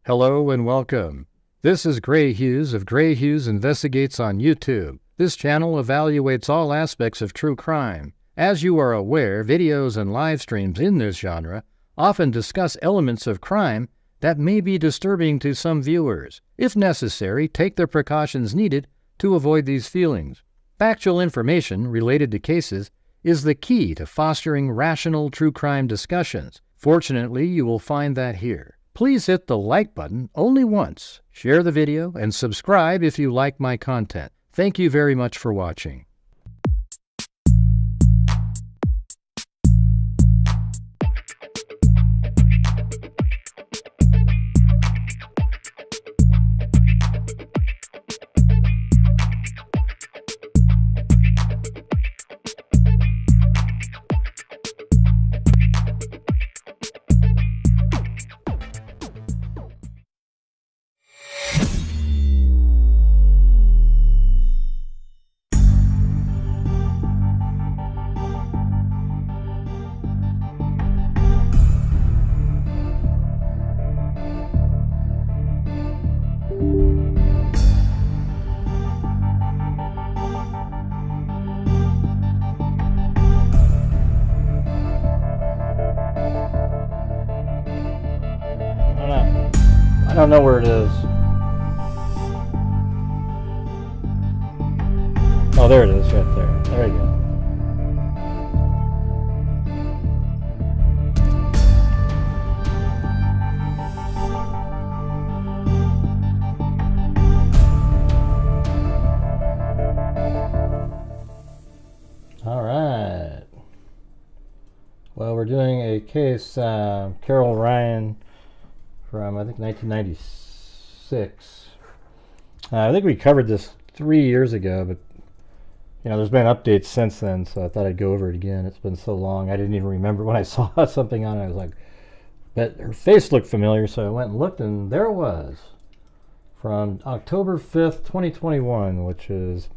Hello and welcome. This is Gray Hughes of Gray Hughes Investigates on YouTube. This channel evaluates all aspects of true crime. As you are aware, videos and live streams in this genre often discuss elements of crime that may be disturbing to some viewers. If necessary, take the precautions needed to avoid these feelings. Factual information related to cases is the key to fostering rational true crime discussions. Fortunately, you will find that here. Please hit the like button only once, share the video, and subscribe if you like my content. Thank you very much for watching. I don't know where it is. Oh, there it is, right there. There you go. All right. Well, we're doing a case, Carol Ryan, from I think 1996. I think we covered this 3 years ago, but you know, there's been updates since then, so I thought I'd go over it again. It's been so long, I didn't even remember when I saw something on it. I was like, but her face looked familiar, so I went and looked, and there it was, from October 5th, 2021, which is,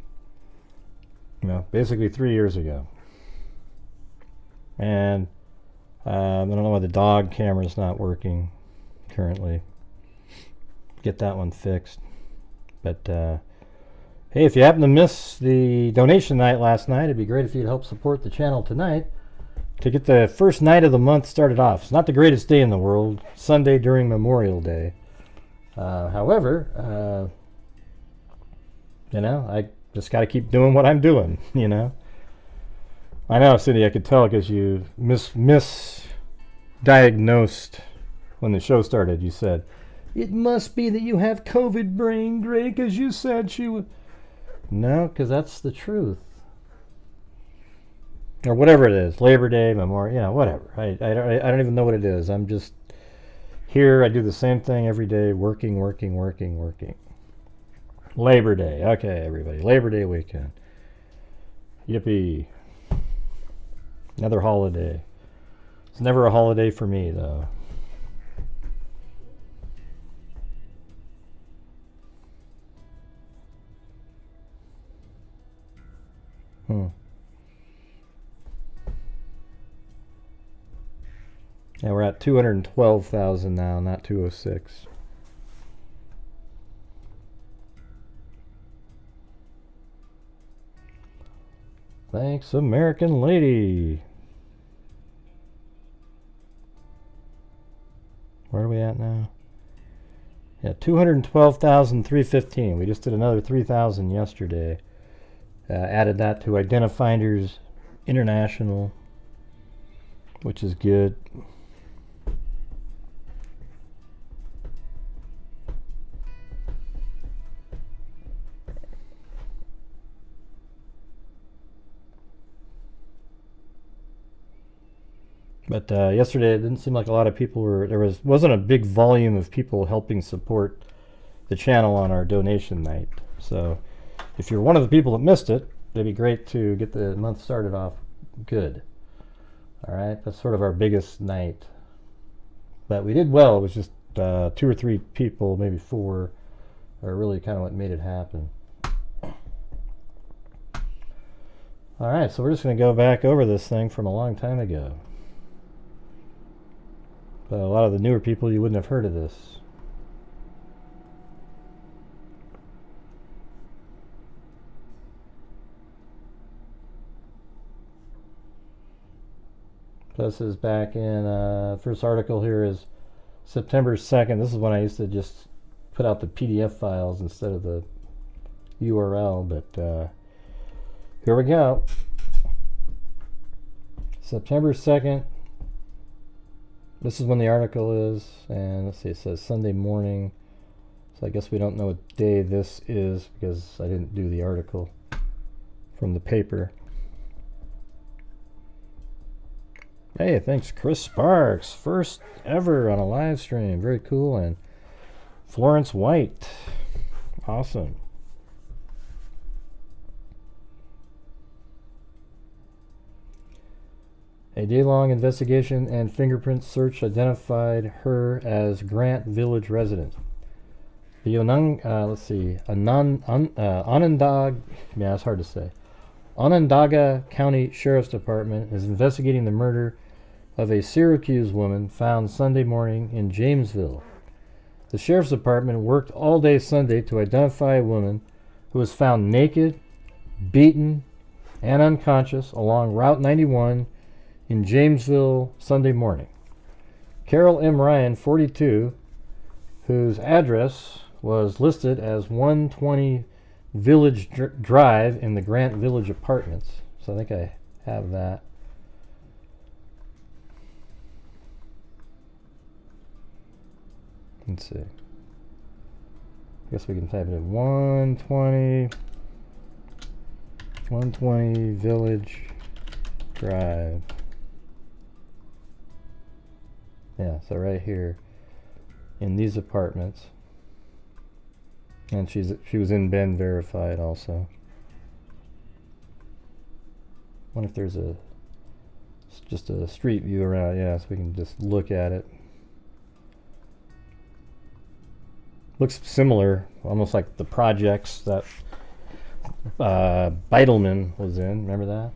you know, basically 3 years ago. And I don't know why the dog camera's not working currently. Get that one fixed. But hey, if you happen to miss the donation night last night, it'd be great if you'd help support the channel tonight to get the first night of the month started off. It's not the greatest day in the world, Sunday during Memorial Day. However, you know, I just got to keep doing what I'm doing, you know. I know, Cindy, I could tell because you misdiagnosed when the show started. You said, it must be that you have COVID brain, Gray, because you said she would. No, because that's the truth. Or whatever it is, Labor Day, Memorial, you know, whatever. I don't even know what it is. I'm just here. I do the same thing every day, working. Labor Day. Okay, everybody. Labor Day weekend. Yippee. Another holiday. It's never a holiday for me, though. Yeah, we're at 212,000 now, not 206. Thanks, American Lady. Where are we at now? Yeah, 212,315. We just did another 3,000 yesterday. Added that to Identifinders International, which is good. But yesterday it didn't seem like a lot of people were, wasn't a big volume of people helping support the channel on our donation night. So if you're one of the people that missed it, it'd be great to get the month started off good. All right, that's sort of our biggest night. But we did well. It was just 2 or 3 people, maybe 4, are really kind of what made it happen. All right, so we're just going to go back over this thing from a long time ago. But a lot of the newer people, you wouldn't have heard of this. This is back in, first article here is September 2nd. This is when I used to just put out the PDF files instead of the URL, but here we go. September 2nd. This is when the article is, and let's see, it says Sunday morning. So I guess we don't know what day this is because I didn't do the article from the paper. Hey, thanks Chris Sparks. First ever on a live stream. Very cool. And Florence White. Awesome. A day-long investigation and fingerprint search identified her as Grant Village resident. The Onondaga, yeah, it's hard to say. Onondaga County Sheriff's Department is investigating the murder of a Syracuse woman found Sunday morning in Jamesville. The Sheriff's Department worked all day Sunday to identify a woman who was found naked, beaten, and unconscious along Route 91 in Jamesville Sunday morning. Carol M. Ryan, 42, whose address was listed as 120 Village Drive in the Grant Village Apartments. So I think I have that. Let's see. I guess we can type it in 120 Village Drive. Yeah, so right here in these apartments. And she was in Ben verified also. I wonder if there's just a street view around, yeah, so we can just look at it. Looks similar, almost like the projects that Beitelman was in. Remember that?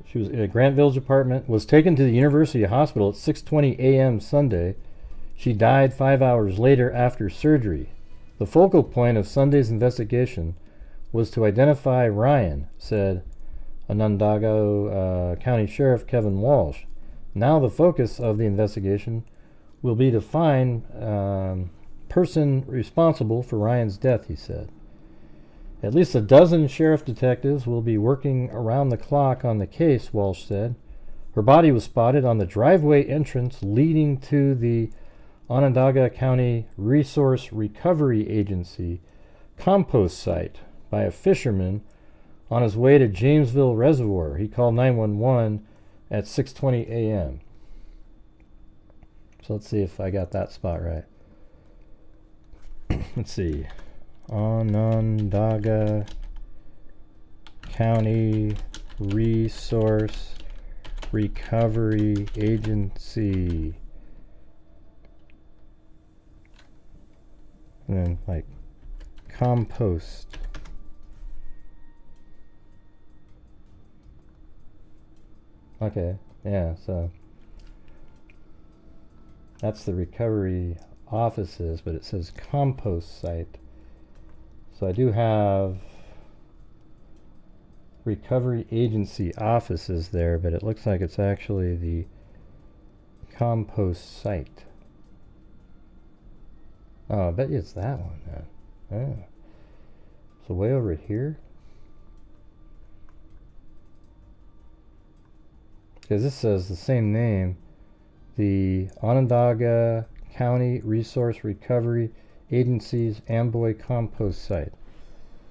She was in a Grant Village apartment, was taken to the University Hospital at 6:20 a.m. Sunday. She died 5 hours later after surgery. The focal point of Sunday's investigation was to identify Ryan, said Onondaga County Sheriff Kevin Walsh. Now the focus of the investigation will be to find person responsible for Ryan's death, he said. At least a dozen sheriff detectives will be working around the clock on the case, Walsh said. Her body was spotted on the driveway entrance leading to the Onondaga County Resource Recovery Agency compost site by a fisherman on his way to Jamesville Reservoir. He called 911 at 6:20 a.m. So let's see if I got that spot right. Let's see. Onondaga County Resource Recovery Agency. And then like compost. Okay, yeah, so that's the recovery offices, but it says compost site. So I do have recovery agency offices there, but it looks like it's actually the compost site. Oh, I bet you it's that one then. Oh. So way over here? Because this says the same name, the Onondaga County Resource Recovery Agency's Amboy compost site.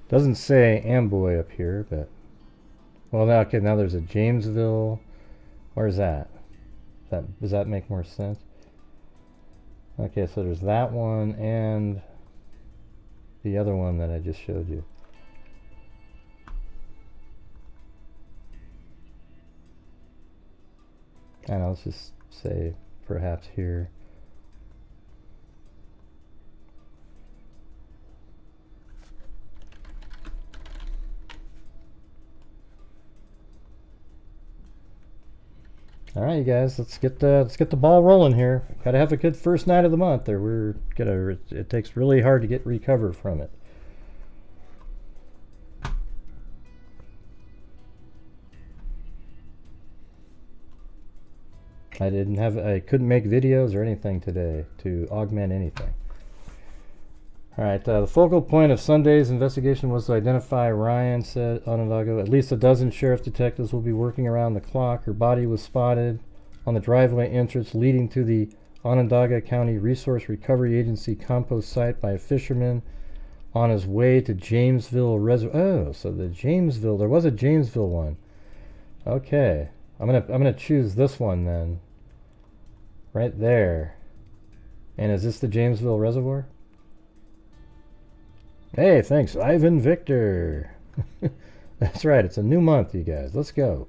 Doesn't say Amboy up here, but well, now okay, now there's a Jamesville. Where's that? Does that make more sense? Okay, so there's that one and the other one that I just showed you. And let's just say perhaps here. All right, you guys, let's get the ball rolling here. Got to have a good first night of the month, or it takes really hard to recover from it. I couldn't make videos or anything today to augment anything. All right, the focal point of Sunday's investigation was to identify Ryan, said Onondaga. At least a dozen sheriff detectives will be working around the clock. Her body was spotted on the driveway entrance leading to the Onondaga County Resource Recovery Agency compost site by a fisherman on his way to Jamesville Reservoir. Oh, so there was a Jamesville one. Okay, I'm gonna choose this one then. Right there. And is this the Jamesville Reservoir? Hey, thanks, Ivan Victor. That's right, it's a new month, you guys. Let's go.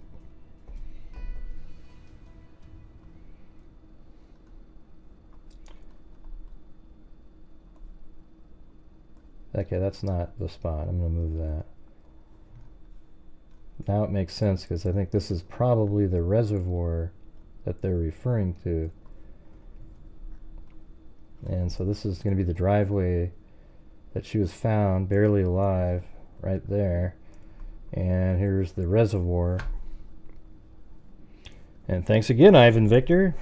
Okay, that's not the spot. I'm going to move that. Now it makes sense because I think this is probably the reservoir that they're referring to. And so this is going to be the driveway that she was found, barely alive, right there. And here's the reservoir. And thanks again, Ivan Victor.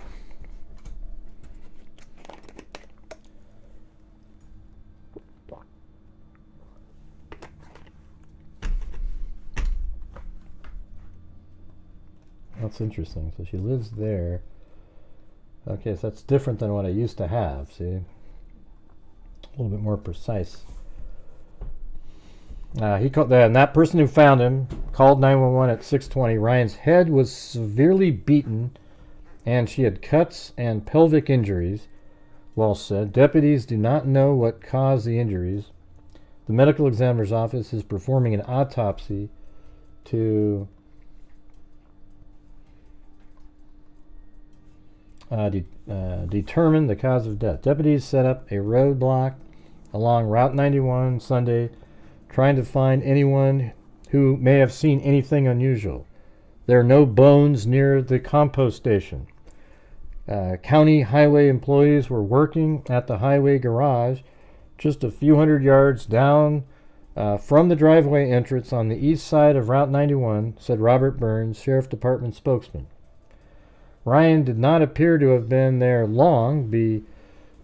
That's interesting. So she lives there. Okay, so that's different than what I used to have, see? A little bit more precise. And that person who found him called 911 at 6:20. Ryan's head was severely beaten, and she had cuts and pelvic injuries. Walsh said deputies do not know what caused the injuries. The medical examiner's office is performing an autopsy to determine the cause of death. Deputies set up a roadblock along Route 91 Sunday, trying to find anyone who may have seen anything unusual. There are no bones near the compost station. County highway employees were working at the highway garage just a few hundred yards down from the driveway entrance on the east side of Route 91, said Robert Burns, Sheriff Department spokesman. Ryan did not appear to have been there long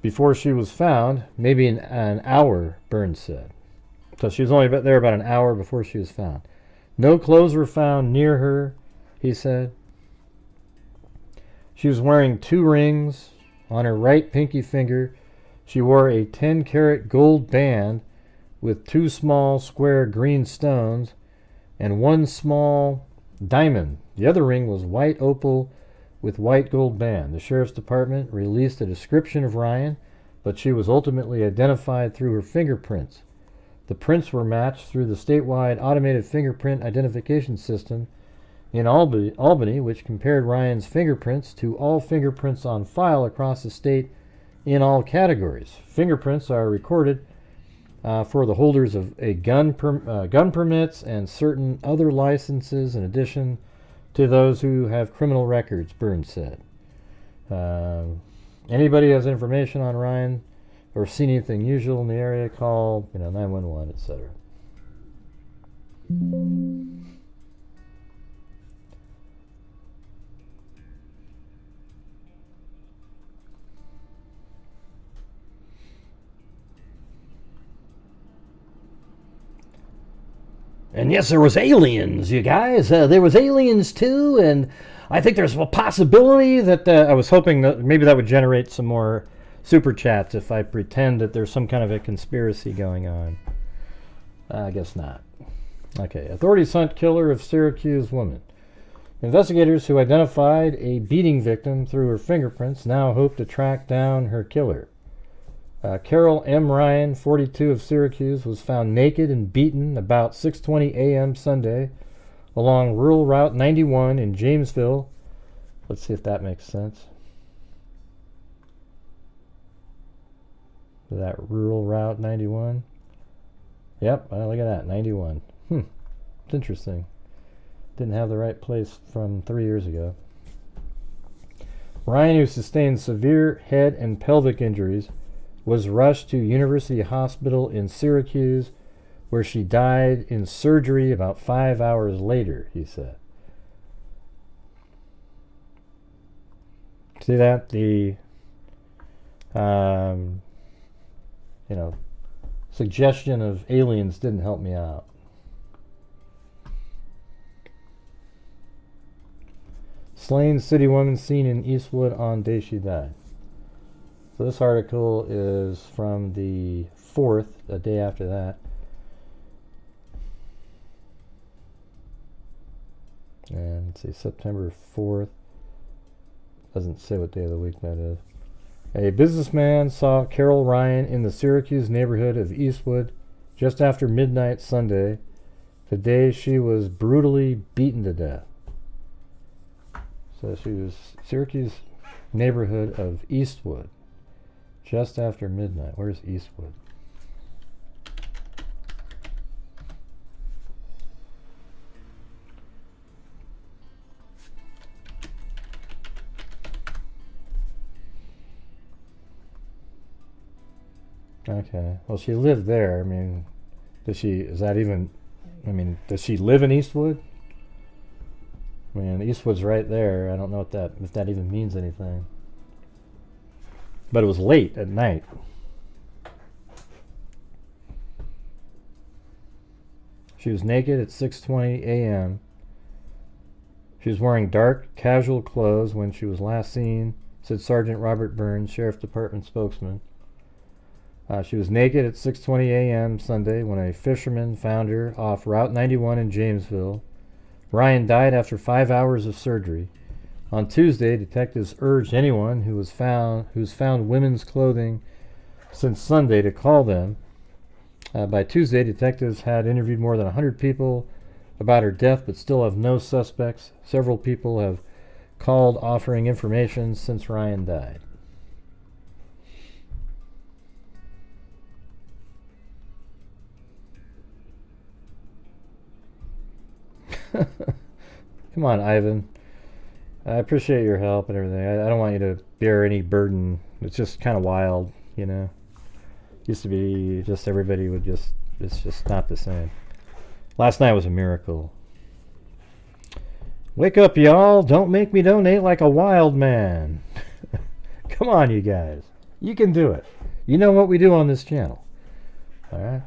before she was found, maybe an hour, Burns said. So she was only there about an hour before she was found. No clothes were found near her, he said. She was wearing 2 rings on her right pinky finger. She wore a 10-karat gold band with 2 small square green stones and 1 small diamond. The other ring was white opal with white gold band. The Sheriff's Department released a description of Ryan, but she was ultimately identified through her fingerprints. The prints were matched through the statewide automated fingerprint identification system in Albany, which compared Ryan's fingerprints to all fingerprints on file across the state in all categories. Fingerprints are recorded for the holders of gun permits and certain other licenses in addition to those who have criminal records, Burns said. Anybody has information on Ryan or seen anything usual in the area, call 911, etc. And yes, there was aliens, you guys. There was aliens too, and I think there's a possibility that I was hoping that maybe that would generate some more super chats if I pretend that there's some kind of a conspiracy going on. I guess not. Okay, authorities hunt killer of Syracuse woman. Investigators who identified a beating victim through her fingerprints now hope to track down her killer. Carol M. Ryan, 42, of Syracuse, was found naked and beaten about 6:20 a.m. Sunday along rural Route 91 in Jamesville. Let's see if that makes sense. That rural Route 91. Yep, look at that, 91. It's interesting. Didn't have the right place from 3 years ago. Ryan, who sustained severe head and pelvic injuries, was rushed to University Hospital in Syracuse, where she died in surgery about 5 hours later, he said. See that? The, suggestion of aliens didn't help me out. Slain city woman seen in Eastwood on day she died. So this article is from the 4th, a day after that. And let's see, September 4th. Doesn't say what day of the week that is. A businessman saw Carol Ryan in the Syracuse neighborhood of Eastwood just after midnight Sunday, the day she was brutally beaten to death. So she was Syracuse neighborhood of Eastwood just after midnight. Where's Eastwood? Okay. Well, she lived there. I mean, does she live in Eastwood? I mean, Eastwood's right there. I don't know if that even means anything. But it was late at night. She was naked at 6:20 a.m. She was wearing dark, casual clothes when she was last seen, said Sergeant Robert Burns, Sheriff Department spokesman. She was naked at 6:20 a.m. Sunday when a fisherman found her off Route 91 in Jamesville. Ryan died after 5 hours of surgery. On Tuesday, detectives urged anyone who's found women's clothing since Sunday to call them. By Tuesday, detectives had interviewed more than 100 people about her death, but still have no suspects. Several people have called offering information since Ryan died. Come on, Ivan. I appreciate your help and everything. I don't want you to bear any burden. It's just kind of wild, you know. Used to be just everybody would just, it's just not the same. Last night was a miracle. Wake up, y'all. Don't make me donate like a wild man. Come on, you guys. You can do it. You know what we do on this channel. All right.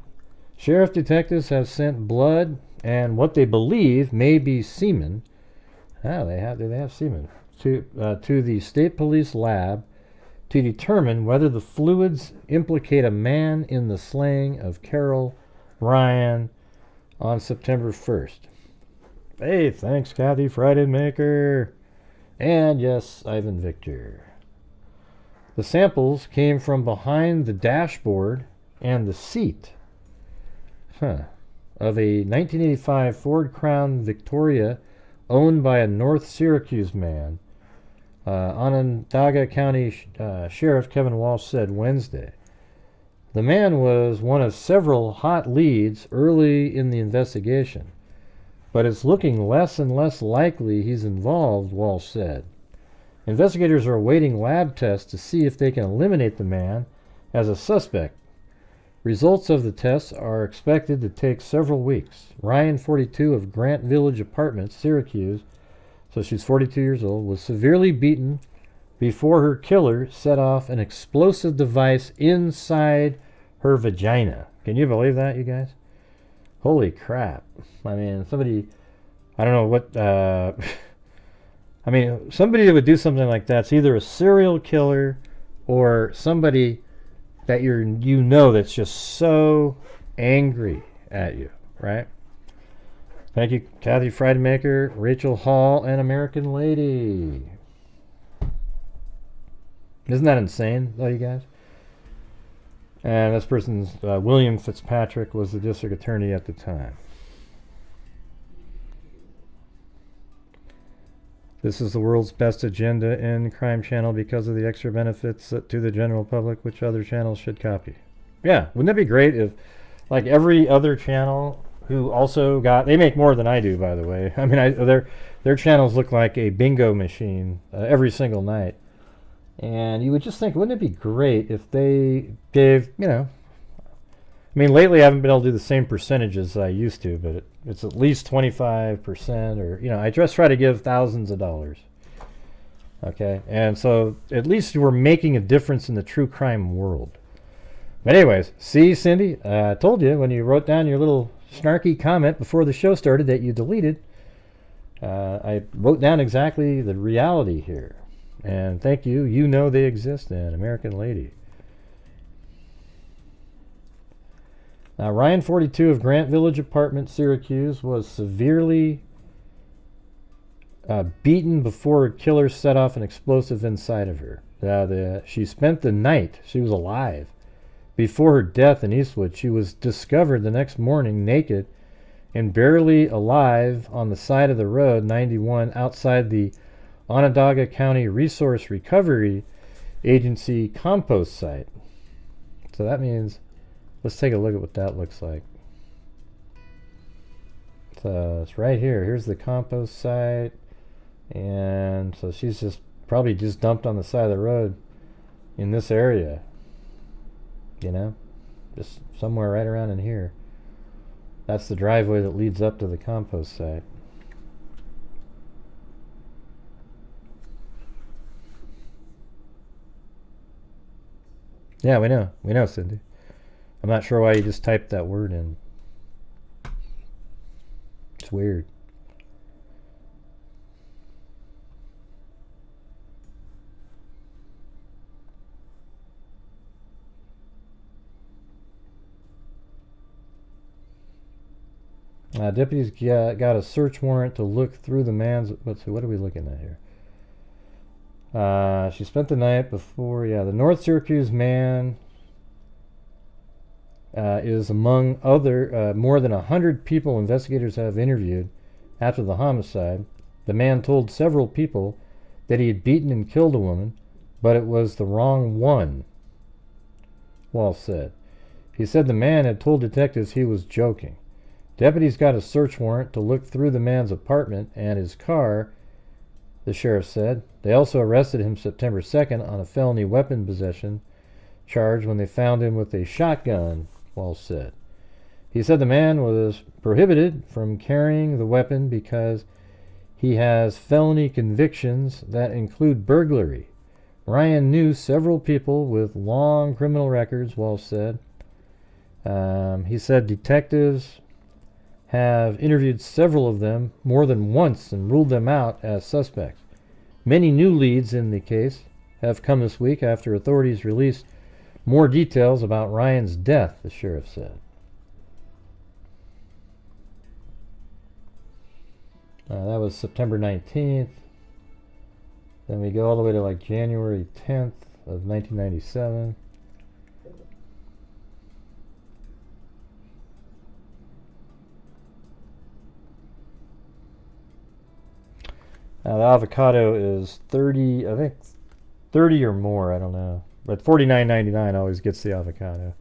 Sheriff detectives have sent blood and what they believe may be semen. Oh, they have semen to the state police lab to determine whether the fluids implicate a man in the slaying of Carol Ryan on September 1st. Hey, thanks, Kathy Friday Maker. And yes, Ivan Victor. The samples came from behind the dashboard and the seat of a 1985 Ford Crown Victoria owned by a North Syracuse man. Onondaga County Sheriff Kevin Walsh said Wednesday. The man was one of several hot leads early in the investigation, but it's looking less and less likely he's involved, Walsh said. Investigators are awaiting lab tests to see if they can eliminate the man as a suspect. Results of the tests are expected to take several weeks. Ryan, 42, of Grant Village Apartments, Syracuse, so she's 42 years old, was severely beaten before her killer set off an explosive device inside her vagina. Can you believe that, you guys? Holy crap. I mean, somebody, I don't know what, I mean, somebody that would do something like that's either a serial killer or somebody that you know that's just so angry at you, right? Thank you, Kathy Friedmaker, Rachel Hall, and American Lady. Isn't that insane, though, you guys? And this person's William Fitzpatrick was the district attorney at the time. This is the world's best agenda in Crime Channel because of the extra benefits to the general public, which other channels should copy. Yeah, wouldn't that be great if, like, every other channel who also got, they make more than I do, by the way. I mean, their channels look like a bingo machine every single night. And you would just think, wouldn't it be great if they gave, I mean, lately I haven't been able to do the same percentages I used to, but it's at least 25%, or, I just try to give thousands of dollars. Okay, and so at least we're making a difference in the true crime world. But anyways, see, Cindy, I told you when you wrote down your little snarky comment before the show started that you deleted. I wrote down exactly the reality here. And thank you. You know they exist, and American Lady. Now, Ryan 42 of Grant Village Apartment, Syracuse, was severely beaten before a killer set off an explosive inside of her. She spent the night, she was alive, before her death in Eastwood. She was discovered the next morning naked and barely alive on the side of the road 91 outside the Onondaga County Resource Recovery Agency compost site. So that means, let's take a look at what that looks like. So it's right here. Here's the compost site. And so she's probably just dumped on the side of the road in this area. Just somewhere right around in here. That's the driveway that leads up to the compost site. Yeah, we know, Cindy. I'm not sure why you just typed that word in. It's weird. Deputies got a search warrant to look through the man's... What are we looking at here? She spent the night before... Yeah, the North Syracuse man is among other... more than 100 people investigators have interviewed after the homicide. The man told several people that he had beaten and killed a woman, but it was the wrong one, Walsh said. He said the man had told detectives he was joking. Deputies got a search warrant to look through the man's apartment and his car, the sheriff said. They also arrested him September 2nd on a felony weapon possession charge when they found him with a shotgun, Walsh said. He said the man was prohibited from carrying the weapon because he has felony convictions that include burglary. Ryan knew several people with long criminal records, Walsh said. He said detectives have interviewed several of them more than once and ruled them out as suspects. Many new leads in the case have come this week after authorities released more details about Ryan's death, the sheriff said. That was September 19th. Then we go all the way to January 10th of 1997. Now the avocado is 30, I think 30 or more, I don't know. But $49.99 always gets the avocado.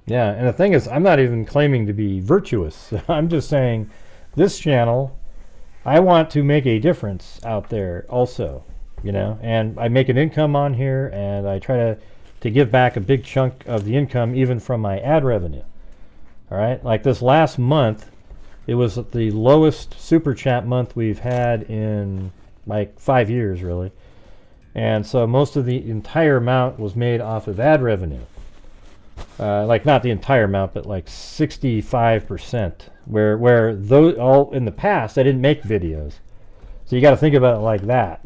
Yeah, and the thing is, I'm not even claiming to be virtuous. I'm just saying this channel, I want to make a difference out there also, and I make an income on here, and I try to give back a big chunk of the income even from my ad revenue. All right, like this last month, it was the lowest super chat month we've had in 5 years, really. And so most of the entire amount was made off of ad revenue. Not the entire amount, but 65%. Where those all in the past, I didn't make videos. So you got to think about it like that.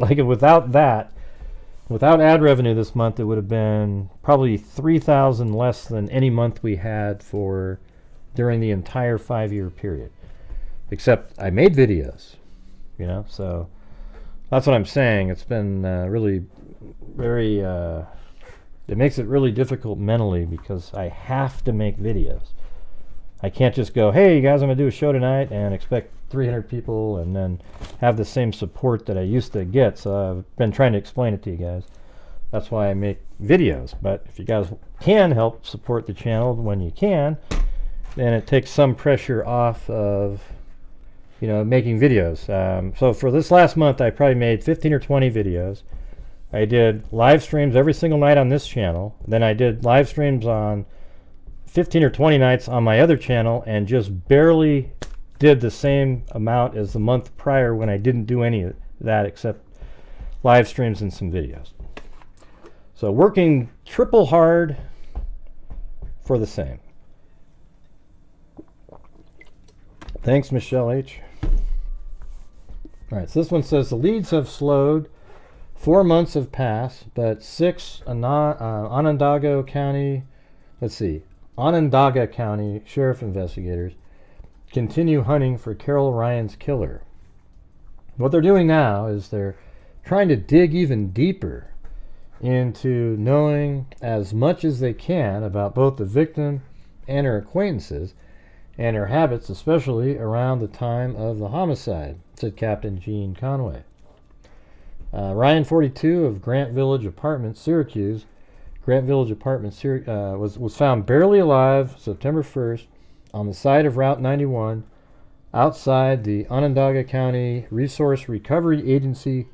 Without ad revenue this month, it would have been probably $3,000 less than any month we had during the entire 5-year period. Except I made videos, so that's what I'm saying. It's been really very, it makes it really difficult mentally because I have to make videos. I can't just go, hey, you guys, I'm going to do a show tonight and expect 300 people and then have the same support that I used to get. So I've been trying to explain it to you guys. That's why I make videos. But if you guys can help support the channel when you can, and it takes some pressure off of, you know, making videos. So for this last month, I probably made 15 or 20 videos. I did live streams every single night on this channel. Then I did live streams on 15 or 20 nights on my other channel, and just barely did the same amount as the month prior when I didn't do any of that except live streams and some videos. So working triple hard for the same. Thanks, Michelle H. All right, so this one says the leads have slowed. 4 months have passed, but 6 Onondaga County, Onondaga County Sheriff investigators continue hunting for Carol Ryan's killer. What they're doing now is they're trying to dig even deeper into knowing as much as they can about both the victim and her acquaintances and her habits, especially around the time of the homicide, said Captain Gene Conway. Ryan, 42, of Grant Village Apartments, Syracuse, was found barely alive September 1st on the side of Route 91 outside the Onondaga County Resource Recovery Agency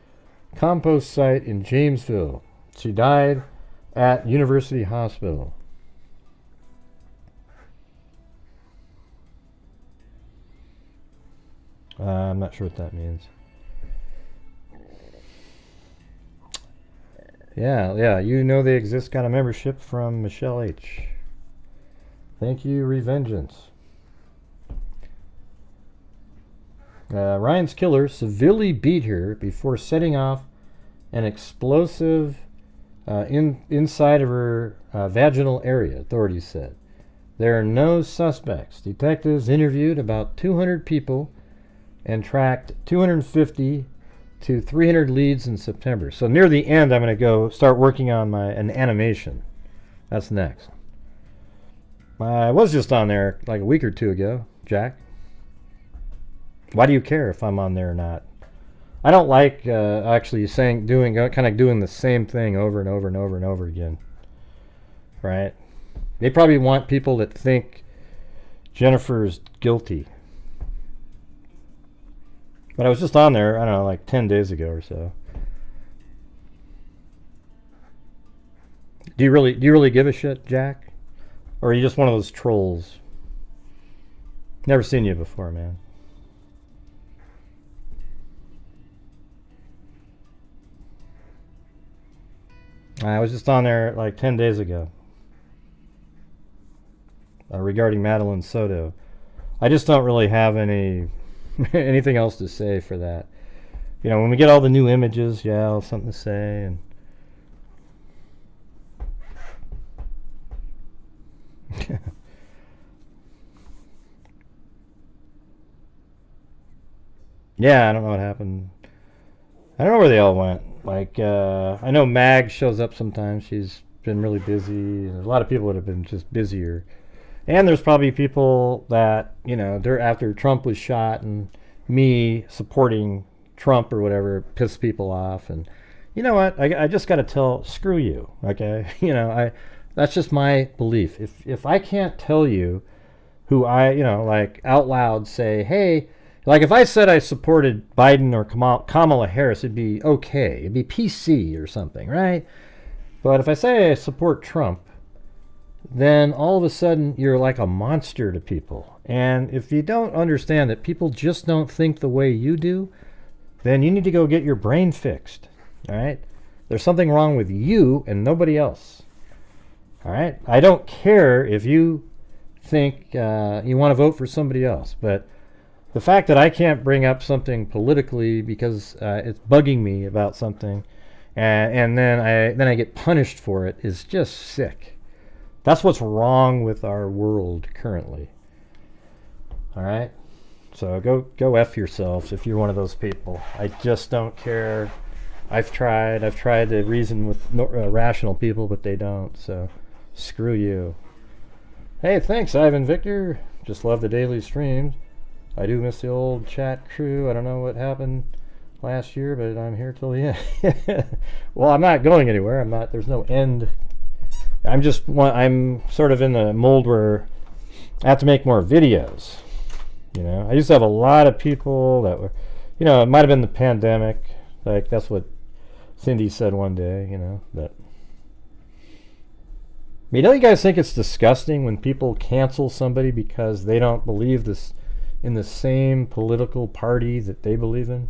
compost site in Jamesville. She died at University Hospital. I'm not sure what that means. Yeah, you know they exist. Got a membership from Michelle H. Thank you, Revengeance. Ryan's killer severely beat her before setting off an explosive inside of her vaginal area, authorities said. There are no suspects. Detectives interviewed about 200 people and tracked 250 to 300 leads in September. So near the end, I'm going to go start working on an animation. That's next. I was just on there like a week or two ago, Jack. Why do you care if I'm on there or not? I don't like actually doing the same thing over and over and over and over again. Right? They probably want people that think Jennifer's guilty. But I was just on there, I don't know, like 10 days ago or so. Do you really give a shit, Jack? Or are you just one of those trolls? Never seen you before, man. I was just on there like 10 days ago regarding Madeline Soto. I just don't really have anything else to say for that. You know, when we get all the new images, yeah, I'll have something to say. And yeah, I don't know what happened. I don't know where they all went. Like, I know Mag shows up sometimes. She's been really busy. There's a lot of people that have been just busier. And there's probably people that, you know, they're after Trump was shot and me supporting Trump or whatever pissed people off. And you know what? I just got to screw you, okay? You know, that's just my belief. If I can't tell you who like out loud say, hey, like if I said I supported Biden or Kamala Harris, it'd be okay. It'd be PC or something, right? But if I say I support Trump, then all of a sudden you're like a monster to people. And if you don't understand that people just don't think the way you do, then you need to go get your brain fixed, all right? There's something wrong with you and nobody else, all right? I don't care if you think you want to vote for somebody else, but the fact that I can't bring up something politically because it's bugging me about something, and then I get punished for it is just sick. That's what's wrong with our world currently. All right? So go F yourselves if you're one of those people. I just don't care. I've tried to reason with rational people, but they don't. So screw you. Hey, thanks, Ivan Victor. Just love the daily streams. I do miss the old chat crew. I don't know what happened last year, but I'm here till the end. Well, I'm not going anywhere. There's no end. I'm sort of in the mold where I have to make more videos. You know, I used to have a lot of people that were, you know, it might have been the pandemic. Like, that's what Cindy said one day, you know, that. I mean, don't you guys think it's disgusting when people cancel somebody because they don't believe this in the same political party that they believe in?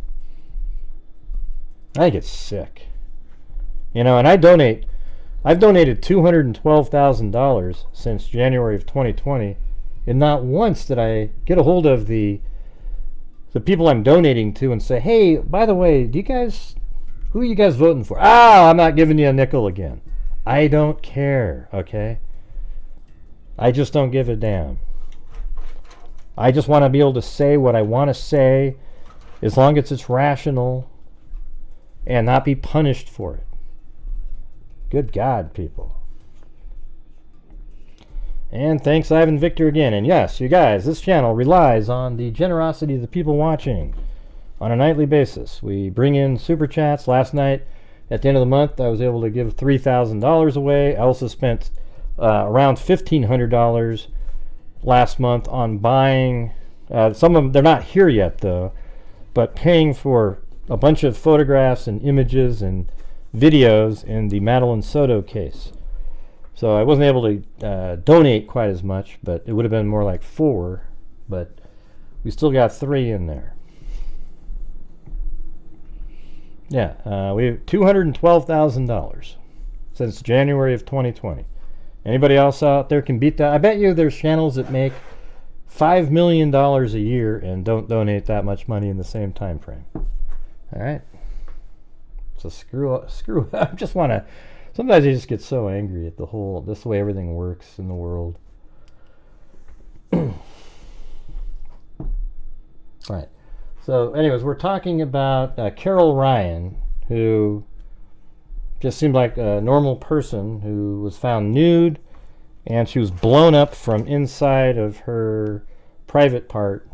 I think it's sick. You know, and I've donated $212,000 since January of 2020, and not once did I get a hold of the people I'm donating to and say, hey, by the way, who are you guys voting for? I'm not giving you a nickel again. I don't care, okay? I just don't give a damn. I just want to be able to say what I want to say as long as it's rational and not be punished for it. Good God, people. And thanks, Ivan Victor, again. And yes, you guys, this channel relies on the generosity of the people watching on a nightly basis. We bring in super chats. Last night, at the end of the month, I was able to give $3,000 away. I also spent around $1,500 last month on buying, some of them, they're not here yet though, but paying for a bunch of photographs and images and videos in the Madeline Soto case. So I wasn't able to donate quite as much, but it would have been more like 4, but we still got 3 in there. Yeah, we have $212,000 since January of 2020. Anybody else out there can beat that? I bet you there's channels that make $5 million a year and don't donate that much money in the same time frame. All right. So screw. I just want to. Sometimes I just get so angry at this way everything works in the world. All right. So, anyways, we're talking about Carol Ryan, who just seemed like a normal person who was found nude, and she was blown up from inside of her private part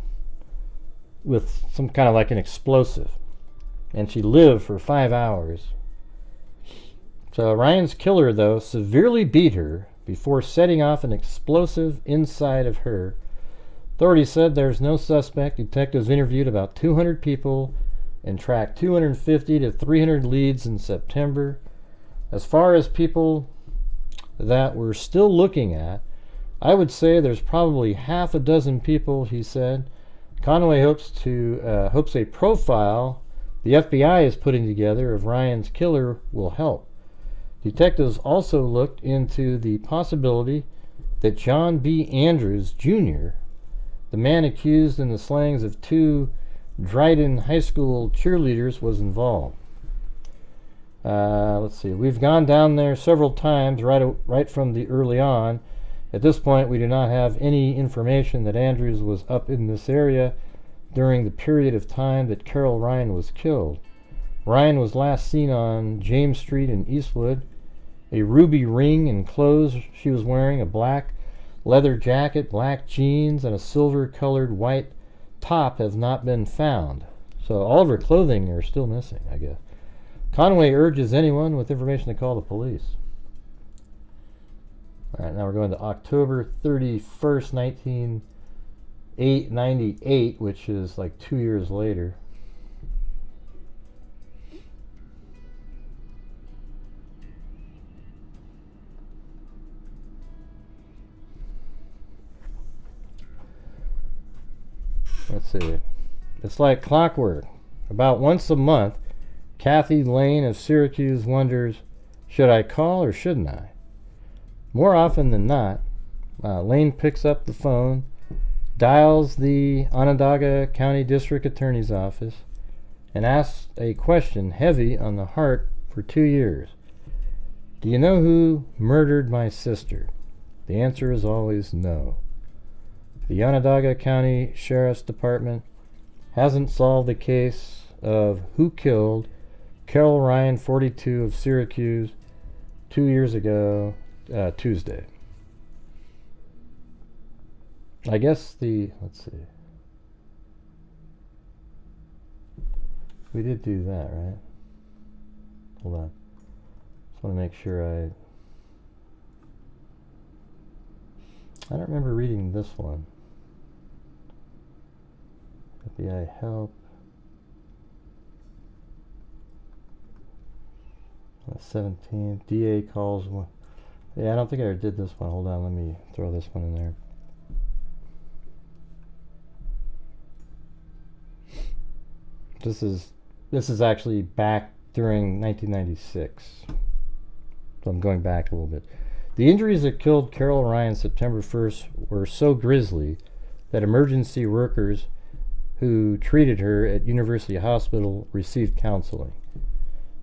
with some kind of like an explosive. And she lived for 5 hours. So Ryan's killer, though, severely beat her before setting off an explosive inside of her. Authorities said there's no suspect. Detectives interviewed about 200 people and tracked 250 to 300 leads in September. As far as people that we're still looking at, I would say there's probably half a dozen people, he said. Conway hopes a profile the FBI is putting together of Ryan's killer will help. Detectives also looked into the possibility that John B. Andrews, Jr., the man accused in the slayings of 2 Dryden High School cheerleaders, was involved. Let's see. We've gone down there several times right from the early on. At this point, we do not have any information that Andrews was up in this area during the period of time that Carol Ryan was killed. Ryan was last seen on James Street in Eastwood. A ruby ring and clothes she was wearing, a black leather jacket, black jeans, and a silver-colored white top have not been found. So all of her clothing are still missing, I guess. Conway urges anyone with information to call the police. All right, now we're going to October 31st, 1998, which is like 2 years later. Let's see. It's like clockwork. About once a month, Kathy Lane of Syracuse wonders, should I call or shouldn't I? More often than not, Lane picks up the phone, dials the Onondaga County District Attorney's Office, and asks a question heavy on the heart for 2 years. Do you know who murdered my sister? The answer is always no. The Onondaga County Sheriff's Department hasn't solved the case of who killed Carol Ryan, 42, of Syracuse 2 years ago, Tuesday. I guess let's see. We did do that, right? Hold on. Just want to make sure I don't remember reading this one. FBI help. On the 17th, DA calls one. Yeah, I don't think I ever did this one. Hold on, let me throw this one in there. This is actually back during 1996. So I'm going back a little bit. The injuries that killed Carol Ryan September 1st were so grisly that emergency workers who treated her at University Hospital received counseling,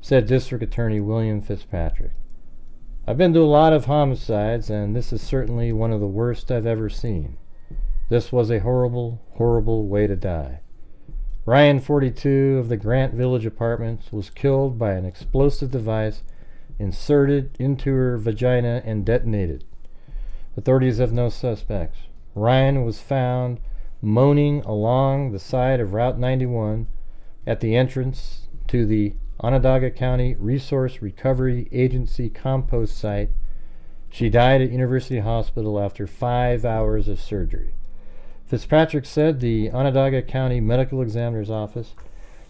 said District Attorney William Fitzpatrick. I've been to a lot of homicides, and this is certainly one of the worst I've ever seen. This was a horrible, horrible way to die. Ryan, 42, of the Grant Village Apartments, was killed by an explosive device inserted into her vagina and detonated. Authorities have no suspects. Ryan was found moaning along the side of Route 91 at the entrance to the Onondaga County Resource Recovery Agency compost site. She died at University Hospital after 5 hours of surgery. Fitzpatrick said the Onondaga County Medical Examiner's Office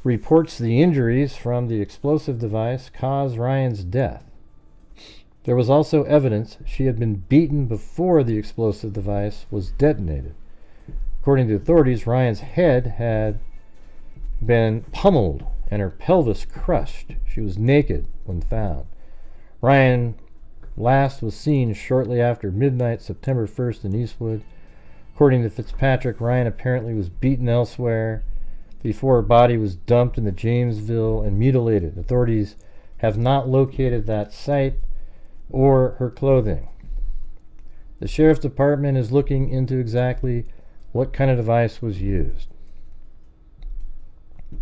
reports the injuries from the explosive device caused Ryan's death. There was also evidence she had been beaten before the explosive device was detonated. According to authorities, Ryan's head had been pummeled and her pelvis crushed. She was naked when found. Ryan last was seen shortly after midnight, September 1st in Eastwood. According to Fitzpatrick, Ryan apparently was beaten elsewhere before her body was dumped in the Jamesville and mutilated. Authorities have not located that site or her clothing. The Sheriff's Department is looking into exactly what kind of device was used.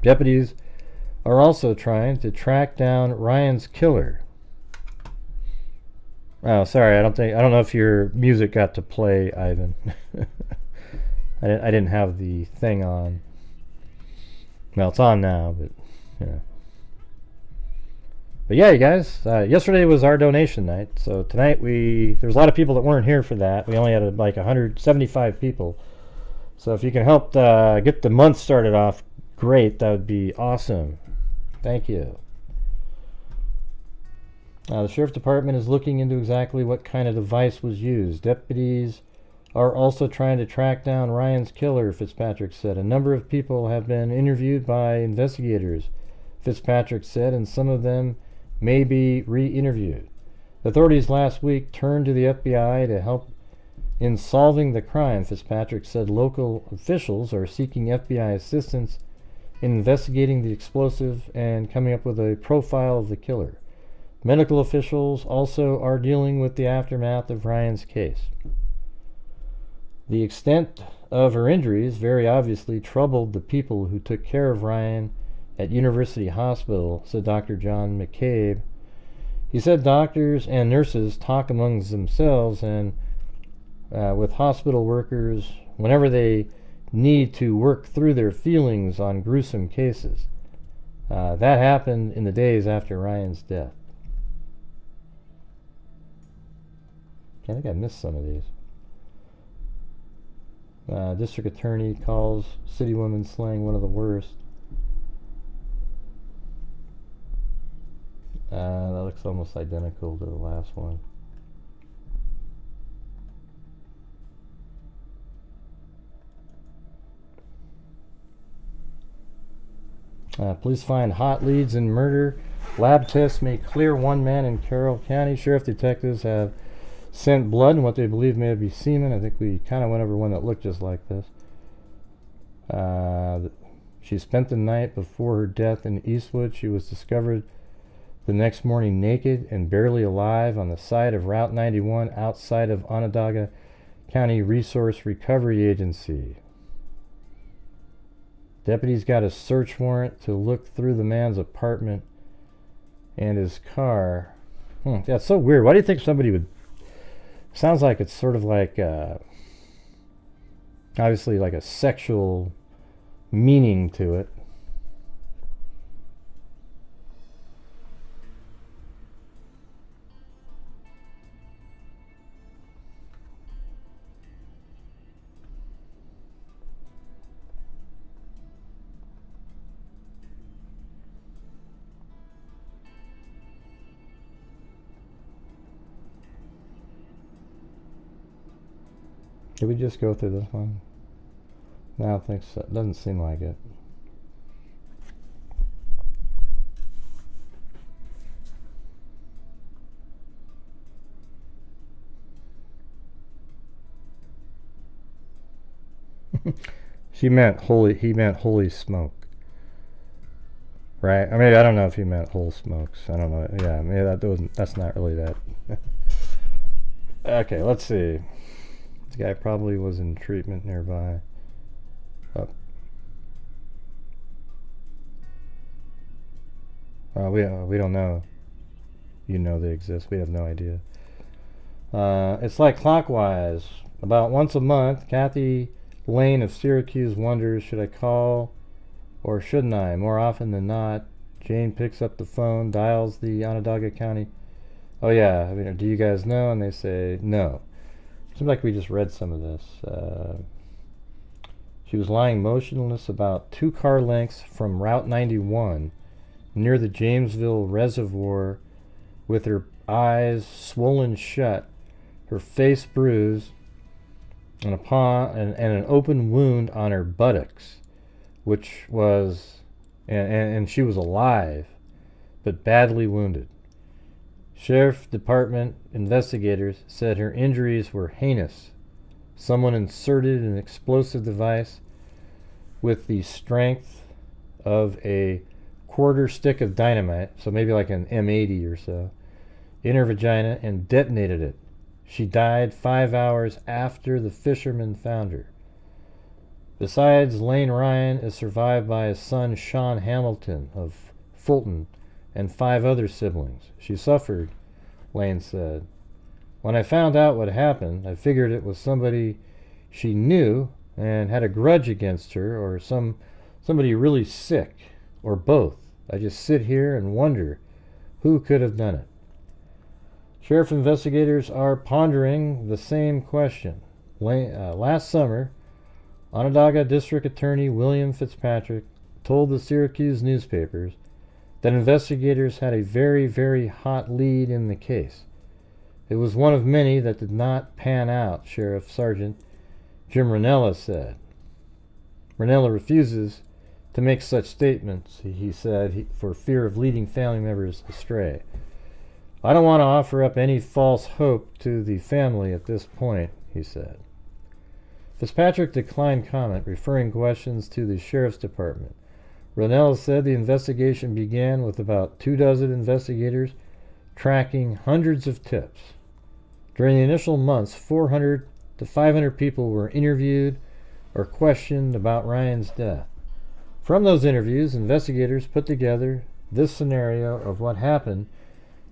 Deputies are also trying to track down Ryan's killer. Oh, sorry, I don't know if your music got to play, Ivan. I didn't have the thing on. Well, it's on now, but yeah. But yeah, you guys, yesterday was our donation night, so tonight there's a lot of people that weren't here for that. We only had like 175 people. So if you can help get the month started off, great, that would be awesome. Thank you. The Sheriff's Department is looking into exactly what kind of device was used. Deputies are also trying to track down Ryan's killer, Fitzpatrick said. A number of people have been interviewed by investigators, Fitzpatrick said, and some of them may be re-interviewed. Authorities last week turned to the FBI to help in solving the crime. Fitzpatrick said local officials are seeking FBI assistance in investigating the explosive and coming up with a profile of the killer. Medical officials also are dealing with the aftermath of Ryan's case. The extent of her injuries very obviously troubled the people who took care of Ryan at University Hospital, said Dr. John McCabe. He said doctors and nurses talk amongst themselves and with hospital workers whenever they need to work through their feelings on gruesome cases. That happened in the days after Ryan's death. I think I missed some of these. District Attorney calls City Woman slaying one of the worst. That looks almost identical to the last one. Police find hot leads in murder. Lab tests may clear one man in Carroll County. Sheriff detectives have sent blood and what they believe may be semen. I think we kind of went over one that looked just like this. She spent the night before her death in Eastwood. She was discovered the next morning naked and barely alive on the side of Route 91 outside of Onondaga County Resource Recovery Agency. Deputies got a search warrant to look through the man's apartment and his car. That's so weird. Why do you think somebody would... Sounds like it's sort of like, obviously like a sexual meaning to it. Did we just go through this one? No, I don't think so. It doesn't seem like it. He meant holy smoke. Right? I mean, I don't know if he meant whole smokes. I don't know. Yeah, I mean, that's not really that. Okay, let's see. This guy probably was in treatment nearby. We don't know. You know they exist. We have no idea. It's like clockwise. About once a month, Kathy Lane of Syracuse wonders, should I call or shouldn't I? More often than not, Jane picks up the phone, dials the Onondaga County. Oh yeah, I mean, do you guys know? And they say no. Seems like we just read some of this. She was lying motionless about 2 car lengths from Route 91 near the Jamesville Reservoir with her eyes swollen shut, her face bruised, and an open wound on her buttocks, which was, and she was alive, but badly wounded. Sheriff Department investigators said her injuries were heinous. Someone inserted an explosive device with the strength of a quarter stick of dynamite, so maybe like an M80 or so, in her vagina and detonated it. She died 5 hours after the fishermen found her. Besides, Lane Ryan is survived by his son Sean Hamilton of Fulton and 5 other siblings. She suffered, Lane said. When I found out what happened, I figured it was somebody she knew and had a grudge against her, or somebody really sick, or both. I just sit here and wonder who could have done it. Sheriff investigators are pondering the same question. Last summer, Onondaga District Attorney William Fitzpatrick told the Syracuse newspapers that investigators had a very, very hot lead in the case. It was one of many that did not pan out, Sheriff Sergeant Jim Ranella said. Ranella refuses to make such statements, he said, for fear of leading family members astray. I don't want to offer up any false hope to the family at this point, he said. Fitzpatrick declined comment, referring questions to the Sheriff's Department. Ranella said the investigation began with about 24 investigators tracking hundreds of tips. During the initial months, 400 to 500 people were interviewed or questioned about Ryan's death. From those interviews, investigators put together this scenario of what happened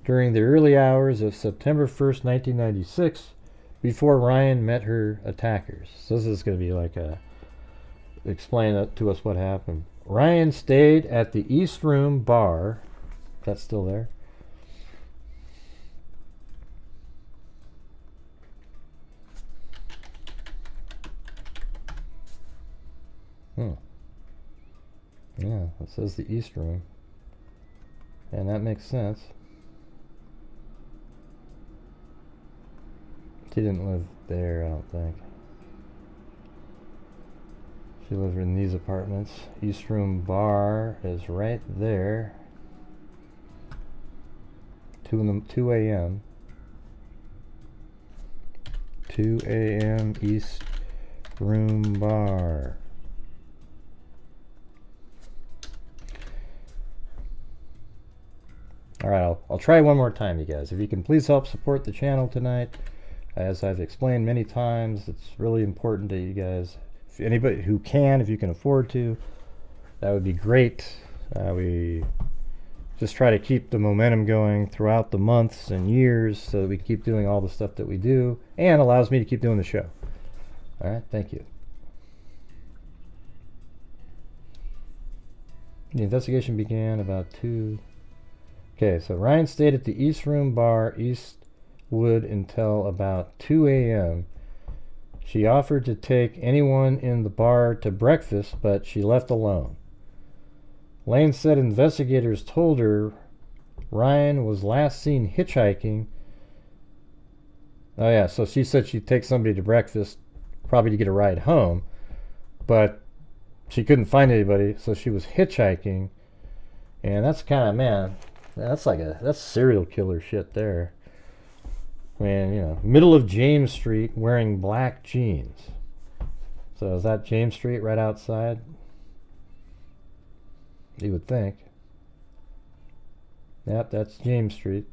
during the early hours of September 1st, 1996, before Ryan met her attackers. So this is going to be like explain to us what happened. Ryan stayed at the East Room Bar. That's still there. Yeah, it says the East Room. And that makes sense. She didn't live there, I don't think. She lived in these apartments. East Room Bar is right there. 2 a.m. 2 a.m. East Room Bar. Alright, I'll try one more time, you guys. If you can please help support the channel tonight. As I've explained many times, it's really important to you guys. If anybody who can, if you can afford to, that would be great. We just try to keep the momentum going throughout the months and years so that we can keep doing all the stuff that we do, and allows me to keep doing the show. Alright, thank you. The investigation began about 2... Okay, so Ryan stayed at the East Room Bar, Eastwood, until about 2 a.m. She offered to take anyone in the bar to breakfast, but she left alone. Lane said investigators told her Ryan was last seen hitchhiking. Oh yeah, so she said she'd take somebody to breakfast probably to get a ride home, but she couldn't find anybody, so she was hitchhiking. And that's kind of, man, that's serial killer shit there. Man, you know, middle of James Street wearing black jeans. So is that James Street right outside? You would think. Yep, that's James Street.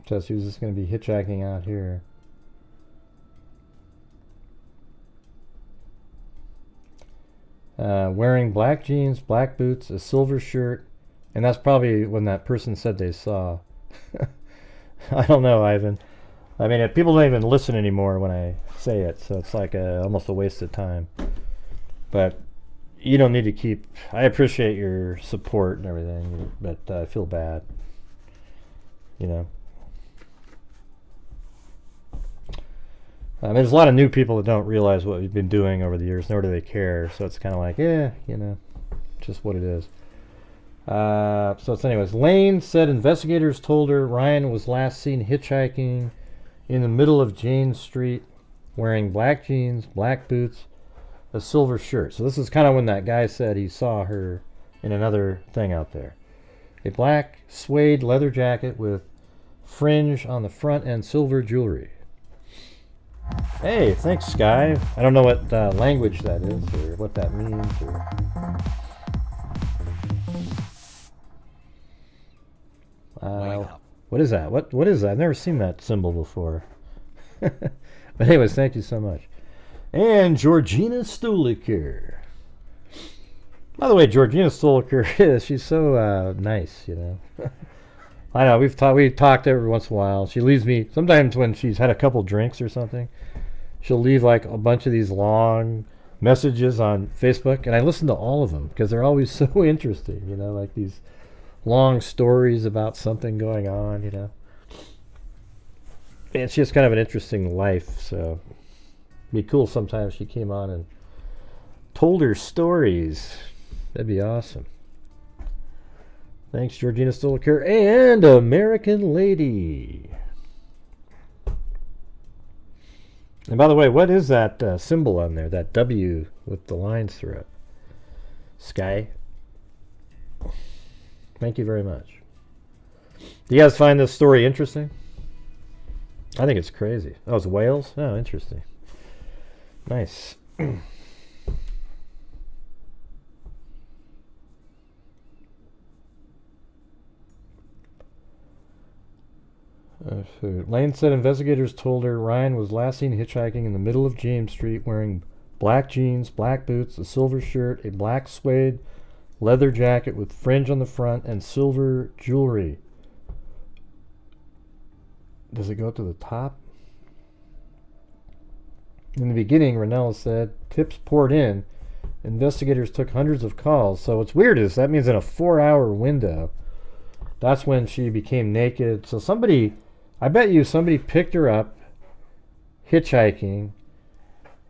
So she was just going to be hitchhiking out here. Wearing black jeans, black boots, a silver shirt, and that's probably when that person said they saw. I don't know, Ivan. I mean, people don't even listen anymore when I say it, so it's like almost a waste of time. But you don't need to keep... I appreciate your support and everything, but I feel bad. You know? There's a lot of new people that don't realize what we've been doing over the years, nor do they care. So it's kind of like, yeah, you know, just what it is. So it's anyways. Lane said investigators told her Ryan was last seen hitchhiking in the middle of James Street, wearing black jeans, black boots, a silver shirt. So this is kind of when that guy said he saw her in another thing out there. A black suede leather jacket with fringe on the front and silver jewelry. Hey, thanks, Sky. I don't know what language that is or what that means. What is that? What is that? I've never seen that symbol before. But anyways, thank you so much. And Georgina Stoliker. By the way, Georgina Stoliker, she's so nice, you know. I know, we talked every once in a while. She leaves me, sometimes when she's had a couple drinks or something, she'll leave like a bunch of these long messages on Facebook, and I listen to all of them because they're always so interesting, you know, like these long stories about something going on, you know. And she has kind of an interesting life, so it'd be cool sometimes she came on and told her stories. That'd be awesome. Thanks, Georgina Stoliker and American Lady. And by the way, what is that symbol on there? That W with the lines through it. Sky. Thank you very much. Do you guys find this story interesting? I think it's crazy. Oh, it's whales? Oh, interesting. Nice. Lane said investigators told her Ryan was last seen hitchhiking in the middle of James Street wearing black jeans, black boots, a silver shirt, a black suede leather jacket with fringe on the front, and silver jewelry. Does it go to the top? In the beginning, Ranella said, tips poured in. Investigators took hundreds of calls. So what's weird is that means in a 4-hour window, that's when she became naked. So somebody... I bet you somebody picked her up hitchhiking,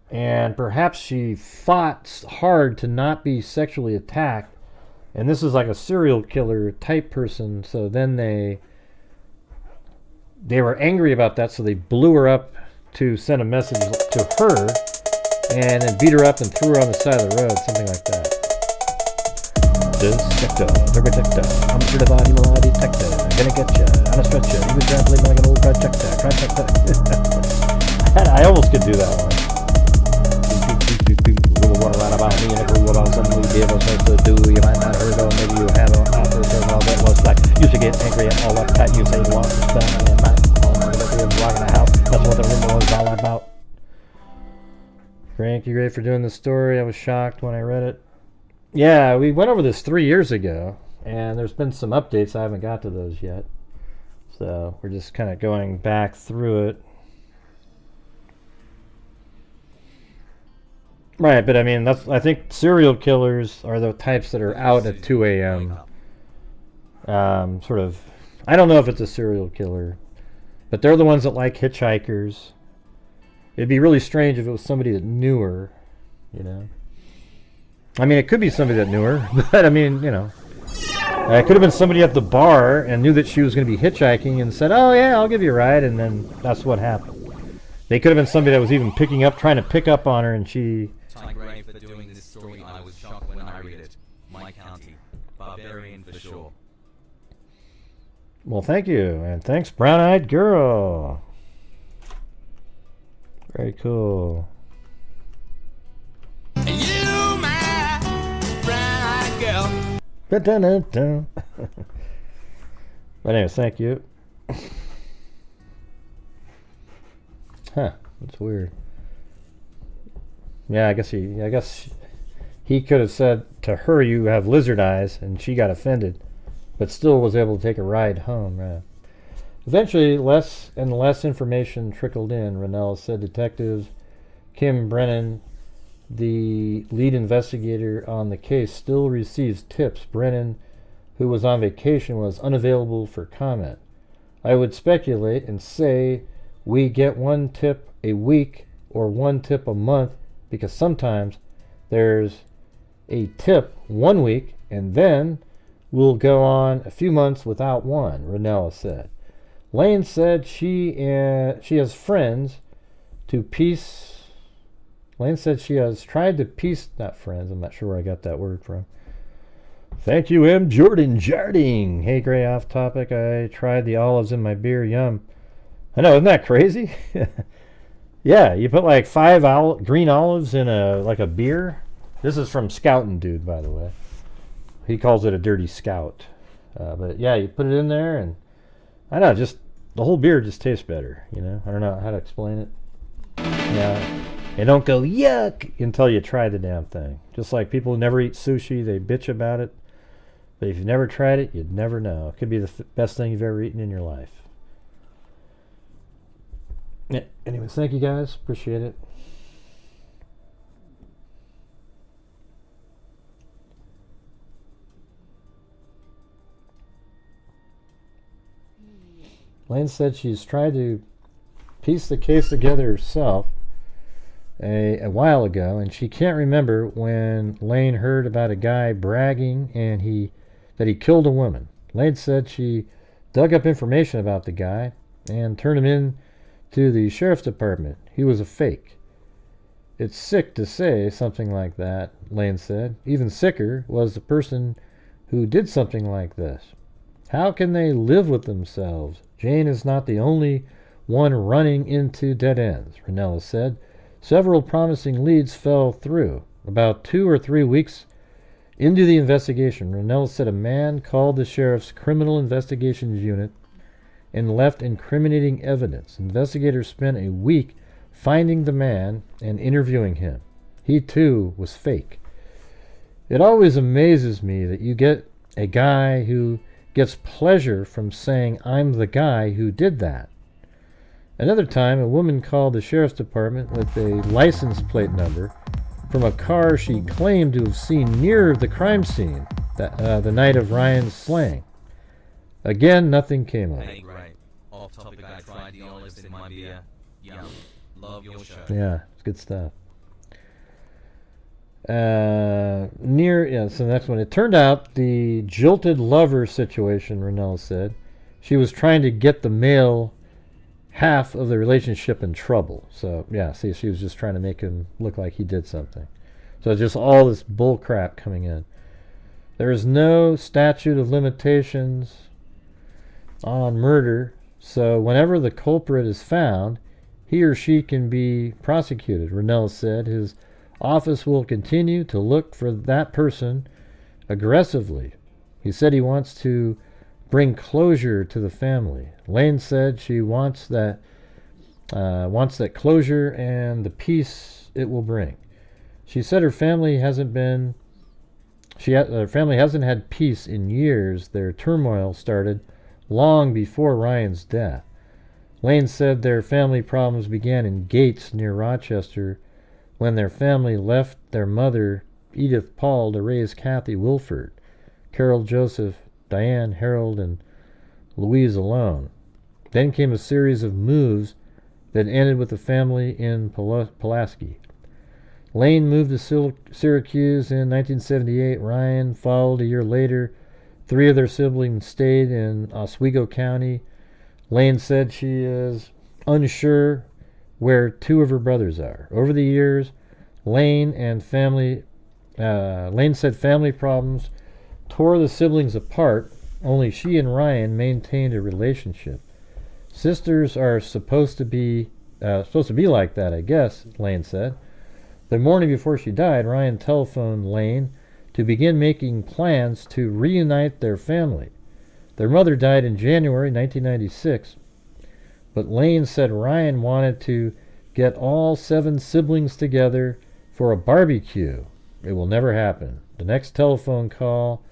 and perhaps she fought hard to not be sexually attacked, and this is like a serial killer type person, so then they were angry about that, so they blew her up to send a message to her, and then beat her up and threw her on the side of the road, something like that. Detector, detector, I'm sure the body malady detector, gonna get you on a stretcher, he was traveling like an old projector. I almost could do that one. Little one around about me and a crew about something we be able to do, you might not heard of, maybe you have an offer or all that was like, used to get angry and all uptight, you say you want to spend and not all the way rocking the house, that's what the rumor was all about. Frank, you ready for doing the story? I was shocked when I read it. Yeah, we went over this 3 years ago, and there's been some updates. I haven't got to those yet. So we're just kind of going back through it. Right, but I mean, I think serial killers are the types that are out at 2 a.m. Sort of, I don't know if it's a serial killer. But they're the ones that like hitchhikers. It'd be really strange if it was somebody that knew her, you know. I mean, it could be somebody that knew her, but I mean, you know. It could have been somebody at the bar and knew that she was going to be hitchhiking and said, oh yeah, I'll give you a ride, and then that's what happened. They could have been somebody that was even trying to pick up on her, and she... Time grave for doing this story. I was shocked when I read it. My county. Barbarian for sure. Well, thank you, and thanks, Brown-Eyed Girl. Very cool. You, my brown-eyed girl. Ba-dun-dun-dun. But anyways, thank you. Huh, that's weird. Yeah, I guess he could have said to her, you have lizard eyes, and she got offended, but still was able to take a ride home. Right? Eventually, less and less information trickled in, Rennell said. Detective Kim Brennan, the lead investigator on the case, still receives tips. Brennan, who was on vacation, was unavailable for comment. I would speculate and say we get one tip a week or one tip a month, because sometimes there's a tip 1 week and then we'll go on a few months without one, Rennell said. Lane said she has friends to piece. Lane said she has tried to piece, not friends, I'm not sure where I got that word from. Thank you, M. Jordan Jarding. Hey, Gray, off topic. I tried the olives in my beer. Yum. I know, isn't that crazy? Yeah, you put like 5 green olives in a beer. This is from Scoutin' Dude, by the way. He calls it a dirty scout. But yeah, you put it in there, and I don't know, just the whole beer just tastes better, you know? I don't know how to explain it. Yeah. And don't go, yuck, until you try the damn thing. Just like people who never eat sushi, they bitch about it. But if you've never tried it, you'd never know. It could be the best thing you've ever eaten in your life. Yeah. Anyways, thank you guys. Appreciate it. Lane said she's tried to piece the case together herself a while ago, and she can't remember when Lane heard about a guy bragging that he killed a woman. Lane said she dug up information about the guy and turned him in to the sheriff's department. He was a fake. It's sick to say something like that, Lane said. Even sicker was the person who did something like this. How can they live with themselves? Jane is not the only one running into dead ends, Rennell said. Several promising leads fell through. About 2 or 3 weeks into the investigation, Rennell said a man called the sheriff's criminal investigations unit and left incriminating evidence. Investigators spent a week finding the man and interviewing him. He too was fake. It always amazes me that you get a guy who gets pleasure from saying, I'm the guy who did that. Another time, a woman called the sheriff's department with a license plate number from a car she claimed to have seen near the crime scene the night of Ryan's slaying. Again, nothing came of it. Hey, great. Off topic, I tried the olives in my beer. Yum. Love your show. Yeah, it's good stuff. So the next one. It turned out the jilted lover situation, Rennell said. She was trying to get the male half of the relationship in trouble. So, yeah, see, she was just trying to make him look like he did something. So just all this bull crap coming in. There is no statute of limitations on murder, so whenever the culprit is found, he or she can be prosecuted, Rennell said. His office will continue to look for that person aggressively. He said he wants to bring closure to the family. Lane said she wants that closure and the peace it will bring. She said her family hasn't had peace in years. Their turmoil started long before Ryan's death. Lane said their family problems began in Gates near Rochester when their family left their mother, Edith Paul, to raise Kathy Wilford, Carol Joseph, Diane, Harold, and Louise alone. Then came a series of moves that ended with the family in Pulaski. Lane moved to Syracuse in 1978. Ryan followed a year later. 3 of their siblings stayed in Oswego County. Lane said she is unsure where 2 of her brothers are. Over the years, Lane said family problems tore the siblings apart. Only she and Ryan maintained a relationship. Sisters are supposed to be like that, I guess, Lane said. The morning before she died, Ryan telephoned Lane to begin making plans to reunite their family. Their mother died in January 1996, but Lane said Ryan wanted to get all 7 siblings together for a barbecue. It will never happen. The next telephone call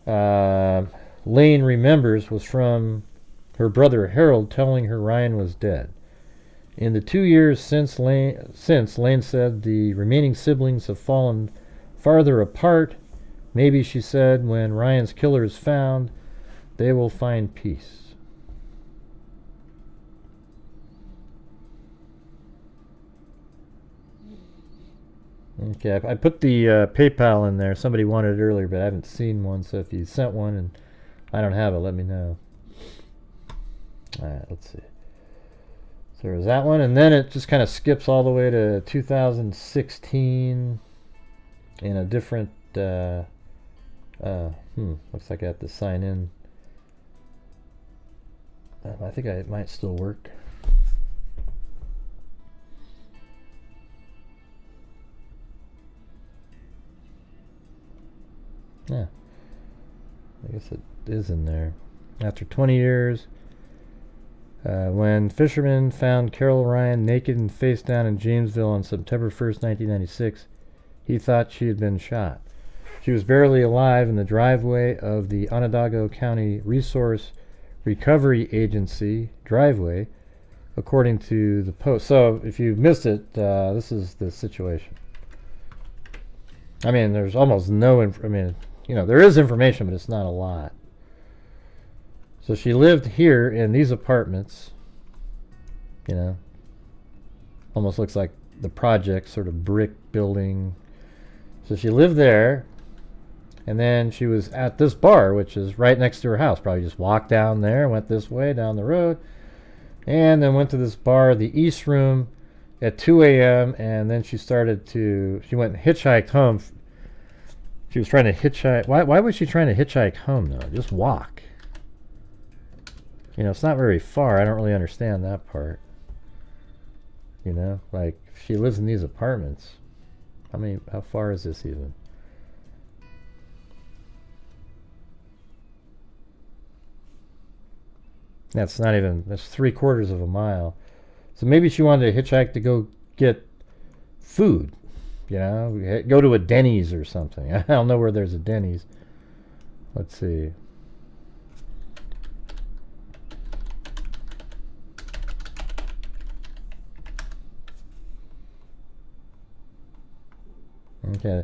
Lane remembers was from her brother Harold telling her Ryan was dead. In the 2 years since, Lane said the remaining siblings have fallen farther apart. Maybe, she said, when Ryan's killer is found, they will find peace. Okay, I put the PayPal in there. Somebody wanted it earlier, but I haven't seen one, so if you sent one and I don't have it, let me know. Alright, let's see. So there's that one, and then it just kind of skips all the way to 2016 in a different, looks like I have to sign in. I think it might still work. Yeah, I guess it is in there. After 20 years, when fishermen found Carol Ryan naked and face down in Jamesville on September 1st, 1996, he thought she had been shot. She was barely alive in the driveway of the Onondaga County Resource Recovery Agency driveway, according to the Post. So, if you missed it, this is the situation. I mean, there's almost no there is information, but it's not a lot. So she lived here in these apartments, almost looks like the project, sort of brick building. So she lived there, and then she was at this bar, which is right next to her house. Probably just walked down there, went this way down the road, and then went to this bar, the East Room, at 2 a.m., and then she went and hitchhiked home. She was trying to hitchhike. Why was she trying to hitchhike home, though? Just walk. It's not very far. I don't really understand that part. Like, if she lives in these apartments, how far is this even? That's 3/4 of a mile. So maybe she wanted to hitchhike to go get food. Go to a Denny's or something. I don't know where there's a Denny's. Let's see. Okay.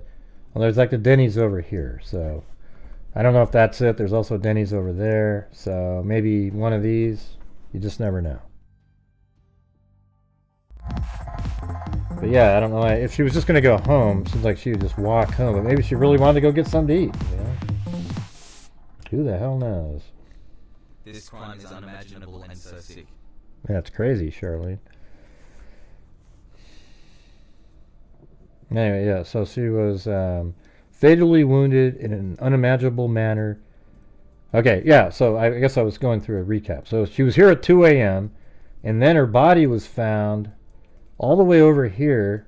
Well, there's like a Denny's over here, so I don't know if that's it. There's also a Denny's over there, so maybe one of these. You just never know. But yeah, I don't know if she was just going to go home. It seems like she would just walk home, but maybe she really wanted to go get something to eat. Who the hell knows? This crime is unimaginable and so sick. That's crazy, Charlene. Anyway, yeah, so she was fatally wounded in an unimaginable manner. Okay, yeah, so I guess I was going through a recap. So she was here at 2 a.m., and then her body was found all the way over here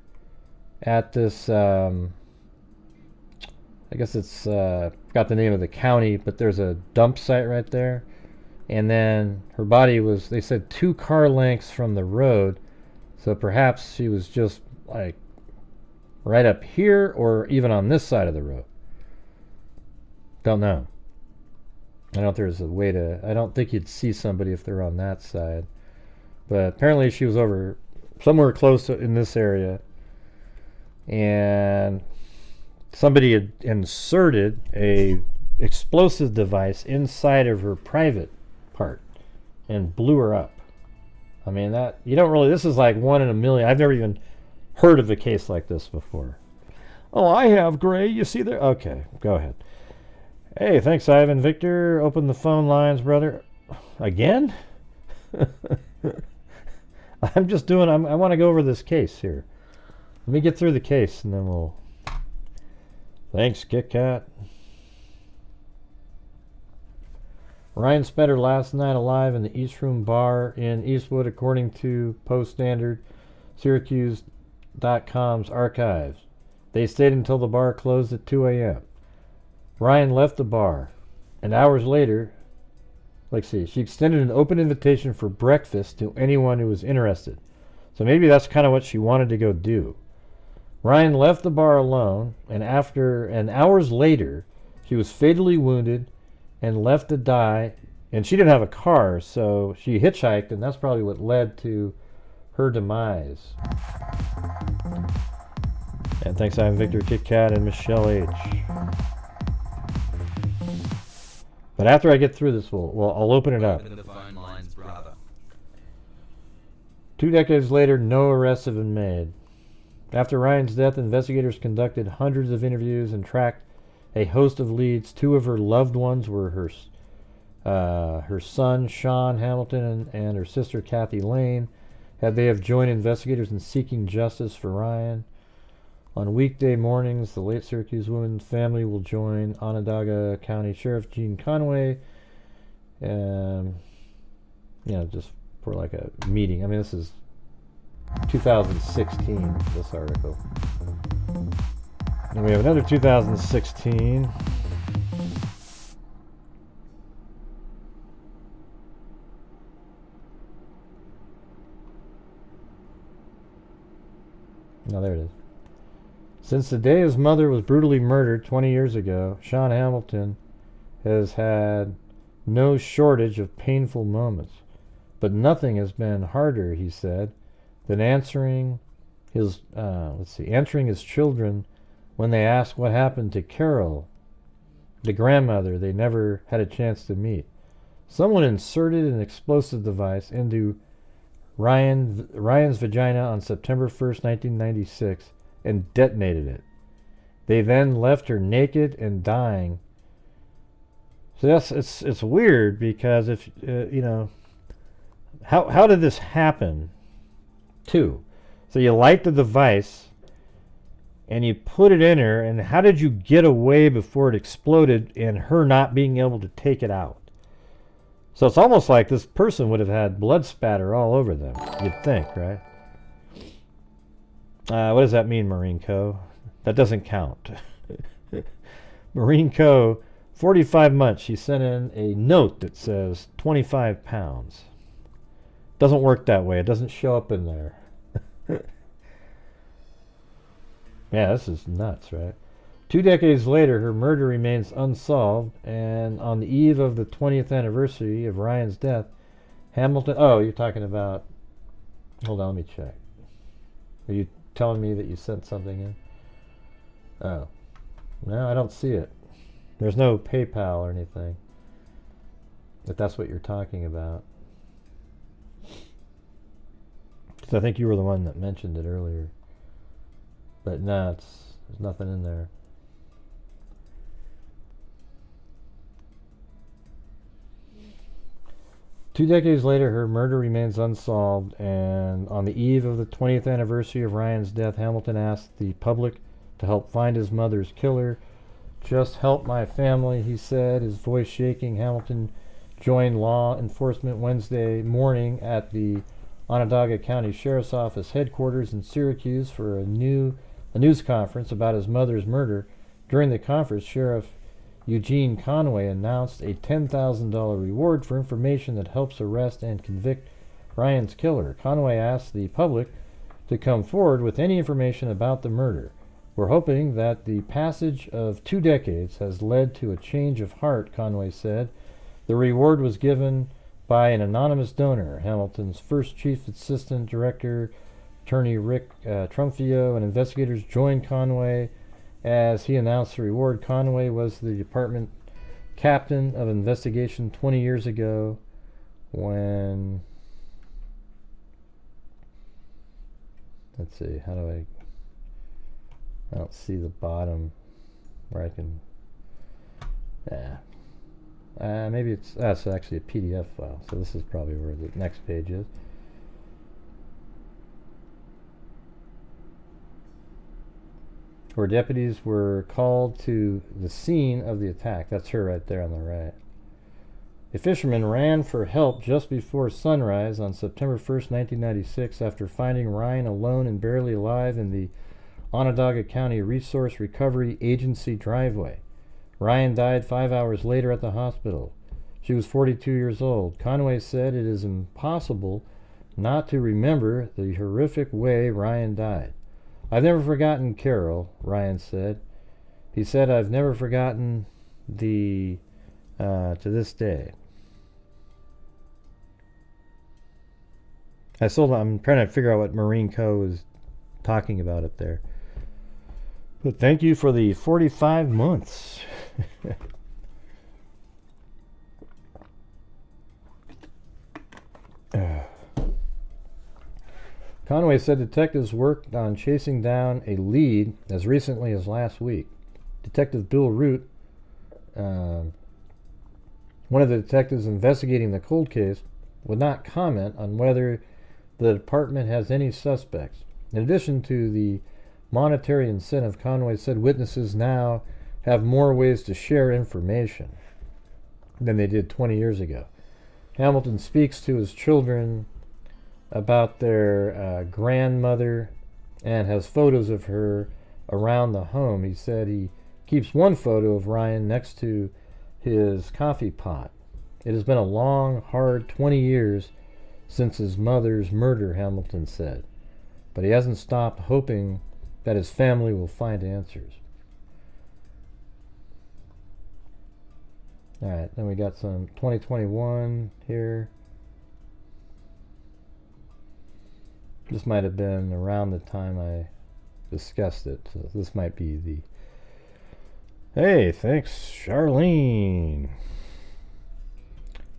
at this, I guess it's, forgot the name of the county, but there's a dump site right there. And then her body was, they said, 2 car lengths from the road. So perhaps she was just like right up here or even on this side of the road. Don't know. I don't know if there's a way to, I don't think you'd see somebody if they're on that side. But apparently she was over somewhere close in this area. And somebody had inserted a explosive device inside of her private part. and blew her up. I mean, that, you don't really, this is like 1 in a million. I've never even heard of a case like this before. Oh, I have, Gray. You see there? Okay, go ahead. Hey, thanks, Ivan. Victor, open the phone lines, brother. Again? I'm just doing, I want to go over this case here. Let me get through the case and then we'll... Thanks, Kit Kat. Ryan spent her last night alive in the East Room Bar in Eastwood, according to Post Standard, Syracuse.com's archives. They stayed until the bar closed at 2 a.m. Ryan left the bar, and hours later, she extended an open invitation for breakfast to anyone who was interested. So maybe that's kind of what she wanted to go do. Ryan left the bar alone, and hours later, she was fatally wounded and left to die. And she didn't have a car, so she hitchhiked, and that's probably what led to her demise. And thanks, I'm Victor, Kit Kat, and Michelle H. But after I get through this, I'll open it up. Open the phone lines, brother. 2 decades later, no arrests have been made. After Ryan's death, investigators conducted hundreds of interviews and tracked a host of leads. 2 of her loved ones were her son, Sean Hamilton, and her sister, Kathy Lane. They have joined investigators in seeking justice for Ryan. On weekday mornings, the late Syracuse woman's family will join Onondaga County Sheriff Gene Conway, just for like a meeting. I mean, this is 2016, this article. And we have another 2016. No, there it is. Since the day his mother was brutally murdered 20 years ago, Sean Hamilton has had no shortage of painful moments. But nothing has been harder, he said, than answering his children when they ask what happened to Carol, the grandmother they never had a chance to meet. Someone inserted an explosive device into Ryan's vagina on September 1st, 1996, and detonated it. They then left her naked and dying. So it's weird because if how did this happen? Too. So you light the device and you put it in her, and how did you get away before it exploded and her not being able to take it out? So it's almost like this person would have had blood spatter all over them, you'd think, right? What does that mean, Marine Co? That doesn't count. Marine Co, 45 months, she sent in a note that says 25 pounds. Doesn't work that way. It doesn't show up in there. Yeah, this is nuts, right? 2 decades later, her murder remains unsolved, and on the eve of the 20th anniversary of Ryan's death, Hamilton... Oh, you're talking about... Hold on, let me check. Are you telling me that you sent something in? Oh. No, I don't see it. There's no PayPal or anything. If that's what you're talking about. Because I think you were the one that mentioned it earlier. But no, there's nothing in there. Two decades later, her murder remains unsolved, and on the eve of the 20th anniversary of Ryan's death, Hamilton asked the public to help find his mother's killer. Just help my family, he said, his voice shaking. Hamilton joined law enforcement Wednesday morning at the Onondaga County Sheriff's Office headquarters in Syracuse for a news conference about his mother's murder. During the conference, Sheriff Eugene Conway announced a $10,000 reward for information that helps arrest and convict Ryan's killer. Conway asked the public to come forward with any information about the murder. We're hoping that the passage of 2 decades has led to a change of heart, Conway said. The reward was given by an anonymous donor. Hamilton's first chief assistant director, attorney Rick Trumfio, and investigators joined Conway as he announced the reward. Conway was the department captain of investigation 20 years ago when, let's see, how do I don't see the bottom where I can, maybe it's actually a PDF file, so this is probably where the next page is. Where deputies were called to the scene of the attack. That's her right there on the right. A fisherman ran for help just before sunrise on September 1st, 1996, after finding Ryan alone and barely alive in the Onondaga County Resource Recovery Agency driveway. Ryan died 5 hours later at the hospital. She was 42 years old. Conway said it is impossible not to remember the horrific way Ryan died. I've never forgotten Carol, Ryan said. He said, I've never forgotten to this day. I'm trying to figure out what Marine Co. is talking about up there. But thank you for the 45 months. Conway said detectives worked on chasing down a lead as recently as last week. Detective Bill Root, one of the detectives investigating the cold case, would not comment on whether the department has any suspects. In addition to the monetary incentive, Conway said witnesses now have more ways to share information than they did 20 years ago. Hamilton speaks to his children about their grandmother and has photos of her around the home. He said he keeps one photo of Ryan next to his coffee pot. It has been a long, hard 20 years since his mother's murder, Hamilton said, but he hasn't stopped hoping that his family will find answers. All right, then we got some 2021 here. This might have been around the time I discussed it, so this might be the... Hey, thanks, Charlene.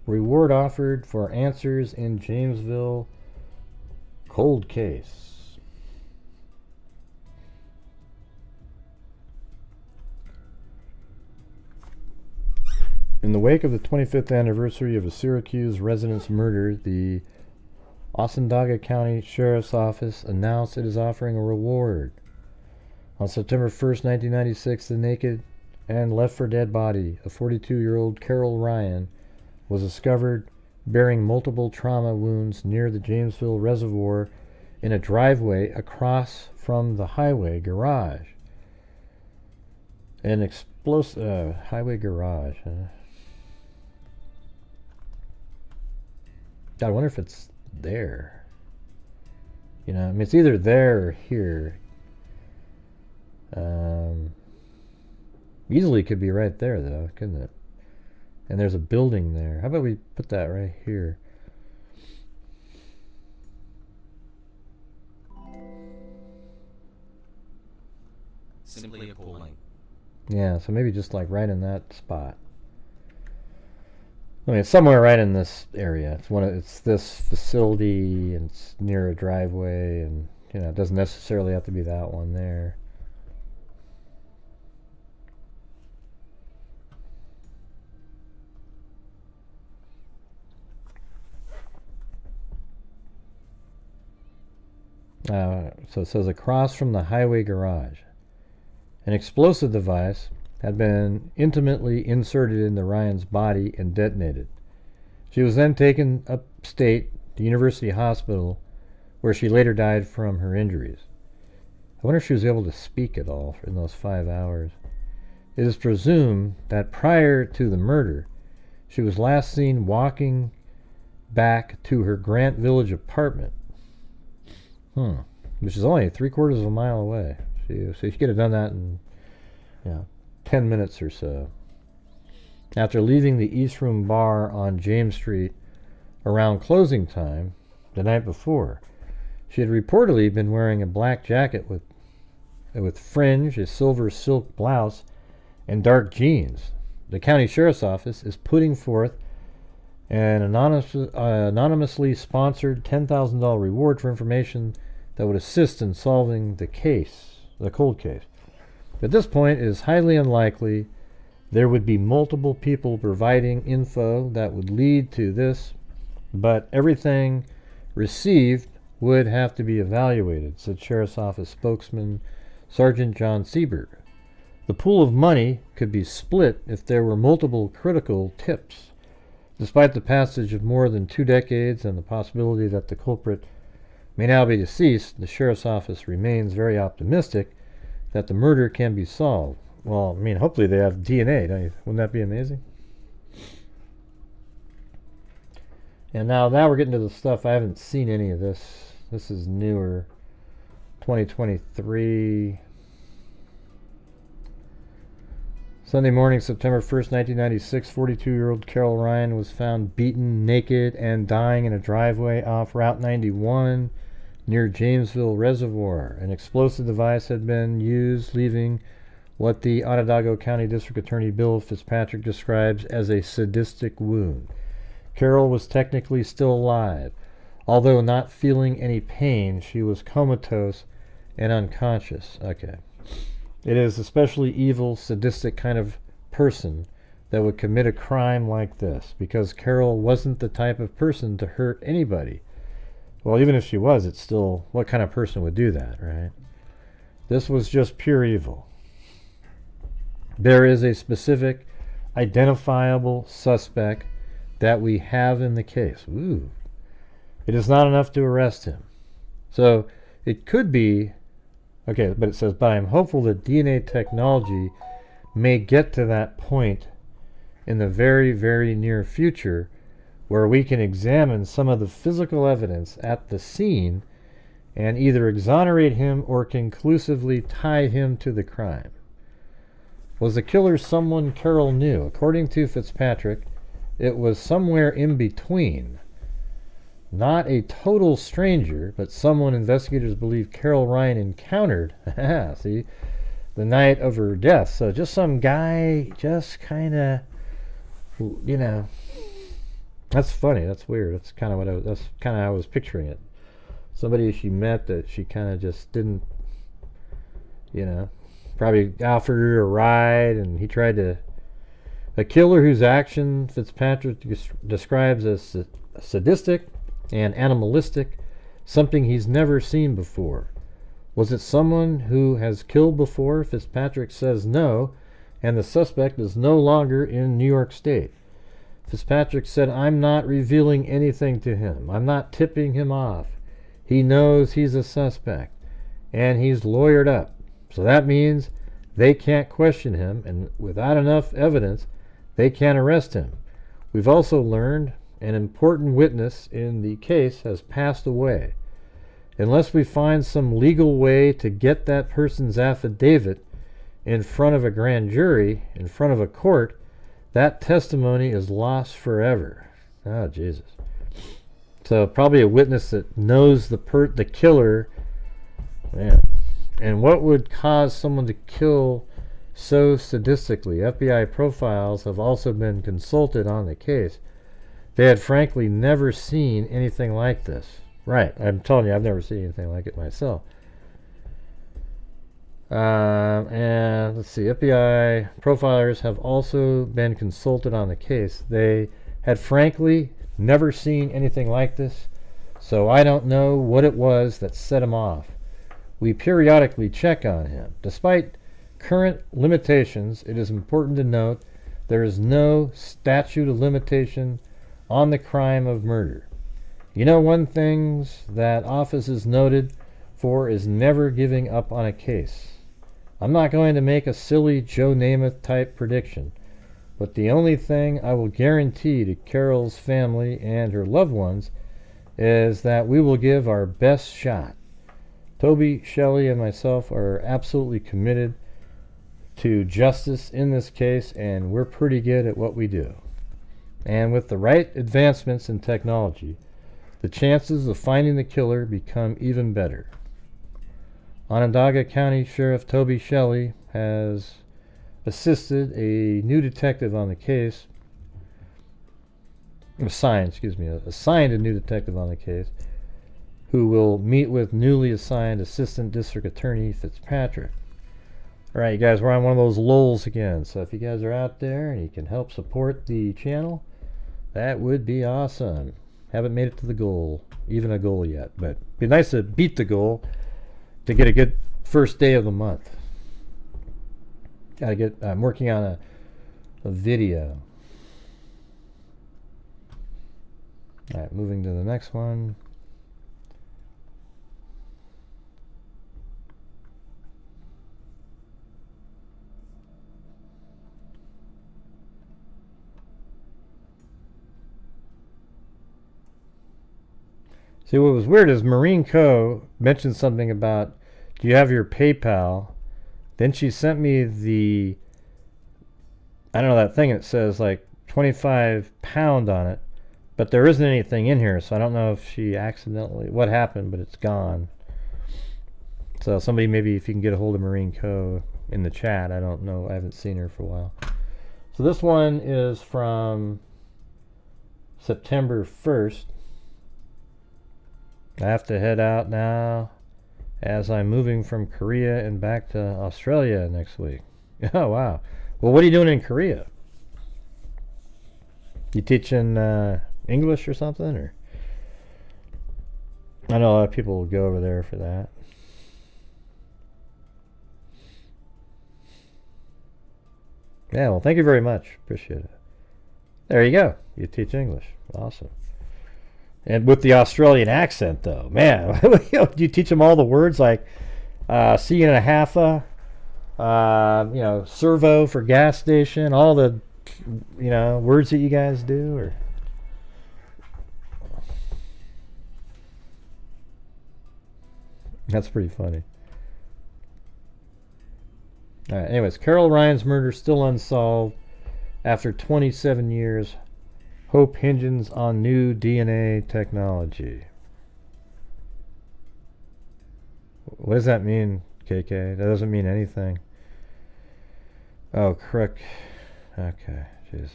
Reward offered for answers in Jamesville cold case. In the wake of the 25th anniversary of a Syracuse resident's murder, the Onondaga County Sheriff's Office announced it is offering a reward. On September 1st, 1996, the naked and left-for-dead body of 42-year-old Carol Ryan was discovered bearing multiple trauma wounds near the Jamesville Reservoir in a driveway across from the highway garage. An explosive highway garage. I wonder if it's there. You know, I mean, it's either there or here. Easily could be right there, though, couldn't it? And there's a building there. How about we put that right here? Simply appalling. Yeah, so maybe just like right in that spot. I mean, it's somewhere right in this area. It's this facility, and it's near a driveway, and you know, it doesn't necessarily have to be that one there. So it says across from the highway garage. An explosive device had been intimately inserted into Ryan's body and detonated. She was then taken upstate to University Hospital, where she later died from her injuries. I wonder if she was able to speak at all in those 5 hours. It is presumed that prior to the murder, she was last seen walking back to her Grant Village apartment. Which is only 3/4 of a mile away. So she could have done that in 10 minutes or so. After leaving the East Room Bar on James Street around closing time the night before, she had reportedly been wearing a black jacket with fringe, a silver silk blouse, and dark jeans. The county sheriff's office is putting forth An anonymously sponsored $10,000 reward for information that would assist in solving the case, the cold case. At this point, it is highly unlikely there would be multiple people providing info that would lead to this, but everything received would have to be evaluated, said Sheriff's Office spokesman Sergeant John Siebert. The pool of money could be split if there were multiple critical tips. Despite the passage of more than 2 decades and the possibility that the culprit may now be deceased, the Sheriff's Office remains very optimistic that the murder can be solved. Well, I mean, hopefully they have DNA, don't you? Wouldn't that be amazing? And now we're getting to the stuff. I haven't seen any of this. This is newer. 2023. Sunday morning, September 1st, 1996, 42-year-old Carol Ryan was found beaten, naked, and dying in a driveway off Route 91 near Jamesville Reservoir. An explosive device had been used, leaving what the Onondaga County District Attorney Bill Fitzpatrick describes as a sadistic wound. Carol was technically still alive. Although not feeling any pain, she was comatose and unconscious. Okay. It is especially evil, sadistic kind of person that would commit a crime like this, because Carol wasn't the type of person to hurt anybody. Well, even if she was, it's still, what kind of person would do that, right? This was just pure evil. There is a specific, identifiable suspect that we have in the case. Ooh. It is not enough to arrest him. So it could be, okay, but it says, but I'm hopeful that DNA technology may get to that point in the very, very near future where we can examine some of the physical evidence at the scene and either exonerate him or conclusively tie him to the crime. Was the killer someone Carol knew? According to Fitzpatrick, it was somewhere in between. Not a total stranger, but someone investigators believe Carol Ryan encountered, see, the night of her death. So just some guy, just kind of, you know, that's funny, that's weird. That's kind of how I was picturing it. Somebody she met that she kind of just didn't, you know, probably offered her a ride, and he tried to, a killer whose action Fitzpatrick describes as sadistic and animalistic, something he's never seen before. Was it someone who has killed before? Fitzpatrick says no, and the suspect is no longer in New York State. Fitzpatrick said, I'm not revealing anything to him. I'm not tipping him off. He knows he's a suspect, and he's lawyered up. So that means they can't question him, and without enough evidence, they can't arrest him. We've also learned an important witness in the case has passed away. Unless we find some legal way to get that person's affidavit in front of a grand jury, in front of a court, that testimony is lost forever. Oh, Jesus. So probably a witness that knows the killer. Man. And what would cause someone to kill so sadistically? FBI profiles have also been consulted on the case. They had frankly never seen anything like this. Right, I'm telling you, I've never seen anything like it myself. And let's see, FBI profilers have also been consulted on the case. They had frankly never seen anything like this, so I don't know what it was that set him off. We periodically check on him. Despite current limitations, it is important to note there is no statute of limitation on the crime of murder. You know, one thing that office is noted for is never giving up on a case. I'm not going to make a silly Joe Namath type prediction, but the only thing I will guarantee to Carol's family and her loved ones is that we will give our best shot. Toby, Shelley, and myself are absolutely committed to justice in this case, and we're pretty good at what we do. And with the right advancements in technology, the chances of finding the killer become even better. Onondaga County Sheriff Toby Shelley has assisted a new detective on the case, assigned a new detective on the case, who will meet with newly assigned Assistant District Attorney Fitzpatrick. All right, you guys, we're on one of those lulls again. So if you guys are out there and you can help support the channel, that would be awesome. Haven't made it to the goal, even a goal yet, but it'd be nice to beat the goal to get a good first day of the month. I'm working on a video. All right, moving to the next one. See, what was weird is Marine Co. mentioned something about, do you have your PayPal? Then she sent me the, I don't know, that thing that says like 25 pound on it, but there isn't anything in here, so I don't know if she accidentally, what happened, but it's gone. So somebody, maybe if you can get a hold of Marine Co. in the chat, I don't know, I haven't seen her for a while. So this one is from September 1st. I have to head out now as I'm moving from Korea and back to Australia next week. Oh, wow. Well, what are you doing in Korea? You teaching English or something? Or I know a lot of people will go over there for that. Yeah, well, thank you very much. Appreciate it. There you go. You teach English. Awesome. And with the Australian accent, though, man, do you teach them all the words like see you in a halfa, servo for gas station, all the, words that you guys do? Or that's pretty funny. All right, anyways, Carol Ryan's murder still unsolved after 27 years. Hope hinges on new DNA technology. What does that mean, KK? That doesn't mean anything. Oh, Crook. Okay, jeez.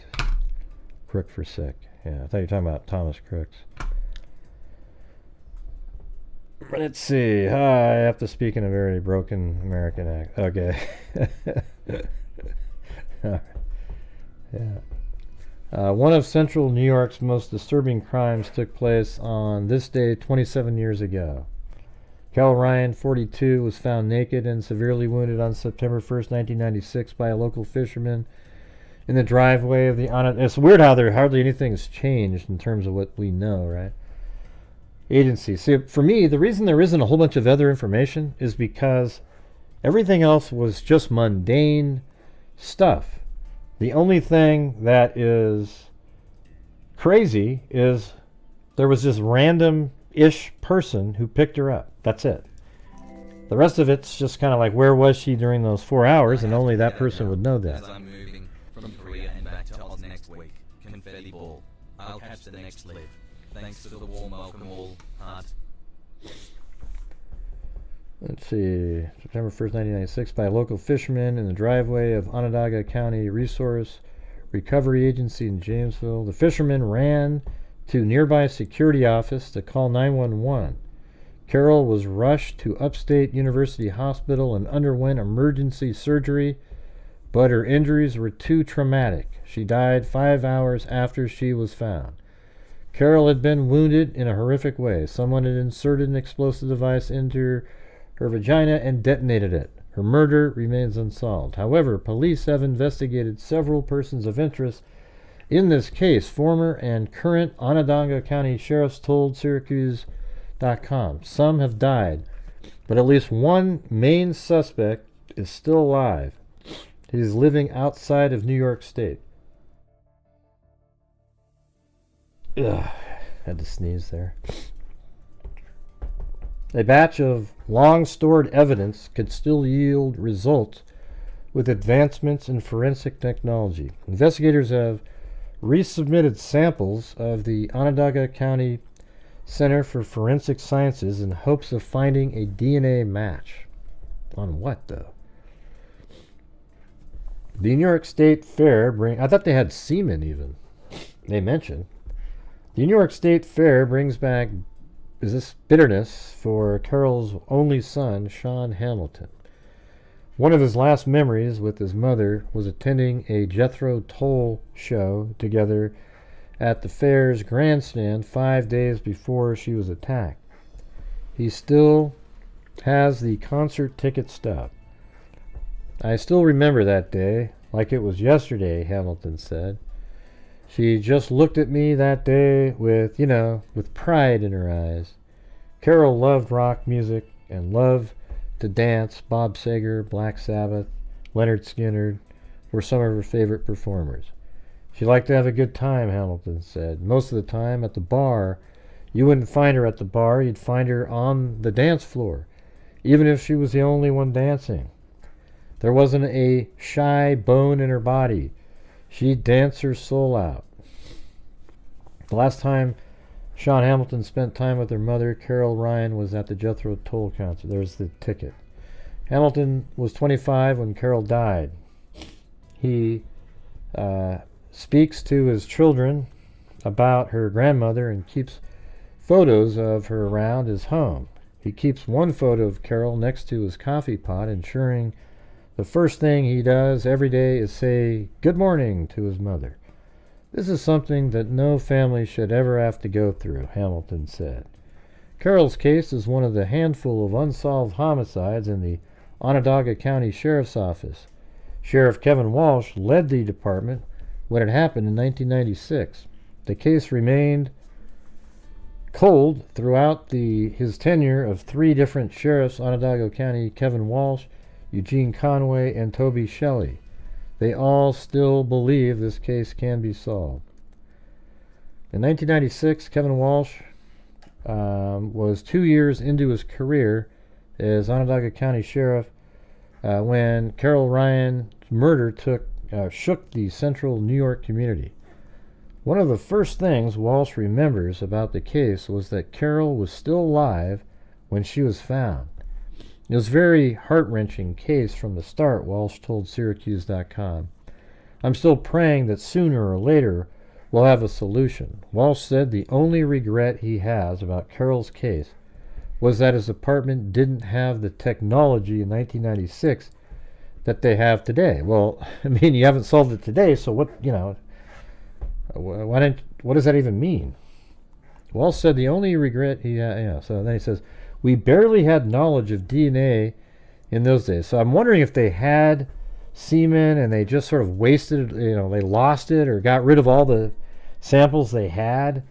Crook for sick. Yeah, I thought you were talking about Thomas Crooks. Let's see. I have to speak in a very broken American accent. Okay. Yeah. One of central New York's most disturbing crimes took place on this day 27 years ago. Cal Ryan, 42, was found naked and severely wounded on September 1st, 1996 by a local fisherman in the driveway of the Onondaga. It's weird how there hardly anything's changed in terms of what we know, right? Agency. See, for me, the reason there isn't a whole bunch of other information is because everything else was just mundane stuff. The only thing that is crazy is there was this random-ish person who picked her up. That's it. The rest of it's just kind of like, where was she during those 4 hours, and only that person would know that. As I'm moving from Korea and back to Oz next week, confetti ball. I'll catch the next lift. Thanks to the warm welcome all, heart. Let's see, September 1st, 1996, by a local fisherman in the driveway of Onondaga County Resource Recovery Agency in Jamesville. The fisherman ran to nearby security office to call 911. Carol was rushed to Upstate University Hospital and underwent emergency surgery, but her injuries were too traumatic. She died 5 hours after she was found. Carol had been wounded in a horrific way. Someone had inserted an explosive device into her vagina and detonated it. Her murder remains unsolved. However, police have investigated several persons of interest in this case. Former and current Onondaga County sheriffs told Syracuse.com. Some have died, but at least one main suspect is still alive. He is living outside of New York State. Ugh, had to sneeze there. A batch of long-stored evidence could still yield results with advancements in forensic technology. Investigators have resubmitted samples of the Onondaga County Center for Forensic Sciences in hopes of finding a DNA match. On what, though? The New York State Fair I thought they had semen even. They mentioned. The New York State Fair brings back bitterness for Carol's only son, Sean Hamilton. One of his last memories with his mother was attending a Jethro Tull show together at the fair's grandstand 5 days before she was attacked. He still has the concert ticket stub. I still remember that day like it was yesterday, Hamilton said. She just looked at me that day with pride in her eyes. Carol loved rock music and loved to dance. Bob Seger, Black Sabbath, Leonard Skinner were some of her favorite performers. She liked to have a good time, Hamilton said. Most of the time at the bar. You wouldn't find her at the bar, you'd find her on the dance floor, even if she was the only one dancing. There wasn't a shy bone in her body. She'd dance her soul out. The last time Sean Hamilton spent time with her mother, Carol Ryan, was at the Jethro Tull concert. There's the ticket. Hamilton was 25 when Carol died. He speaks to his children about her grandmother and keeps photos of her around his home. He keeps one photo of Carol next to his coffee pot, ensuring the first thing he does every day is say good morning to his mother. This is something that no family should ever have to go through, Hamilton said. Carol's case is one of the handful of unsolved homicides in the Onondaga County Sheriff's Office. Sheriff Kevin Walsh led the department when it happened in 1996. The case remained cold throughout his tenure of 3 different sheriffs: Onondaga County, Kevin Walsh, Eugene Conway, and Toby Shelley. They all still believe this case can be solved. In 1996, Kevin Walsh was 2 years into his career as Onondaga County Sheriff when Carol Ryan's murder shook the central New York community. One of the first things Walsh remembers about the case was that Carol was still alive when she was found. It was a very heart-wrenching case from the start, Walsh told Syracuse.com. I'm still praying that sooner or later we'll have a solution. Walsh said the only regret he has about Carol's case was that his department didn't have the technology in 1996 that they have today. Well, I mean, you haven't solved it today, so what does that even mean? Walsh said the only regret he had, so then he says, we barely had knowledge of DNA in those days. So I'm wondering if they had semen and they just sort of wasted it, they lost it or got rid of all the samples they had,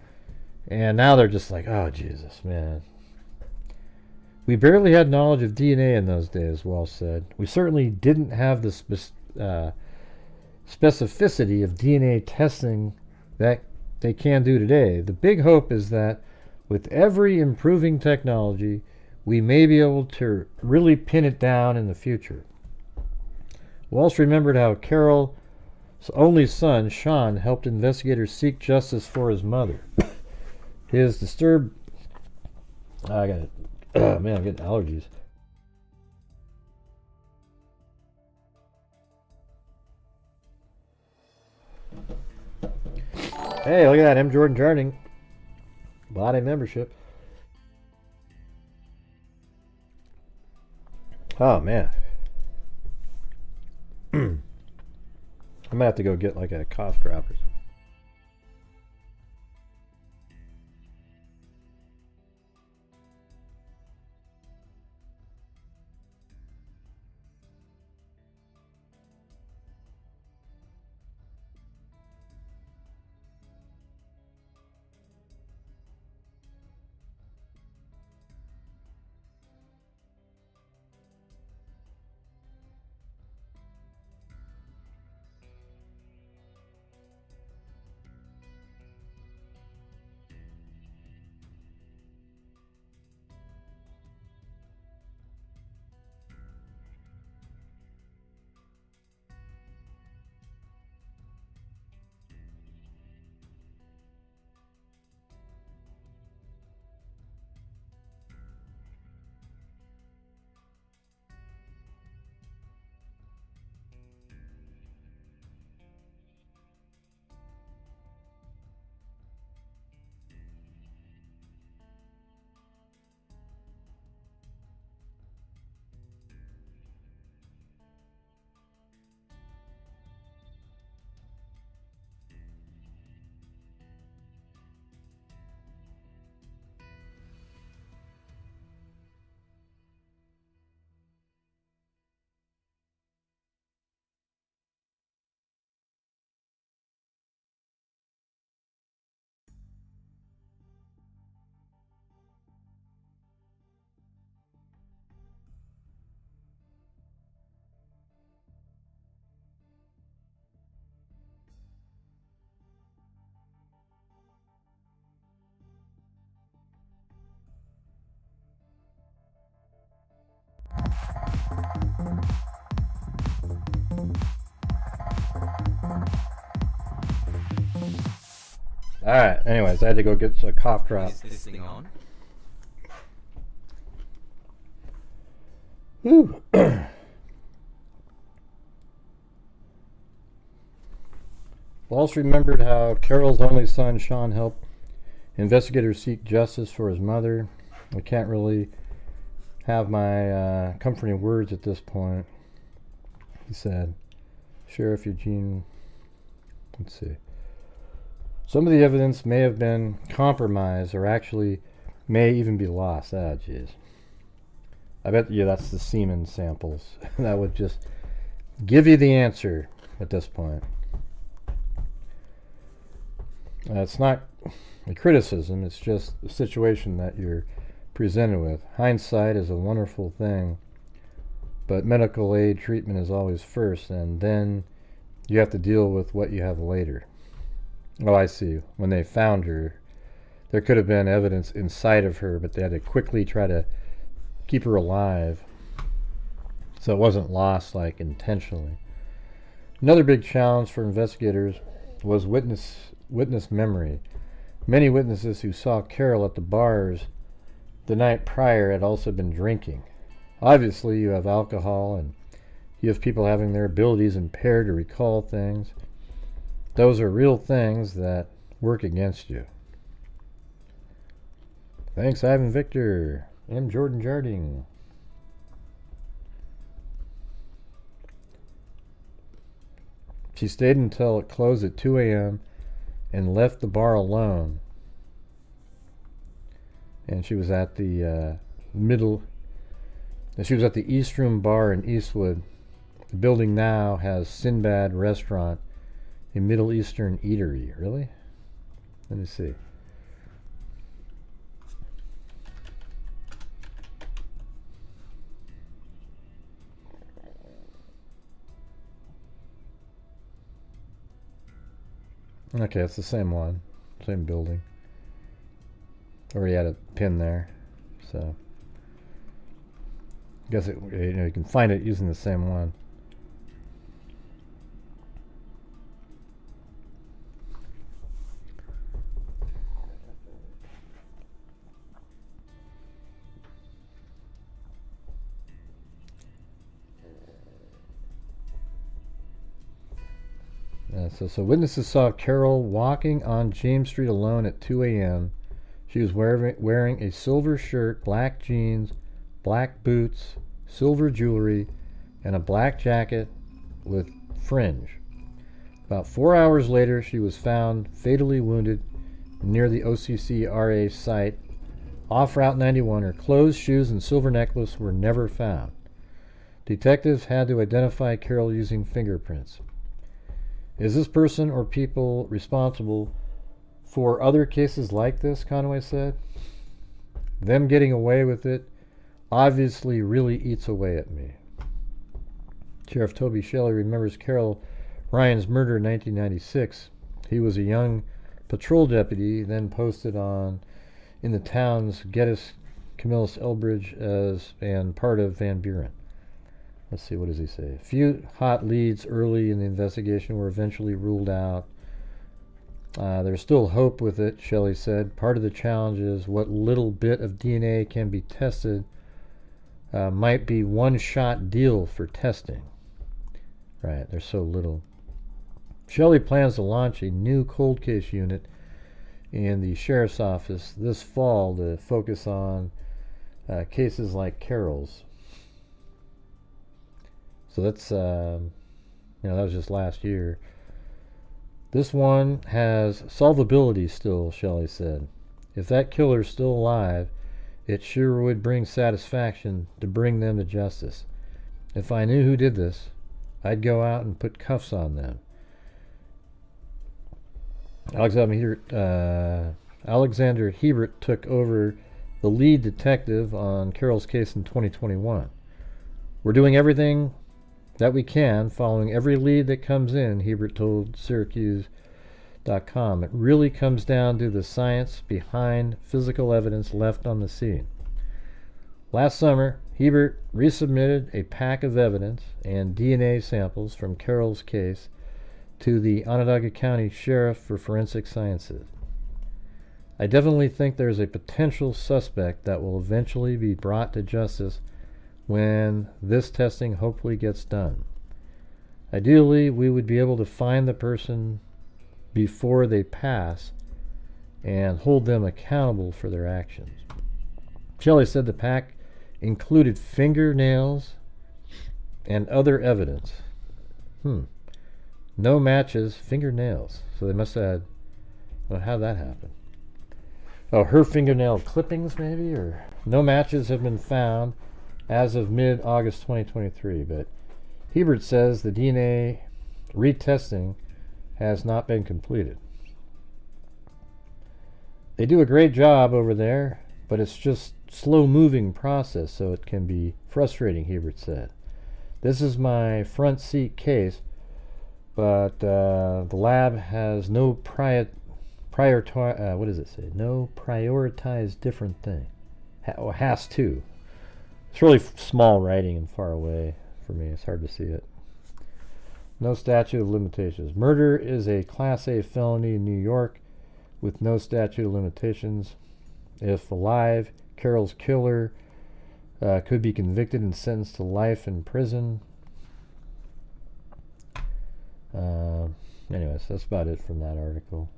and now they're just like, oh, Jesus, man. We barely had knowledge of DNA in those days, Walsh said. We certainly didn't have the specificity of DNA testing that they can do today. The big hope is that with every improving technology, we may be able to really pin it down in the future. Walsh remembered how Carol's only son, Sean, helped investigators seek justice for his mother. His disturbed... I got it. Man, I'm getting allergies. Hey, look at that. M. Jordan Jarding. Body membership. Oh, man. I might have to go get like a cough drop or something. Alright, anyways, I had to go get a cough drop. Is this thing on? Whew. Walsh remembered how Carol's only son, Sean, helped investigators seek justice for his mother. I can't really have my comforting words at this point. He said, Sheriff Eugene, let's see. Some of the evidence may have been compromised or actually may even be lost. Ah, jeez. I bet you that's the semen samples. That would just give you the answer at this point. It's not a criticism, it's just a situation that you're presented with. Hindsight is a wonderful thing, but medical aid treatment is always first, and then you have to deal with what you have later. Oh, I see. When they found her, there could have been evidence inside of her, but they had to quickly try to keep her alive, so it wasn't lost like intentionally. Another big challenge for investigators was witness memory. Many witnesses who saw Carol at the bars the night prior had also been drinking. Obviously, you have alcohol and you have people having their abilities impaired to recall things. Those are real things that work against you. Thanks, Ivan Victor. M. Jordan Jarding. She stayed until it closed at 2 a.m. and left the bar alone. And she was at the she was at the East Room Bar in Eastwood. The building now has Sinbad Restaurant, a Middle Eastern eatery. Really? Let me see. Okay, it's the same one, same building. Already had a pin there, so I guess you can find it using the same one. So witnesses saw Carol walking on James Street alone at 2 a.m. She was wearing a silver shirt, black jeans, black boots, silver jewelry, and a black jacket with fringe. About 4 hours later, she was found fatally wounded near the OCCRA site off Route 91. Her clothes, shoes, and silver necklace were never found. Detectives had to identify Carol using fingerprints. Is this person or people responsible for other cases like this, Conway said? Them getting away with it obviously really eats away at me. Sheriff Toby Shelley remembers Carol Ryan's murder in 1996. He was a young patrol deputy, then posted on in the town's Geddes Camillus Elbridge and part of Van Buren. Let's see, what does he say? A few hot leads early in the investigation were eventually ruled out. There's still hope with it, Shelley said. Part of the challenge is what little bit of DNA can be tested might be one-shot deal for testing. Right, there's so little. Shelley plans to launch a new cold case unit in the sheriff's office this fall to focus on cases like Carol's. So that's, that was just last year. This one has solvability still, Shelley said. If that killer's still alive, it sure would bring satisfaction to bring them to justice. If I knew who did this, I'd go out and put cuffs on them. Alexander Hebert took over the lead detective on Carol's case in 2021. We're doing everything that we can, following every lead that comes in, Hebert told Syracuse.com. It really comes down to the science behind physical evidence left on the scene. Last summer, Hebert resubmitted a pack of evidence and DNA samples from Carol's case to the Onondaga County Sheriff for Forensic Sciences. I definitely think there's a potential suspect that will eventually be brought to justice when this testing hopefully gets done. Ideally, we would be able to find the person before they pass and hold them accountable for their actions. Shelley said the pack included fingernails and other evidence. No matches, fingernails. So they must have had, well, how'd that happen? Oh, her fingernail clippings maybe? Or no matches have been found as of mid-August 2023, but Hebert says the DNA retesting has not been completed. They do a great job over there, but it's just slow-moving process, so it can be frustrating, Hebert said. This is my front seat case, but the lab has no what does it say? No prioritized different thing. Has to. It's really small writing and far away for me. It's hard to see it. No statute of limitations. Murder is a Class A felony in New York with no statute of limitations. If alive, Carol's killer could be convicted and sentenced to life in prison. Anyways, that's about it from that article.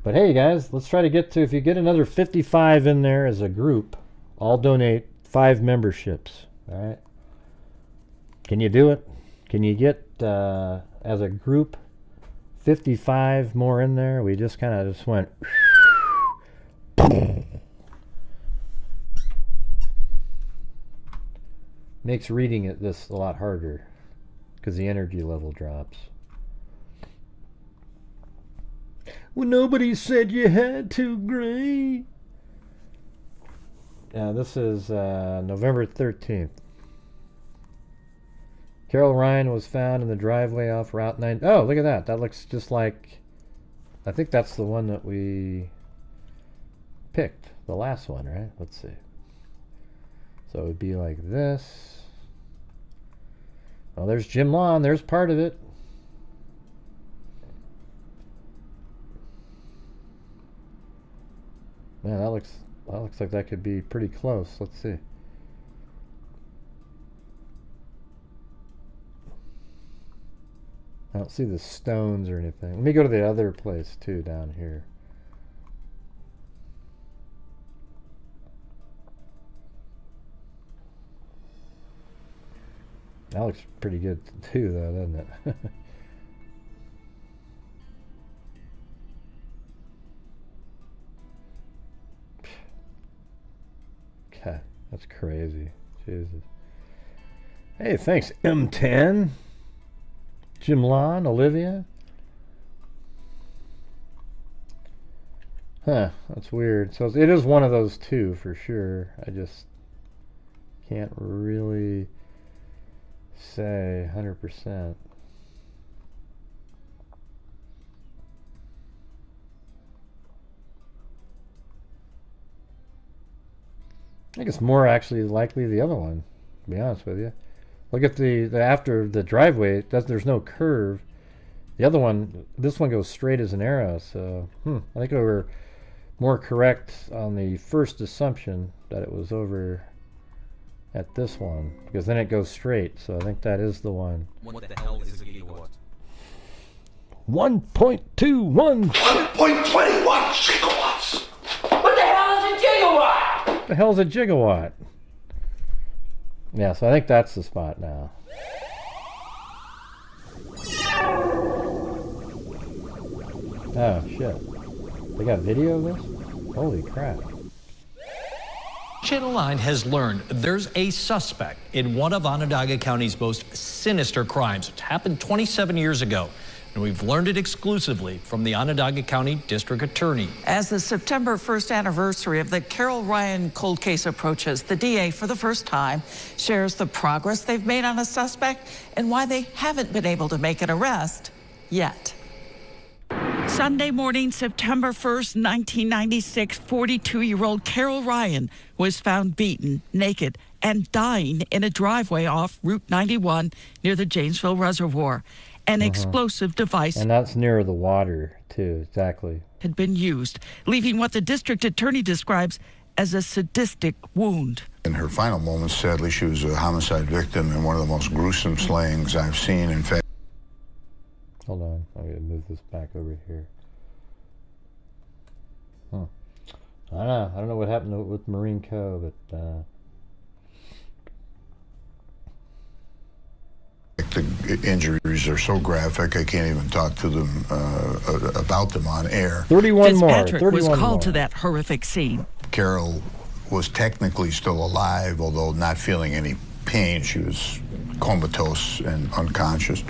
But hey, guys, let's try to get to, if you get another 55 in there as a group, I'll donate 5 memberships. All right? Can you do it? Can you get, as a group, 55 more in there? We just kind of just went... Makes reading it this a lot harder because the energy level drops. Well, nobody said you had to, Gray. This is November 13th. Carol Ryan was found in the driveway off Route 9. Oh, look at that. That looks just like... I think that's the one that we picked. The last one, right? Let's see. So it would be like this. Oh, there's Jim Lawn. There's part of it. Man, that looks like that could be pretty close. Let's see. I don't see the stones or anything. Let me go to the other place too down here. That looks pretty good too, though, doesn't it? God, that's crazy. Jesus. Hey, thanks, M10. Jim Lawn, Olivia. Huh, that's weird. So it is one of those two for sure. I just can't really say 100%. I think it's more actually likely the other one, to be honest with you. Look at the after the driveway, there's no curve. The other one, this one goes straight as an arrow, so I think we were more correct on the first assumption that it was over at this one, because then it goes straight, so I think that is the one. What the hell is a gigawatt? 1.21 gigawatts. What the hell is a gigawatt? What the hell is a gigawatt? Yeah, so I think that's the spot now. Oh, shit. They got video of this? Holy crap. Channel 9 has learned there's a suspect in one of Onondaga County's most sinister crimes. It happened 27 years ago, and we've learned it exclusively from the Onondaga County District Attorney. As the September 1st anniversary of the Carol Ryan cold case approaches, the DA, for the first time, shares the progress they've made on a suspect and why they haven't been able to make an arrest yet. Sunday morning, September 1st, 1996, 42-year-old Carol Ryan was found beaten, naked, and dying in a driveway off Route 91 near the Jamesville Reservoir. An explosive device. And that's near the water, too, exactly. had been used, leaving what the district attorney describes as a sadistic wound. In her final moments, sadly, she was a homicide victim in one of the most gruesome slayings I've seen. In fact, hold on, I'm going to move this back over here. I don't know what happened with Marine Co., but the injuries are so graphic, I can't even talk to them about them on air. 31 more. Fitzpatrick 31 was called more. to that horrific scene. Carol was technically still alive, although not feeling any pain. She was comatose and unconscious.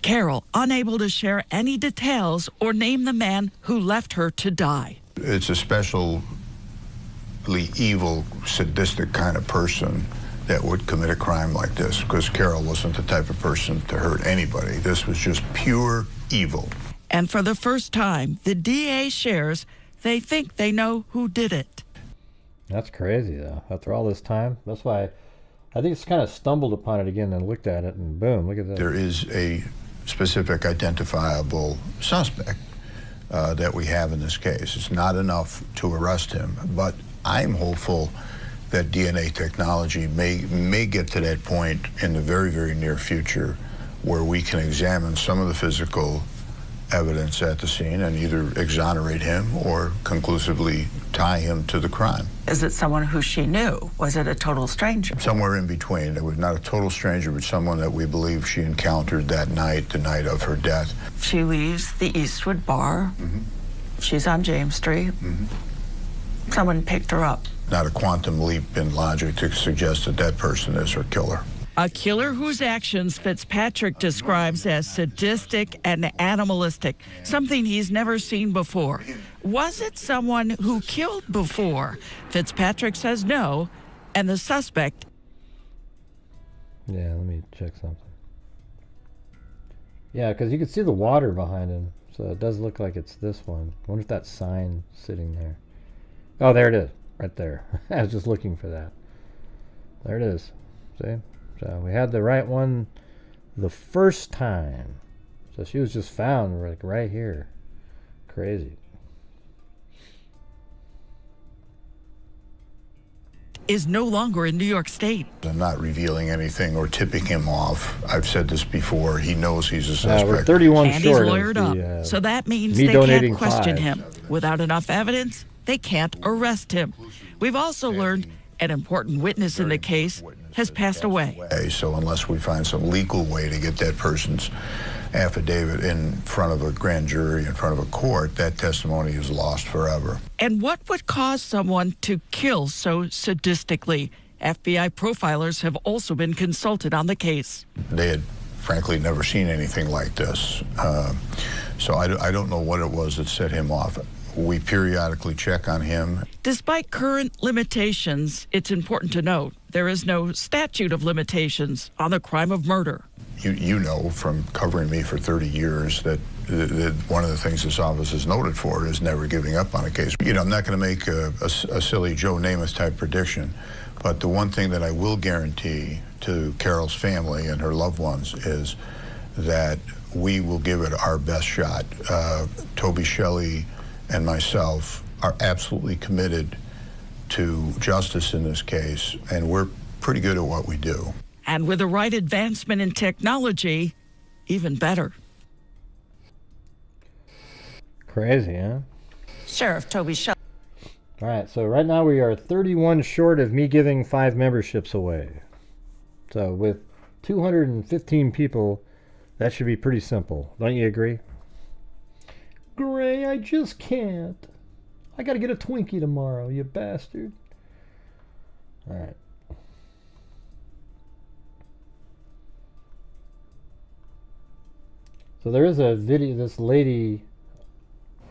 Carol, unable to share any details or name the man who left her to die. It's especially evil, sadistic kind of person that would commit a crime like this, because Carol wasn't the type of person to hurt anybody. This was just pure evil. And for the first time, the DA shares they think they know who did it. That's crazy, though. After all this time, that's why I think it's kind of stumbled upon it again and looked at it, and boom, look at that. There is a specific identifiable suspect that we have in this case. It's not enough to arrest him, but I'm hopeful that DNA technology may get to that point in the very, very near future where we can examine some of the physical evidence at the scene and either exonerate him or conclusively tie him to the crime. Is it someone who she knew? Was it a total stranger? Somewhere in between. It was not a total stranger, but someone that we believe she encountered that night, the night of her death. She leaves the Eastwood bar. She's on James Street. Someone picked her up. Not a quantum leap in logic to suggest that that person is her killer. A killer whose actions Fitzpatrick describes as sadistic and animalistic, something he's never seen before. Was it someone who killed before? Fitzpatrick says no, and the suspect... Yeah, let me check something. Yeah, because you can see the water behind him, so it does look like it's this one. I wonder if that sign sitting there. Oh, there it is, right there. I was just looking for that. There it is. See? So we had the right one the first time. So she was just found like right here. Crazy. is no longer in New York State. I'm not revealing anything or tipping him off. I've said this before. He knows he's a suspect. We're 31 and short. he's lawyered up. So that means they can't question him. Without enough evidence, they can't arrest him. We've also learned an important witness in the case has passed away. So unless we find some legal way to get that person's affidavit in front of a grand jury, in front of a court, that testimony is lost forever. And what would cause someone to kill so sadistically? FBI profilers have also been consulted on the case. They had, frankly, never seen anything like this. So I don't know what it was that set him off. We periodically check on him. Despite current limitations, it's important to note there is no statute of limitations on the crime of murder. You know from covering me for 30 years that one of the things this office is noted for is never giving up on a case. You know, I'm not going to make a silly Joe Namath type prediction, but the one thing that I will guarantee to Carol's family and her loved ones is that we will give it our best shot. Toby Shelley and myself are absolutely committed to justice in this case, and we're pretty good at what we do. And with the right advancement in technology, even better. Crazy, huh? Sheriff Toby Shelley. All right, so right now we are 31 short of me giving 5 memberships away. So with 215 people, that should be pretty simple. Don't you agree? Gray, I just can't. I gotta get a Twinkie tomorrow, you bastard. All right. So there is a video, this lady...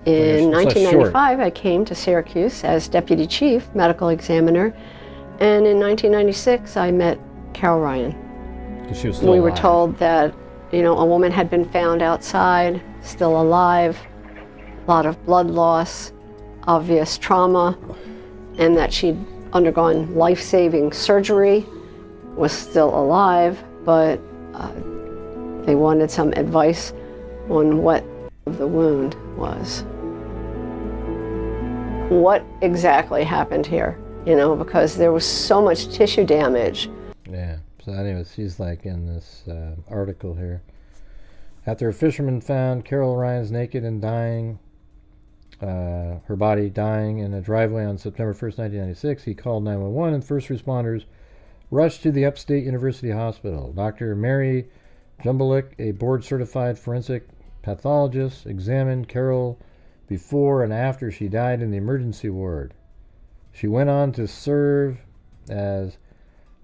In 1995, I came to Syracuse as Deputy Chief Medical Examiner, and in 1996, I met Carol Ryan. She was still we alive. were told that, you know, a woman had been found outside, still alive, a lot of blood loss, obvious trauma, and that she'd undergone life-saving surgery, was still alive, but they wanted some advice on what the wound was. what exactly happened here, you know, because there was so much tissue damage. Yeah, so anyways, she's like in this article here. After a fisherman found Carol Ryan's naked and dying, her body dying in a driveway on September 1st, 1996, he called 911 and first responders rushed to the Upstate University Hospital. Dr. Mary Jumbelik, a board-certified forensic pathologist, examined Carol before and after she died in the emergency ward. She went on to serve as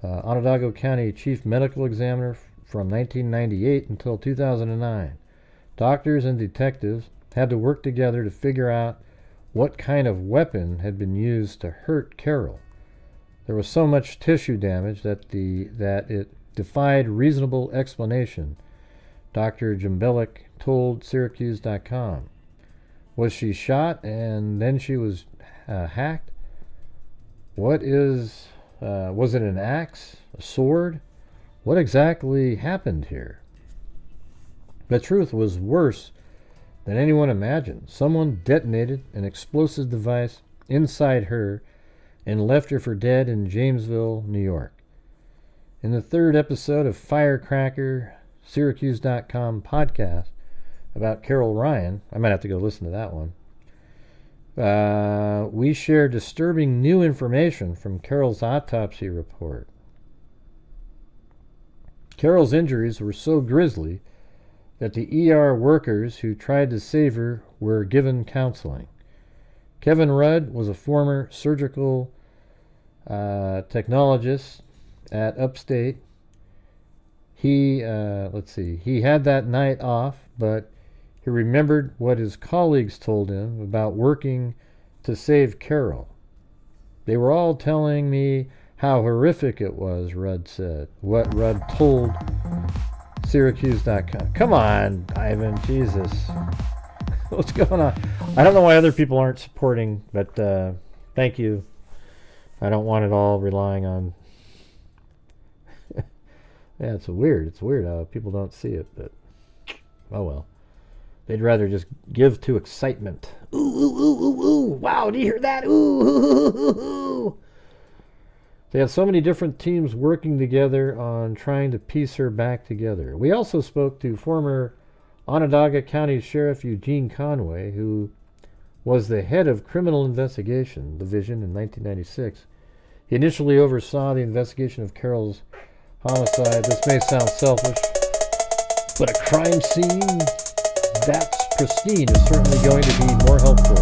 Onondaga County Chief Medical Examiner from 1998 until 2009. Doctors and detectives had to work together to figure out what kind of weapon had been used to hurt Carol. There was so much tissue damage that it defied reasonable explanation, Dr. Jambelik told Syracuse.com. Was she shot and then she was hacked? Was it an axe? A sword? What exactly happened here? The truth was worse than anyone imagined. Someone detonated an explosive device inside her and left her for dead in Jamesville, New York. In the third episode of Firecracker, Syracuse.com podcast about Carol Ryan, I might have to go listen to that one, we share disturbing new information from Carol's autopsy report. Carol's injuries were so grisly that the ER workers who tried to save her were given counseling. Kevin Rudd was a former surgical technologist at Upstate. He had that night off, but he remembered what his colleagues told him about working to save Carol. They were all telling me how horrific it was, Rudd said. What Rudd told Syracuse.com. Come on, Ivan, Jesus. What's going on? I don't know why other people aren't supporting, but thank you. I don't want it all relying on... Yeah, it's weird how people don't see it, but oh well. They'd rather just give to excitement. Ooh, ooh, ooh, ooh, ooh. Wow, do you hear that? Ooh, ooh, ooh, ooh. They have so many different teams working together on trying to piece her back together. We also spoke to former Onondaga County Sheriff Eugene Conway, who was the head of Criminal Investigation Division in 1996. He initially oversaw the investigation of Carol's homicide. This may sound selfish, but a crime scene that's pristine is certainly going to be more helpful.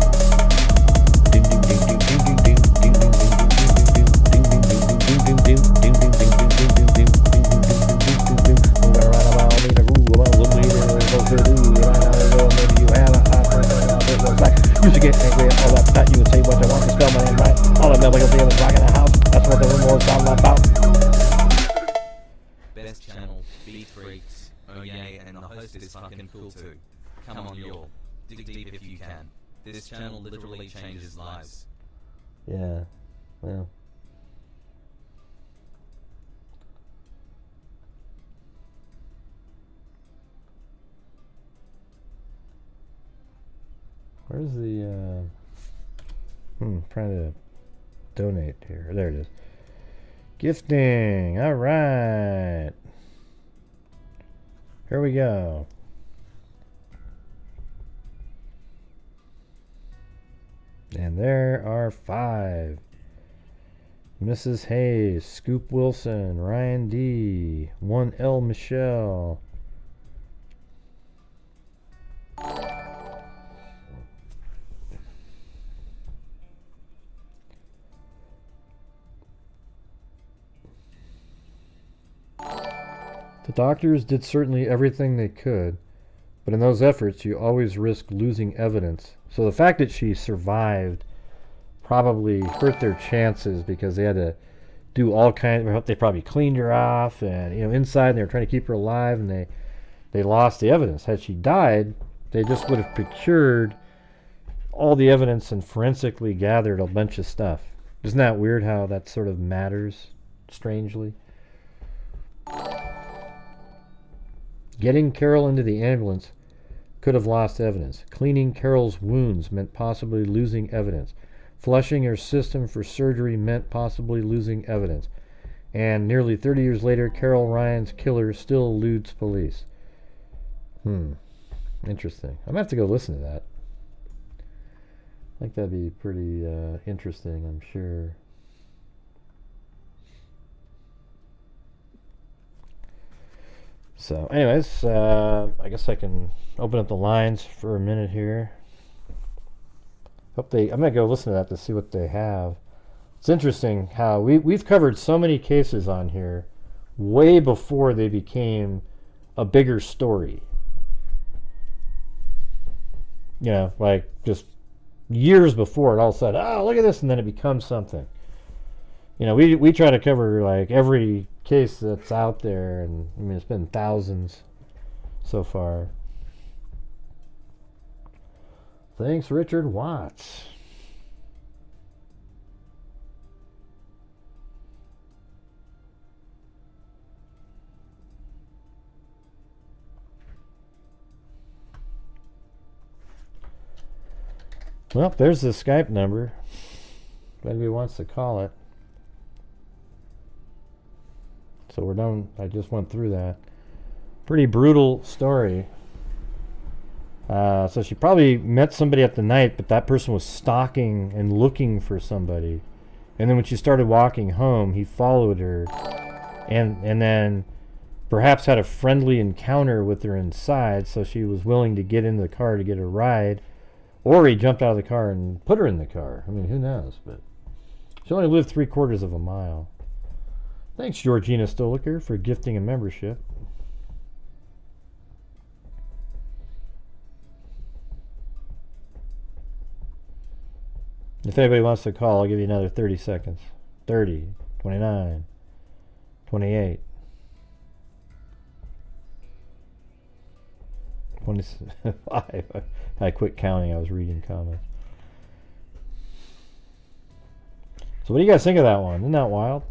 You should get angry at all that stuff. You would say what you want to spell my name right. All the medical thing is back in the house. That's what the rumor was all about. Best channel, Beat Freaks, oh yay, and the host is fucking cool too. Come on y'all, dig deep if you can. This channel literally changes lives. Yeah, well. Where's the, trying to donate here. There it is. Gifting. All right. Here we go. And there are 5. Mrs. Hayes, Scoop Wilson, Ryan D, 1L Michelle. The doctors did certainly everything they could, but in those efforts you always risk losing evidence. So the fact that she survived probably hurt their chances because they had to do all kinds of... They probably cleaned her off and, inside, and they were trying to keep her alive, and they lost the evidence. Had she died, they just would have procured all the evidence and forensically gathered a bunch of stuff. Isn't that weird how that sort of matters, strangely? Getting Carol into the ambulance could have lost evidence. Cleaning Carol's wounds meant possibly losing evidence. Flushing her system for surgery meant possibly losing evidence. And nearly 30 years later, Carol Ryan's killer still eludes police. Interesting. I'm going to have to go listen to that. I think that'd be pretty interesting, I'm sure. So, anyways, I guess I can open up the lines for a minute here. I'm gonna go listen to that to see what they have. It's interesting how we've covered so many cases on here way before they became a bigger story. You know, like just years before it all said, oh, look at this, and then it becomes something. You know, we try to cover like every case that's out there, and I mean it's been thousands so far. Thanks, Richard Watts. Well, there's the Skype number. If anybody wants to call it. So we're done. I just went through that. Pretty brutal story. So she probably met somebody at the night, but that person was stalking and looking for somebody. And then when she started walking home, he followed her and then perhaps had a friendly encounter with her inside, so she was willing to get into the car to get a ride. Or he jumped out of the car and put her in the car. I mean, who knows? But she only lived 3/4 of a mile. Thanks, Georgina Stoliker, for gifting a membership. If anybody wants to call, I'll give you another 30 seconds. 30, 29, 28, 25. I quit counting. I was reading comments. So what do you guys think of that one? Isn't that wild?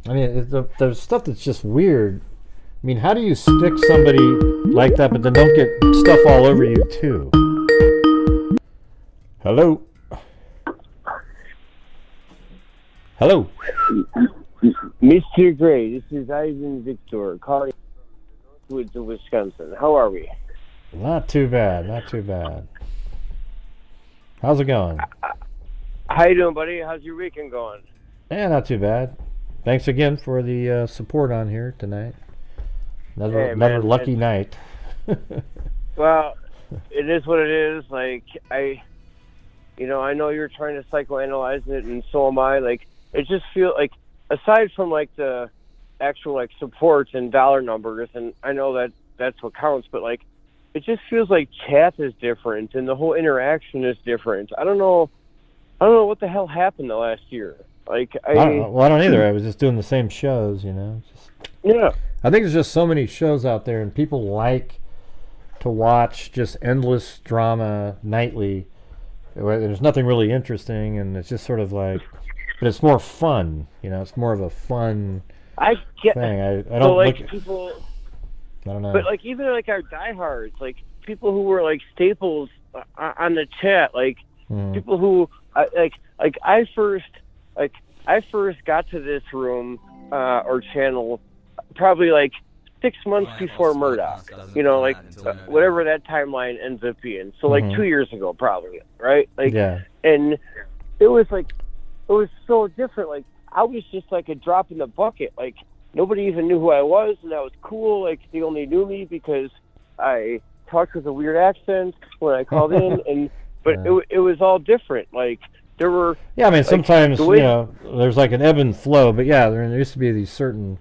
I mean, there's stuff that's just weird. I mean, how do you stick somebody like that, but then don't get stuff all over you, too? Hello? Hello? Mr. Gray, this is Ivan Victor calling from Northwoods of Wisconsin. How are we? Not too bad, not too bad. How's it going? How you doing, buddy? How's your weekend going? Yeah, not too bad. Thanks again for the support on here tonight. Another lucky night. Well, it is what it is. Like, I know you're trying to psychoanalyze it, and so am I. Like, it just feels like, aside from like the actual like support and dollar numbers, and I know that that's what counts, but like, it just feels like chat is different and the whole interaction is different. I don't know what the hell happened the last year. Like, I don't either. I was just doing the same shows, you know. Yeah. I think there's just so many shows out there, and people like to watch just endless drama nightly. There's nothing really interesting, and it's just sort of like, but it's more fun, you know. It's more of a fun thing. I don't so, like, look at people. I don't know. But like, even like our diehards, like people who were like staples on the chat, like people who I first got to this room or channel probably like 6 months before Murdoch, you know, like whatever that timeline ends up being. So like 2 years ago, probably, right? Like, yeah. And it was so different. Like, I was just like a drop in the bucket. Like, nobody even knew who I was, and that was cool. Like, they only knew me because I talked with a weird accent when I called in, but it was all different. Like, there were... Yeah, I mean, like, sometimes, you know, there's like an ebb and flow, but yeah, there used to be these certain,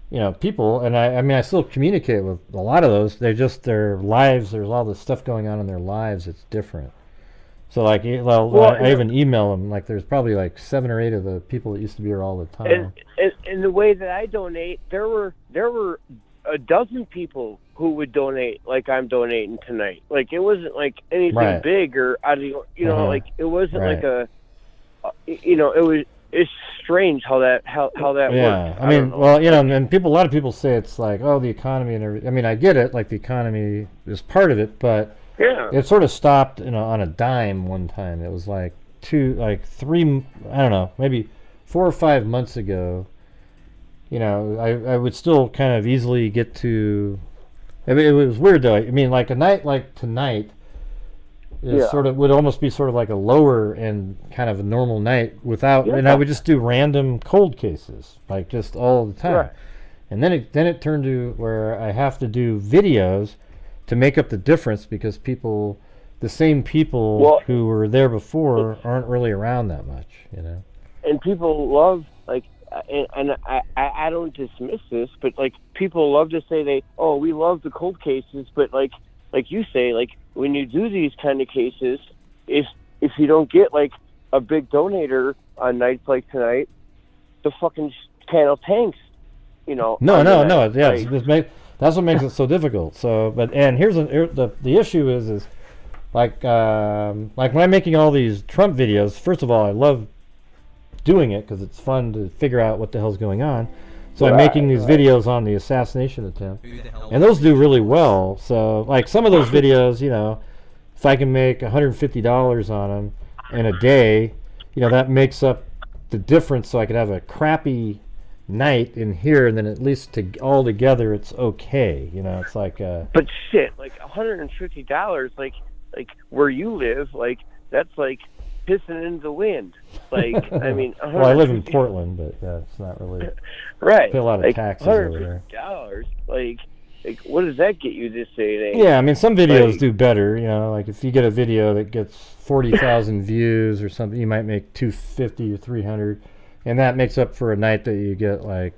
you know, people, and I mean, I still communicate with a lot of those. They're just their lives, there's all this stuff going on in their lives, it's different. So, like, I even email them. Like, there's probably like 7 or 8 of the people that used to be here all the time. And the way that I donate, there were a dozen people who would donate like I'm donating tonight. Like, it wasn't like anything big or out of, you know, like, it wasn't like a, you know, it's strange how that works. Yeah, I mean, well, you know, and a lot of people say it's like, oh, the economy and everything. I mean, I get it. Like, the economy is part of it, but Yeah. It sort of stopped, on a dime one time. It was like 3, I don't know, maybe 4 or 5 months ago. I would still kind of easily get to. I mean, it was weird though. I mean, like a night like tonight is would almost be sort of like a lower and kind of a normal night without, and I would just do random cold cases, like just all the time. Right. And then it turned to where I have to do videos to make up the difference because the same people who were there before aren't really around that much, And people love, like, and I don't dismiss this, but like people love to say we love the cold cases, but like you say, like when you do these kind of cases, if you don't get like a big donator on nights like tonight, the fucking channel tanks, No, Like, that's what makes it so difficult. So, and here's the issue is like when I'm making all these Trump videos. First of all, I love doing it because it's fun to figure out what the hell's going on. So I'm making these videos on the assassination attempt, and those do really well. So like some of those videos, if I can make $150 on them in a day, that makes up the difference. So I could have a crappy night in here, and then at least all together it's okay. It's like. But shit, like $150, like where you live, like that's like pissing in the wind. Like, I mean, well, I live in Portland, but it's not really right. Pay a lot of taxes over there. $150, like what does that get you this day? Yeah, I mean, some videos do better. Like if you get a video that gets 40,000 views or something, you might make $250 or $300, and that makes up for a night that you get like,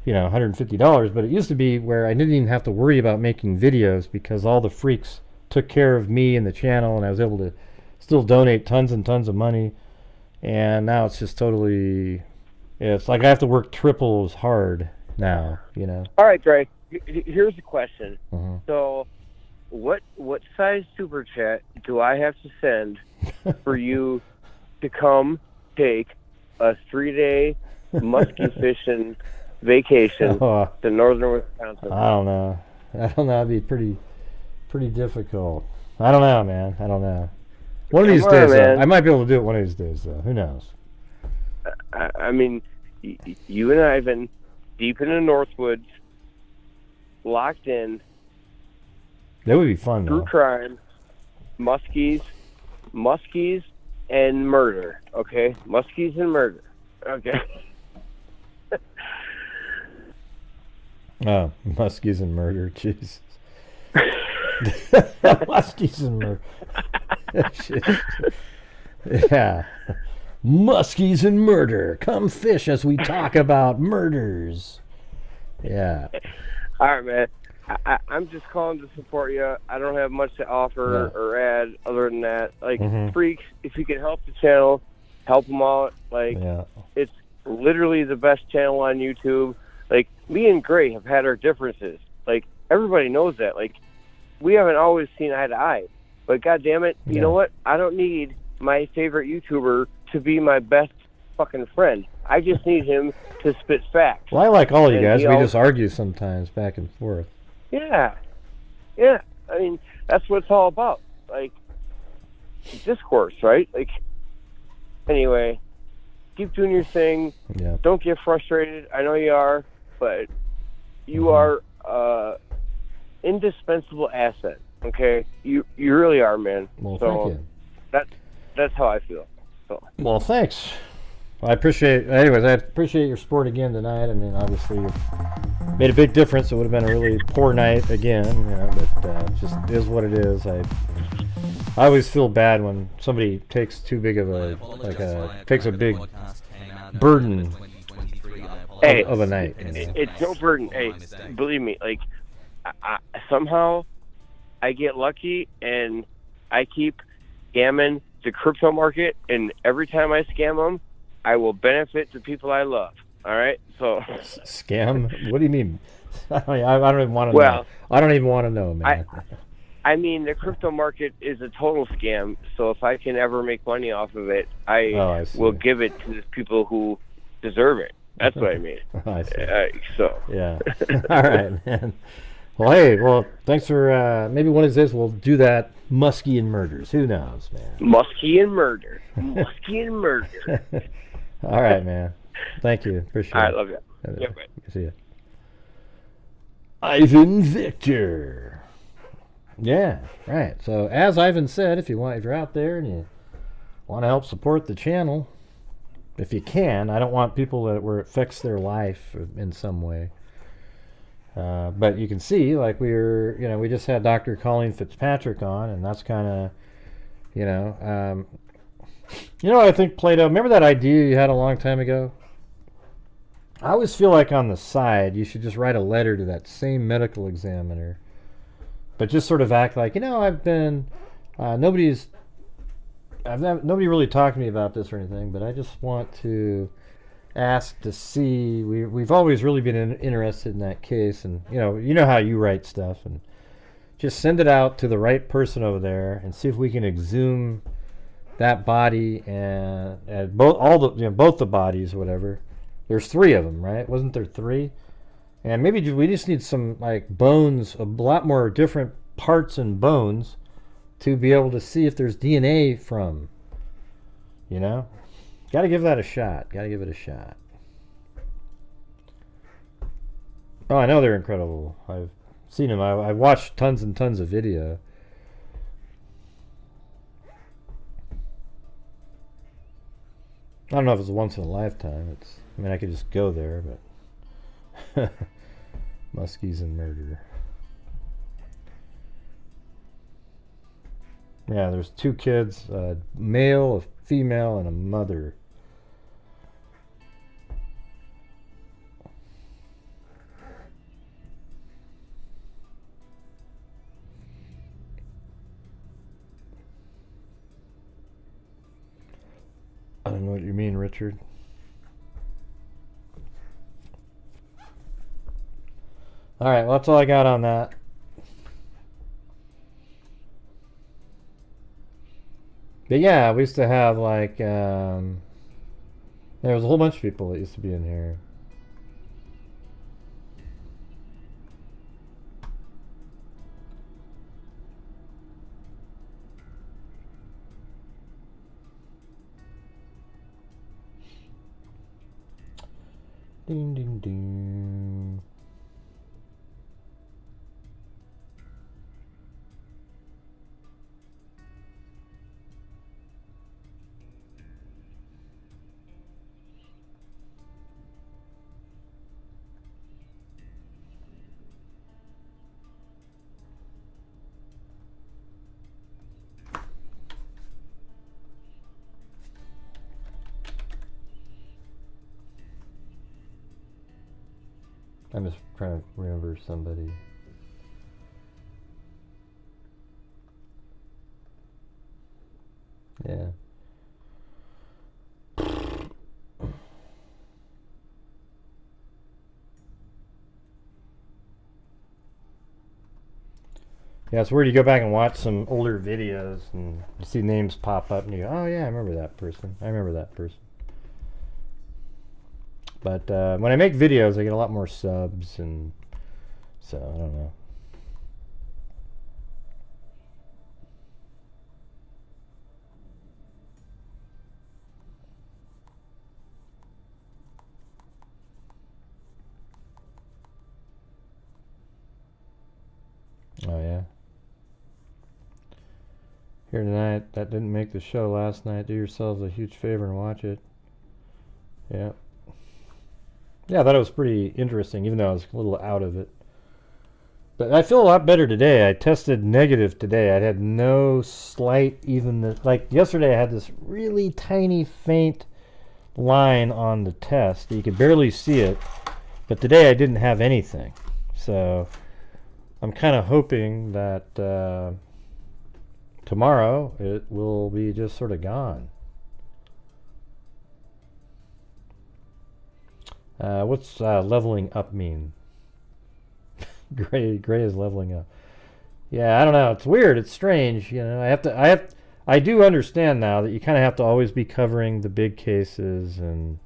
$150. But it used to be where I didn't even have to worry about making videos because all the freaks took care of me and the channel, and I was able to still donate tons and tons of money. And now it's just totally, it's like I have to work triple as hard now, All right, Greg, here's the question. So what size super chat do I have to send for you to come take a 3-day muskie fishing vacation to northern Wisconsin? I don't know. It'd be pretty difficult. I don't know, man. I don't know. One of these days, I might be able to do it one of these days, though. Who knows? I mean, you and I have been deep in the Northwoods, locked in. That would be fun, True though. crime, muskies, and murder. Okay, muskies and murder. Okay. Oh, muskies and murder, Jesus. Muskies and murder. Yeah. Muskies and murder. Come fish as we talk about murders. Yeah. All right, man. I'm just calling to support you. I don't have much to offer or add other than that. Like, freaks, if you can help the channel, help them out. Like, it's literally the best channel on YouTube. Like, me and Gray have had our differences. Like, everybody knows that. Like, we haven't always seen eye to eye. But God damn it, you know what? I don't need my favorite YouTuber to be my best fucking friend. I just need him to spit facts. Well, I like all you guys. We just argue sometimes back and forth. Yeah. Yeah. I mean, that's what it's all about. Like, discourse, right? Like, anyway, keep doing your thing. Yeah. Don't get frustrated. I know you are, but you are indispensable asset. Okay, you really are, man. Well, thank you. That's how I feel. So. Well, thanks. I appreciate. Anyways, I appreciate your support again tonight. I mean, obviously, you made a big difference. It would have been a really poor night again, but it just is what it is. I always feel bad when somebody takes too big of takes a big burden of a night. It's no burden. Hey, believe me, like I somehow I get lucky and I keep scamming the crypto market, and every time I scam them, I will benefit the people I love. All right, so scam? What do you mean? I don't even want to know. I don't even want to know, man. I mean, the crypto market is a total scam. So if I can ever make money off of it, I will give it to the people who deserve it. That's what I mean. I see. So yeah. All right, man. Well, hey, thanks for, maybe one of these days we'll do that Muskie and Murders. Who knows, man? Muskie and murder. Muskie and murder. All right, man. Thank you. Appreciate it. All right, love you. Yeah, bye. See ya. Ivan Victor. Yeah, right. So as Ivan said, if you're out there and you want to help support the channel, if you can, I don't want people where it affects their life in some way. But you can see, like we just had Dr. Colleen Fitzpatrick on, and that's kind of, I think Plato. Remember that idea you had a long time ago? I always feel like on the side you should just write a letter to that same medical examiner, but just sort of act like, I've been, nobody really talked to me about this or anything, but I just want to ask to see. We've always really been interested in that case, and you know how you write stuff, and just send it out to the right person over there and see if we can exhume that body and both the bodies, whatever. There's 3 of them, right? Wasn't there 3? And maybe we just need some like bones, a lot more different parts and bones to be able to see if there's DNA from. Got to give that a shot. Got to give it a shot. Oh, I know they're incredible. I've seen them. I've watched tons and tons of video. I don't know if it's once in a lifetime. I could just go there, but Muskies and murder. Yeah, there's 2 kids, a male, a female, and a mother. I don't know what you mean, Richard. All right, well, that's all I got on that. But yeah, we used to have like, there was a whole bunch of people that used to be in here. Ding, ding, ding. I'm just trying to remember somebody. Yeah. Yeah, it's weird. You go back and watch some older videos and you see names pop up and you go, oh yeah, I remember that person. I remember that person. But when I make videos, I get a lot more subs, and so I don't know. Oh yeah. Here tonight, that didn't make the show last night. Do yourselves a huge favor and watch it. Yeah. Yeah, I thought it was pretty interesting, even though I was a little out of it. But I feel a lot better today. I tested negative today. I had no slight, like yesterday I had this really tiny, faint line on the test. You could barely see it. But today I didn't have anything. So I'm kind of hoping that tomorrow it will be just sort of gone. What's leveling up mean? Gray is leveling up. Yeah, I don't know. It's weird. It's strange. I do understand now that you kind of have to always be covering the big cases, and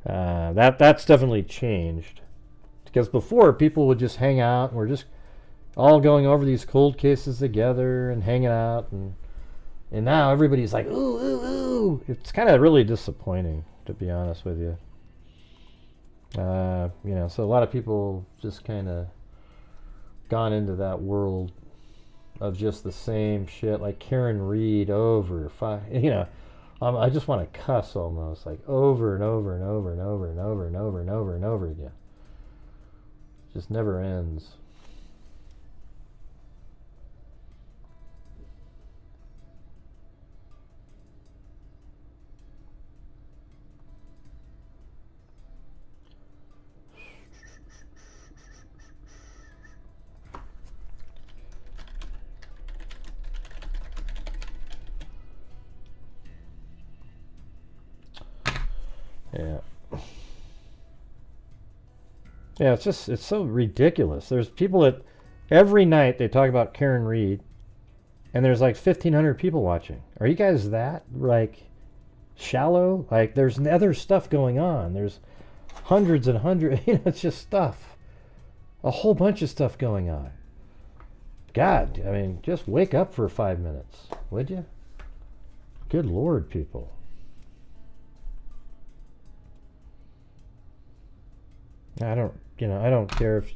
that's definitely changed. Because before, people would just hang out, and we're just all going over these cold cases together and hanging out, and now everybody's like, ooh, ooh, ooh. It's kind of really disappointing, to be honest with you. So a lot of people just kind of gone into that world of just the same shit, like Karen Reed over, I just want to cuss almost, like over and over and over and over and over and over and over and over again. It just never ends. Yeah, it's so ridiculous. There's people that every night they talk about Karen Reed, and there's like 1,500 people watching. Are you guys that like shallow? Like there's other stuff going on. There's hundreds and hundreds. It's just stuff. A whole bunch of stuff going on. God, I mean, just wake up for 5 minutes, would you? Good Lord, people. I don't care if,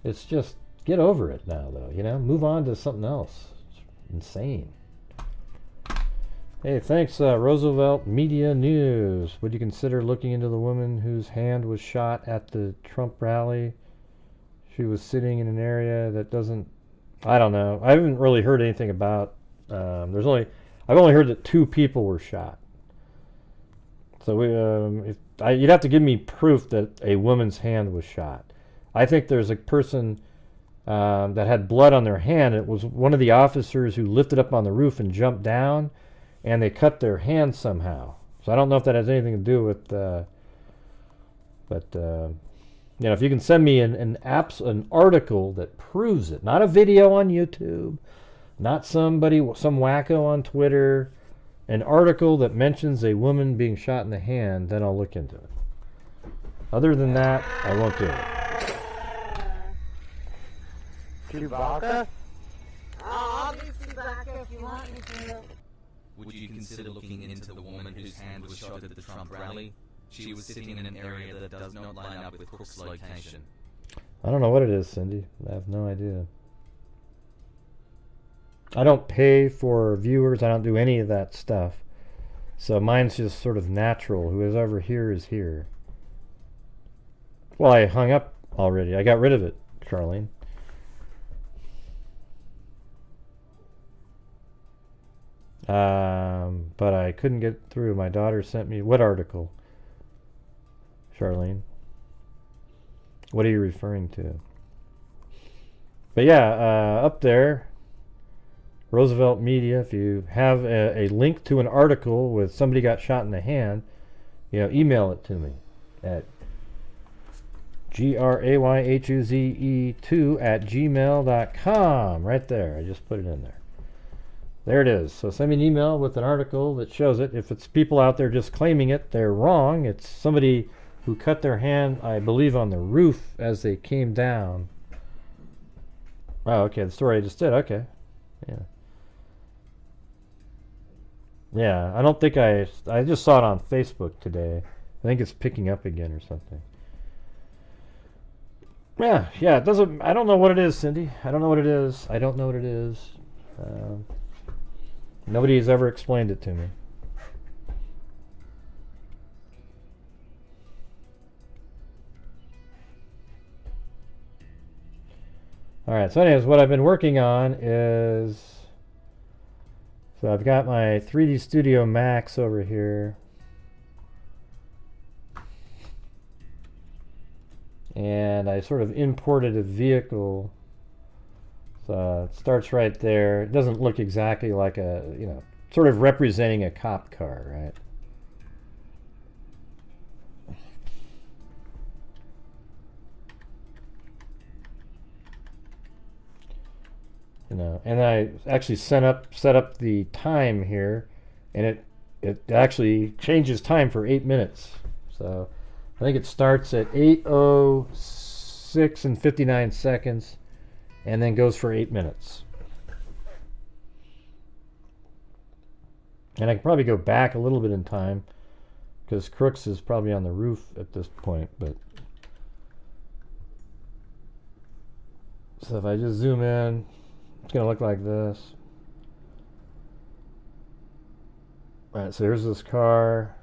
it's just, get over it now, though, move on to something else. It's insane. Hey, thanks, Roosevelt Media News. Would you consider looking into the woman whose hand was shot at the Trump rally? She was sitting in an area that doesn't, I don't know. I haven't really heard anything about, I've only heard that 2 people were shot. So you'd have to give me proof that a woman's hand was shot. I think there's a person that had blood on their hand. It was one of the officers who lifted up on the roof and jumped down, and they cut their hand somehow. So I don't know if that has anything to do with, if you can send me an article that proves it, not a video on YouTube, not some wacko on Twitter, an article that mentions a woman being shot in the hand, then I'll look into it. Other than that, I won't do it. Chewbacca? I'll do Chewbacca if you want me to. Would you consider looking into the woman whose hand was shot at the Trump rally? She was sitting in an area that does not line up with Cook's location. I don't know what it is, Cindy. I have no idea. I don't pay for viewers. I don't do any of that stuff. So mine's just sort of natural. Whoever's over here is here. Well, I hung up already. I got rid of it, Charlene. But I couldn't get through. My daughter sent me... What article, Charlene? What are you referring to? But yeah, up there... Roosevelt Media, if you have a link to an article with somebody got shot in the hand, email it to me at grayhuze2@gmail.com. Right there. I just put it in there. There it is. So send me an email with an article that shows it. If it's people out there just claiming it, they're wrong. It's somebody who cut their hand, I believe, on the roof as they came down. Oh, okay. The story I just did. Okay. Yeah. Yeah, I don't think I just saw it on Facebook today. I think it's picking up again or something. Yeah, it doesn't, I don't know what it is, Cindy. I don't know what it is. Nobody's ever explained it to me. Alright, so anyways, what I've been working on is... So I've got my 3D Studio Max over here. And I sort of imported a vehicle. So it starts right there. It doesn't look exactly like a, sort of representing a cop car, right? And I actually set up the time here, and it actually changes time for 8 minutes. So I think it starts at 8:06 and 59 seconds and then goes for 8 minutes. And I can probably go back a little bit in time because Crooks is probably on the roof at this point. But so if I just zoom in, it's going to look like this. All right, so here's this car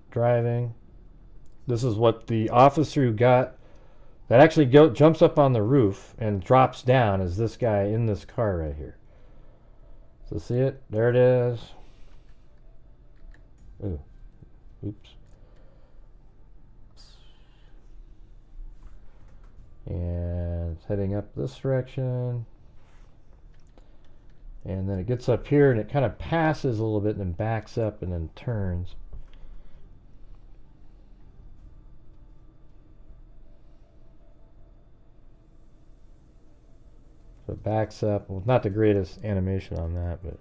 driving. This is what the officer who got that actually jumps up on the roof and drops down is this guy in this car right here. So see it? There it is. Ooh. Oops. And it's heading up this direction. And then it gets up here and it kind of passes a little bit and then backs up and then turns. So it backs up. Well, not the greatest animation on that, but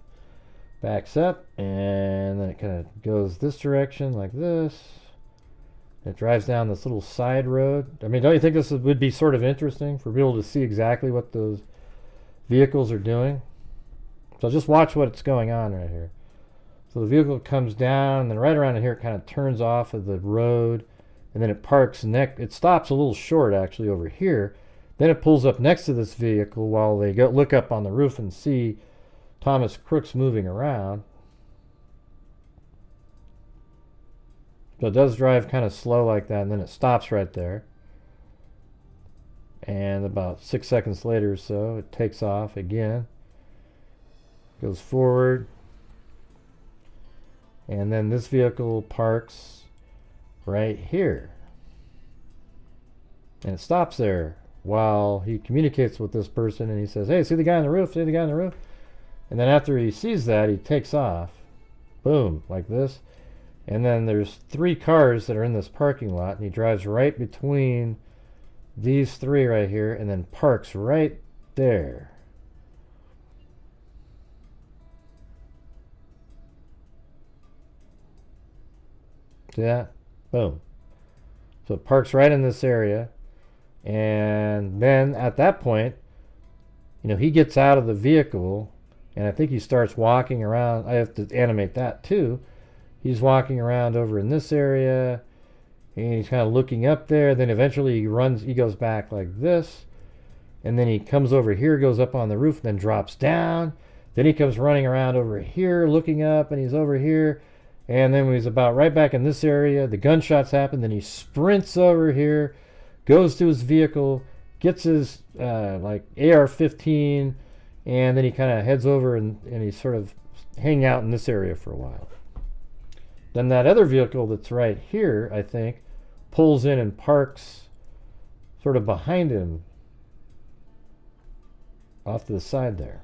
backs up and then it kind of goes this direction like this. It drives down this little side road. I mean, don't you think this would be sort of interesting for people to see exactly what those vehicles are doing? So just watch what's going on right here. So the vehicle comes down and then right around here it kind of turns off of the road and then it parks it stops a little short actually over here. Then it pulls up next to this vehicle while they go look up on the roof and see Thomas Crooks moving around. So it does drive kind of slow like that and then it stops right there. And about 6 seconds later or so it takes off again. Goes forward. And then this vehicle parks right here. And it stops there while he communicates with this person and he says, "Hey, see the guy on the roof? See the guy on the roof?" And then after he sees that, he takes off. Boom, like this. And then there's 3 cars that are in this parking lot and he drives right between these 3 right here and then parks right there. See that? Boom. So it parks right in this area. And then at that point, you know, he gets out of the vehicle and I think he starts walking around. I have to animate that too. He's walking around over in this area and he's kind of looking up there. Then eventually he goes back like this. And then he comes over here, goes up on the roof, then drops down. Then he comes running around over here, looking up, and he's over here. And then when he's about right back in this area, the gunshots happen. Then he sprints over here, goes to his vehicle, gets his like AR-15, and then he kind of heads over and he's sort of hanging out in this area for a while. Then that other vehicle that's right here, I think, pulls in and parks sort of behind him off to the side there.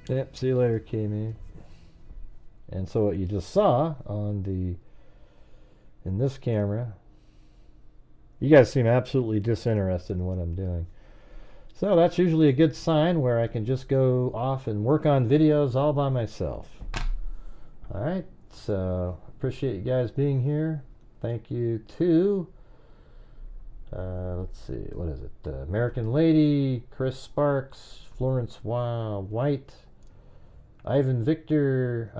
Yep, see you later, K-Me. And so what you just saw in this camera, you guys seem absolutely disinterested in what I'm doing. So that's usually a good sign where I can just go off and work on videos all by myself. Alright, so appreciate you guys being here. Thank you to, let's see, what is it? American Lady, Chris Sparks, Florence White, Ivan Victor,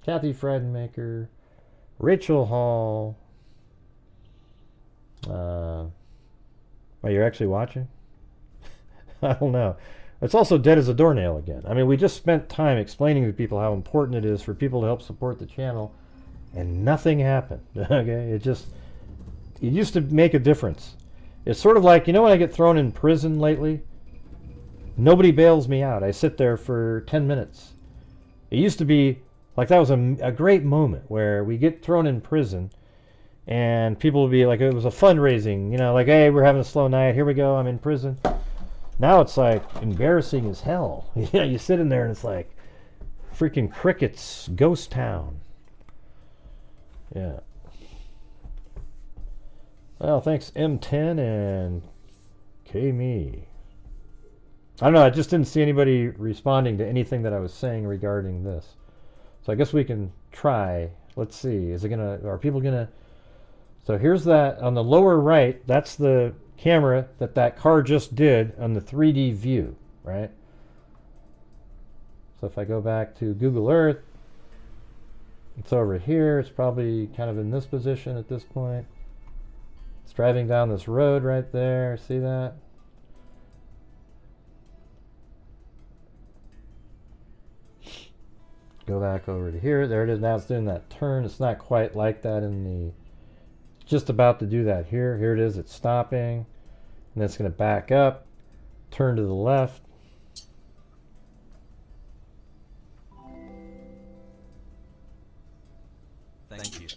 Kathy Friedenmaker, Rachel Hall. Oh, you're actually watching? I don't know. It's also dead as a doornail again. I mean, we just spent time explaining to people how important it is for people to help support the channel, and nothing happened. Okay, it used to make a difference. It's sort of like, you know, when I get thrown in prison lately, nobody bails me out. I sit there for 10 minutes. It used to be like that was a great moment where we get thrown in prison and people would be like, it was a fundraising, you know, like, hey, we're having a slow night. Here we go. I'm in prison. Now it's like embarrassing as hell. Yeah, you sit in there and it's like freaking crickets, ghost town. Yeah. Well, thanks M10 and K-Me. I don't know, I just didn't see anybody responding to anything that I was saying regarding this. So I guess we can try. Let's see. Are people gonna? So here's that on the lower right. That's the camera that car just did on the 3D view, right? So if I go back to Google Earth, it's over here. It's probably kind of in this position at this point. It's driving down this road right there. See that? Go back over to here. There it is. Now it's doing that turn. It's not quite like that in the... Just about to do that here. Here it is. It's stopping. And then it's going to back up. Turn to the left. Thank you.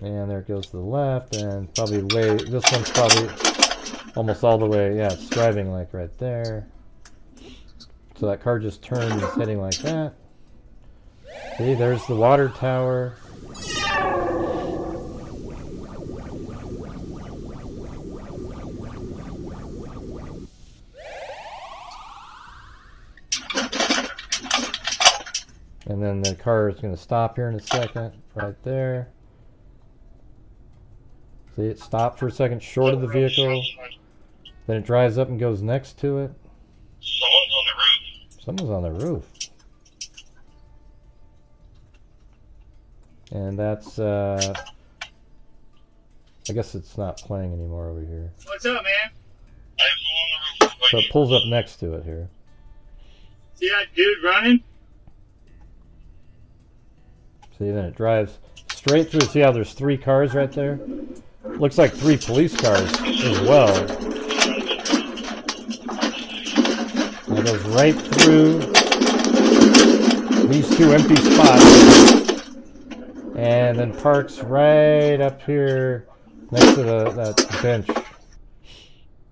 And there it goes to the left. And probably way... This one's probably almost all the way... Yeah, it's driving like right there. So that car just turned and is heading like that. See, there's the water tower. And then the car is going to stop here in a second, right there. See, it stopped for a second short of the vehicle. Then it drives up and goes next to it. Someone's on the roof. And that's, I guess it's not playing anymore over here. What's up, man? So it pulls up next to it here. See that dude running? See, then it drives straight through. See how there's 3 cars right there? Looks like 3 police cars as well. And it goes right through these 2 empty spots and then parks right up here next to that bench.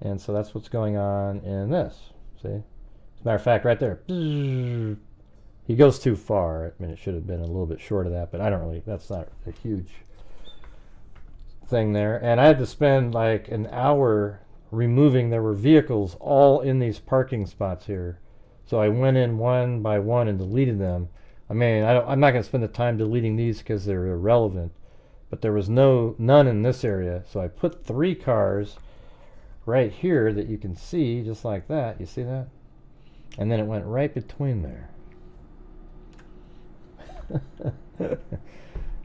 And so that's what's going on in this. See? As a matter of fact, right there. He goes too far. I mean, it should have been a little bit short of that, but I don't really, that's not a huge thing there. And I had to spend like an hour removing, there were vehicles all in these parking spots here. So I went in one by one and deleted them. I mean, I'm not going to spend the time deleting these because they're irrelevant, but there was none in this area. So I put 3 cars right here that you can see, just like that. You see that? And then it went right between there.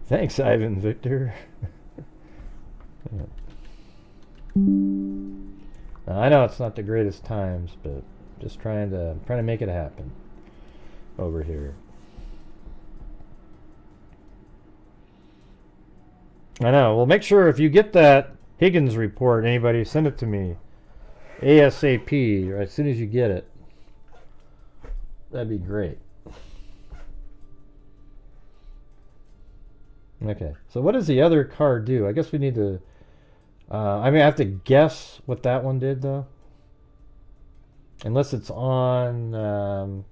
Thanks, Ivan Victor. I know it's not the greatest times, but just trying to make it happen over here. I know. Well, make sure if you get that Higgins report, anybody, send it to me ASAP, or as soon as you get it. That'd be great. Okay, so what does the other car do? I guess we need to... I mean, I have to guess what that one did, though. Unless it's on...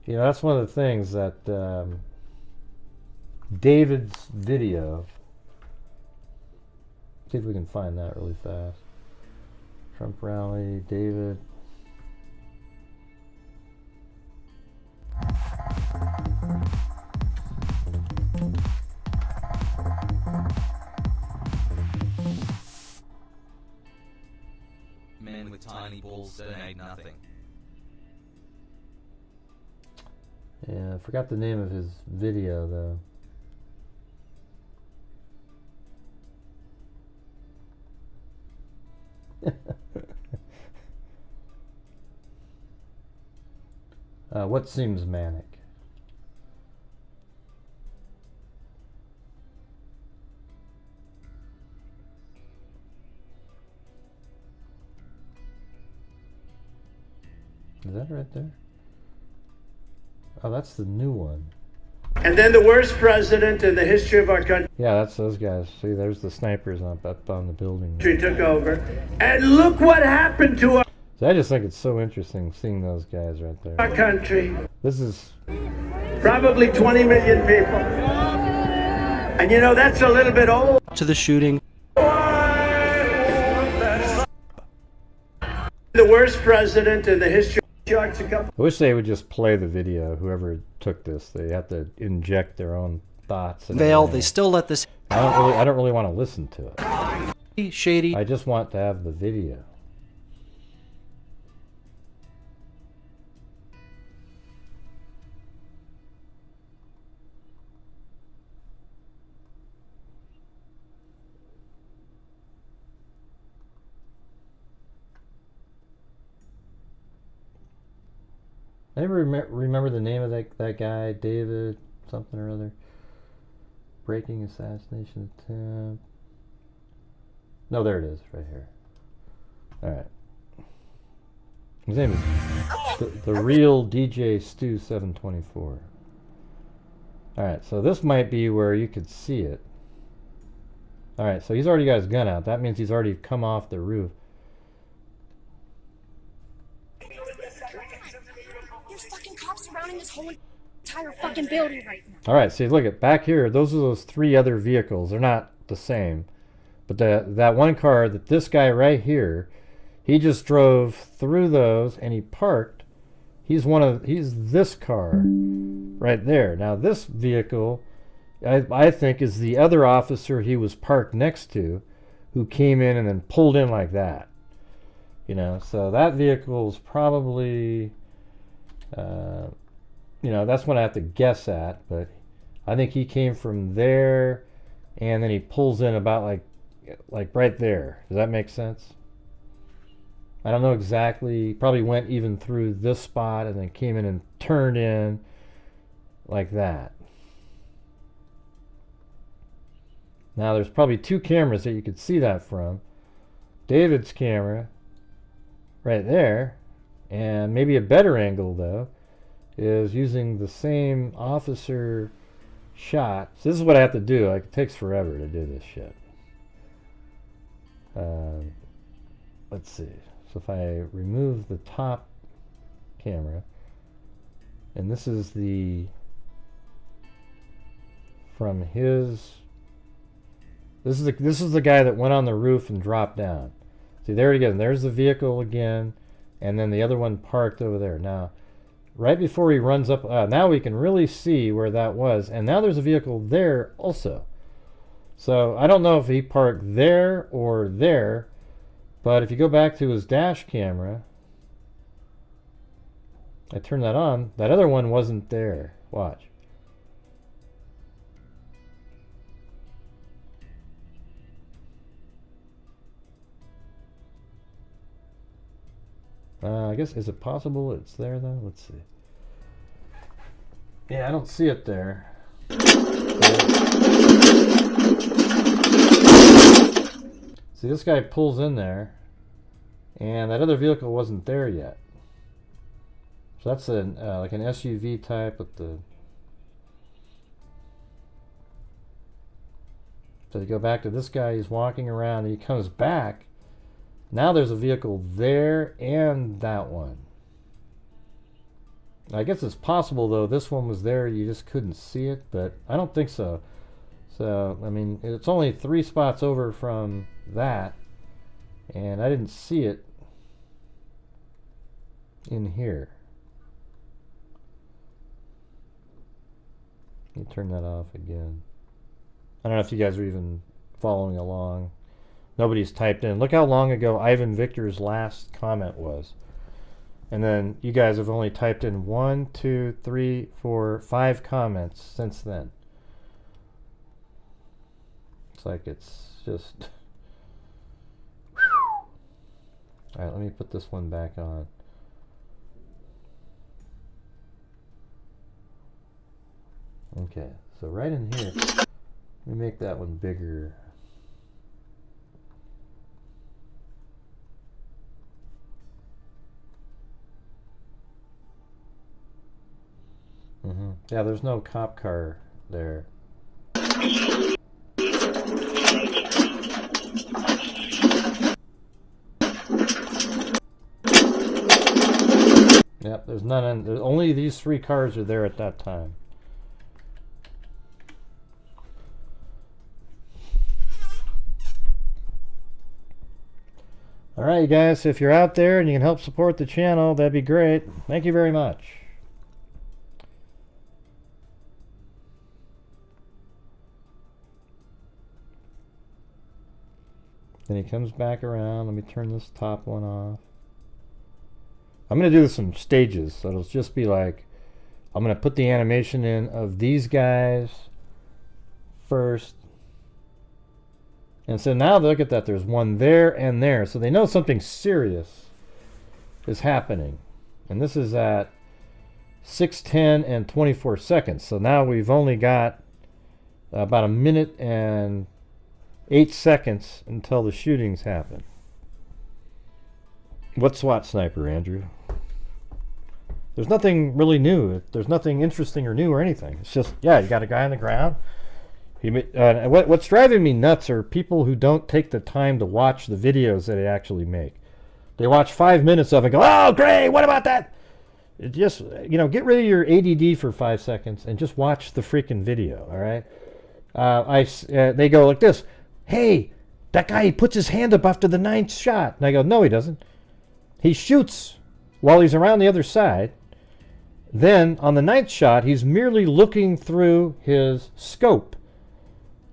you know, that's one of the things that... David's video... See if we can find that really fast. Trump rally, David... Men with tiny balls donate nothing. Yeah, I forgot the name of his video, though. What seems manic? Is that right there? Oh, that's the new one. And then the worst president in the history of our country Yeah, that's those guys. See, there's the snipers up on the building. took over. And look what happened to our So I just think it's so interesting seeing those guys right there. country. This is... Probably 20 million people. And you know, that's a little bit old. To the shooting. The the worst president in the history of I wish they would just play the video, whoever took this. They have to inject their own thoughts. And Veil, they still let this... I don't really want to listen to it. Shady. I just want to have the video. Anybody remember the name of that guy, David something or other? Breaking assassination attempt. No, there it is, right here. All right. His name is the real DJ Stu 724. All right, so this might be where you could see it. All right, so he's already got his gun out. That means he's already come off the roof. There's fucking cops surrounding this whole entire fucking building right now. All right, see, look at back here. Those are those 3 other vehicles. They're not the same, but that one car that this guy right here, he just drove through those and he parked. He's this car right there. Now this vehicle, I think, is the other officer he was parked next to, who came in and then pulled in like that. You know, so that vehicle is probably. You know, that's what I have to guess at, but I think he came from there and then he pulls in about like right there. Does that make sense? I don't know exactly. He probably went even through this spot and then came in and turned in like that. Now there's probably 2 cameras that you could see that from. David's camera right there, and maybe a better angle though is using the same officer shot. So this is what I have to do. Like, it takes forever to do this shit. Let's see. So if I remove the top camera, and this is from his. This is the guy that went on the roof and dropped down. See, there again. There's the vehicle again, and then the other one parked over there. Now, right before he runs up, now we can really see where that was, and now there's a vehicle there also. So I don't know if he parked there or there, but if you go back to his dash camera, I turn that on, that other one wasn't there. Watch. I guess, is it possible it's there though? Let's see. Yeah, I don't see it there. See, this guy pulls in there, and that other vehicle wasn't there yet. So that's like an SUV type with the. So you go back to this guy. He's walking around. And he comes back. Now there's a vehicle there and that one. I guess it's possible though this one was there, you just couldn't see it, but I don't think so. So, I mean, it's only 3 spots over from that, and I didn't see it in here. Let me turn that off again. I don't know if you guys are even following along. Nobody's typed in. Look how long ago Ivan Victor's last comment was. And then you guys have only typed in 1, 2, 3, 4, 5 comments since then. It's like it's just... Alright, let me put this one back on. Okay, so right in here, let me make that one bigger. Yeah, there's no cop car there. Yep, there's none in. Only these 3 cars are there at that time. All right, you guys, if you're out there and you can help support the channel, that'd be great. Thank you very much. Then he comes back around. Let me turn this top one off. I'm going to do some stages. So it'll just be like, I'm going to put the animation in of these guys first. And so now look at that. There's one there and there. So they know something serious is happening. And this is at 6:10 and 24 seconds. So now we've only got about a minute and 8 seconds until the shootings happen. What SWAT sniper, Andrew? There's nothing really new. There's nothing interesting or new or anything. It's just, yeah, you got a guy on the ground. What's driving me nuts are people who don't take the time to watch the videos that they actually make. They watch 5 minutes of it and go, oh, great, what about that? It just, you know, get rid of your ADD for 5 seconds and just watch the freaking video, all right? They go like this, hey, that guy, he puts his hand up after the 9th shot. And I go, no, he doesn't. He shoots while he's around the other side. Then, on the 9th shot, he's merely looking through his scope.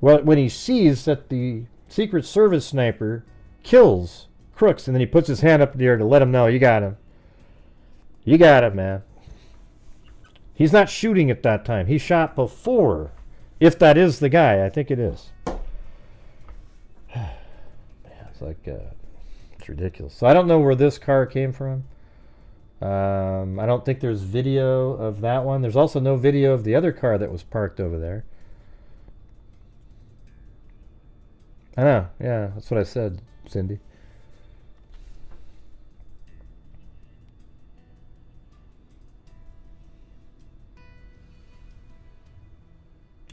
Well, when he sees that the Secret Service sniper kills Crooks, and then he puts his hand up in the air to let him know, you got him. You got him, man. He's not shooting at that time. He shot before. If that is the guy, I think it is. Man, it's like, it's ridiculous. So I don't know where this car came from. I don't think there's video of that one. There's also no video of the other car that was parked over there. I know, yeah, that's what I said, Cindy.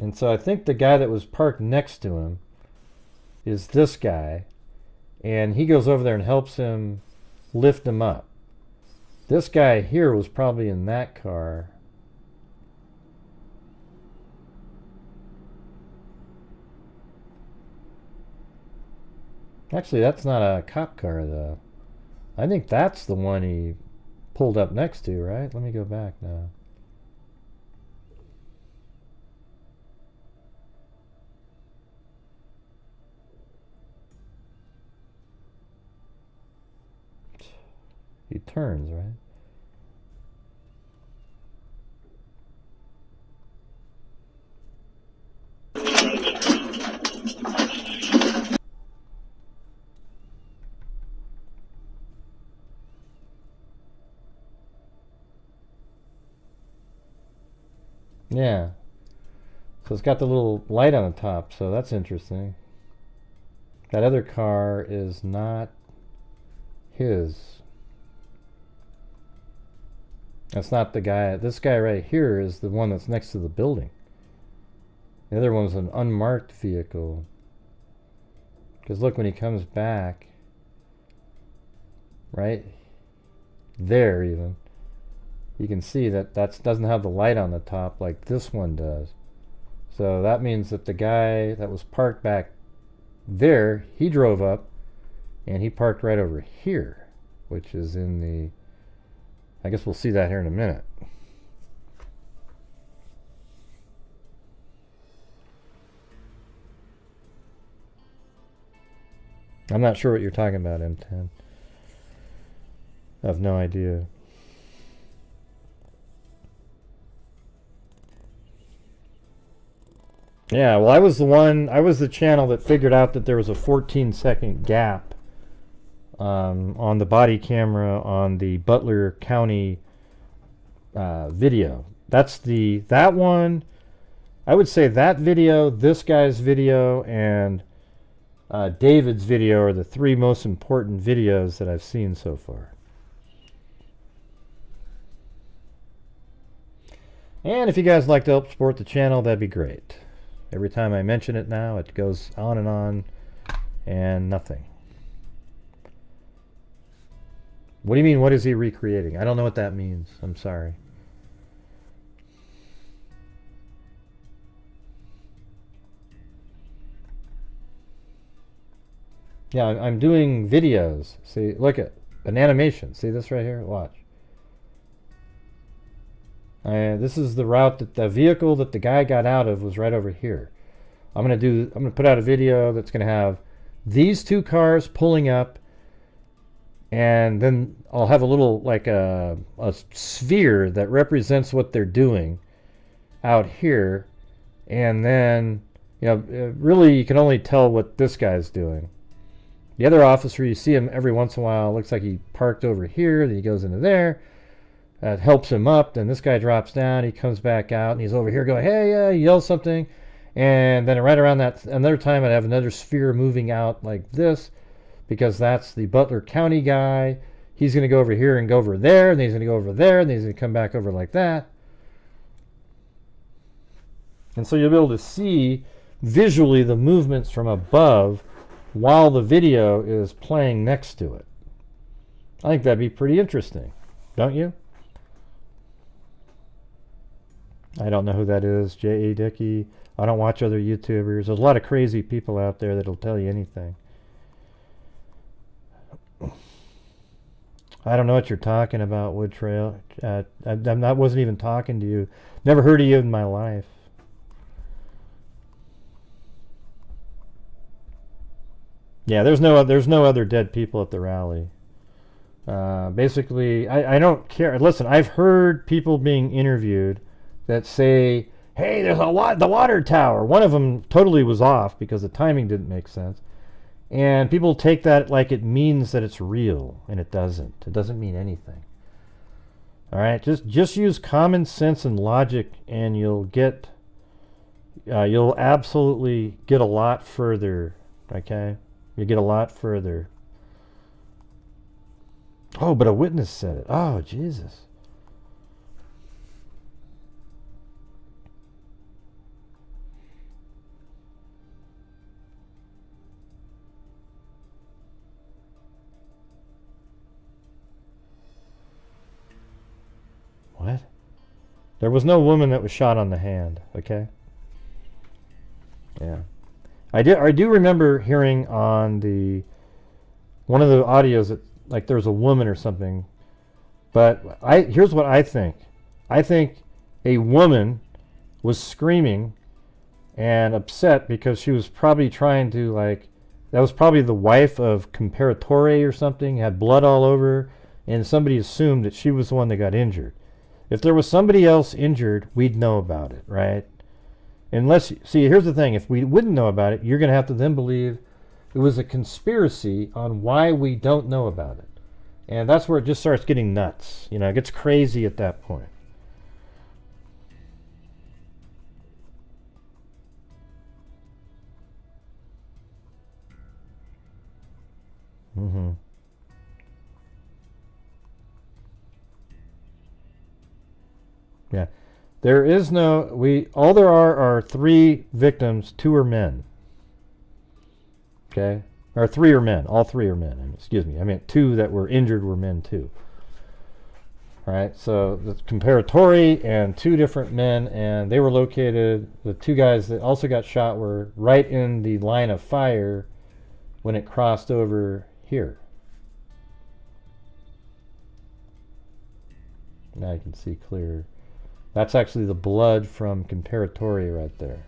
And so I think the guy that was parked next to him is this guy, and he goes over there and helps him lift him up. This guy here was probably in that car. Actually, that's not a cop car, though. I think that's the one he pulled up next to, right? Let me go back now. He turns, right? Yeah. So it's got the little light on the top, so that's interesting. That other car is not his. That's not the guy. This guy right here is the one that's next to the building. The other one's an unmarked vehicle. Because look, when he comes back, right there even, you can see that that doesn't have the light on the top like this one does. So that means that the guy that was parked back there, he drove up and he parked right over here, which is in the, I guess we'll see that here in a minute. I'm not sure what you're talking about, M10. I have no idea. Yeah, well, I was the channel that figured out that there was a 14-second gap on the body camera on the Butler County video. That one, I would say that video, this guy's video, and David's video are the three most important videos that I've seen so far. And if you guys like to help support the channel, that'd be great. Every time I mention it now, it goes on and nothing. What do you mean, what is he recreating? I don't know what that means. I'm sorry. Yeah, I'm doing videos. See, look at an animation. See this right here? Watch. This is the route that the vehicle that the guy got out of was right over here. I'm gonna put out a video that's gonna have these two cars pulling up, and then I'll have a little like a sphere that represents what they're doing out here, and then really you can only tell what this guy's doing. The other officer, you see him every once in a while. Looks like he parked over here. Then he goes into there. That helps him up. Then this guy drops down. He comes back out, and he's over here going, "Hey!" He yells something, and then right around that another time, I'd have another sphere moving out like this, because that's the Butler County guy. He's going to go over here and go over there, and then he's going to go over there, and then he's going to come back over like that. And so you'll be able to see visually the movements from above while the video is playing next to it. I think that'd be pretty interesting, don't you? I don't know who that is, J.A. Dickey. I don't watch other YouTubers. There's a lot of crazy people out there that'll tell you anything. I don't know what you're talking about, Wood Trail. I wasn't even talking to you. Never heard of you in my life. Yeah, there's no other dead people at the rally. Basically, I don't care. Listen, I've heard people being interviewed that say, "Hey, there's the water tower." One of them totally was off because the timing didn't make sense. And people take that like it means that it's real, and it doesn't. It doesn't mean anything. All right, just use common sense and logic, and you'll absolutely get a lot further. Okay, you get a lot further. Oh, but a witness said it. Oh, Jesus. What? There was no woman that was shot on the hand, okay? Yeah. I do remember hearing on one of the audios that like there was a woman or something. But here's what I think. I think a woman was screaming and upset because she was probably trying to that was probably the wife of Comparatore or something, had blood all over her, and somebody assumed that she was the one that got injured. If there was somebody else injured, we'd know about it, right? See, here's the thing. If we wouldn't know about it, you're going to have to then believe it was a conspiracy on why we don't know about it. And that's where it just starts getting nuts. It gets crazy at that point. Mm-hmm. Yeah. There is all there are 3 victims, 2 are men. Okay? Or 3 are men. All 3 are men. Excuse me. I meant 2 that were injured were men too. All right? So the Comparatore and 2 different men, and they were located, the 2 guys that also got shot were right in the line of fire when it crossed over here. Now you can see clear. That's actually the blood from Comparatore right there.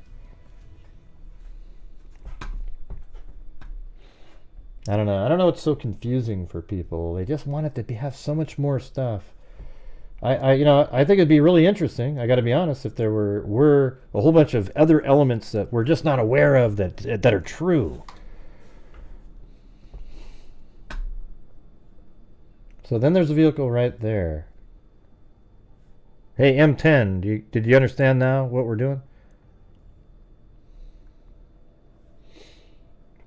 I don't know. I don't know what's so confusing for people. They just want it to have so much more stuff. I think it'd be really interesting, I got to be honest, if there were a whole bunch of other elements that we're just not aware of that are true. So then there's a vehicle right there. Hey, M10, did you understand now what we're doing?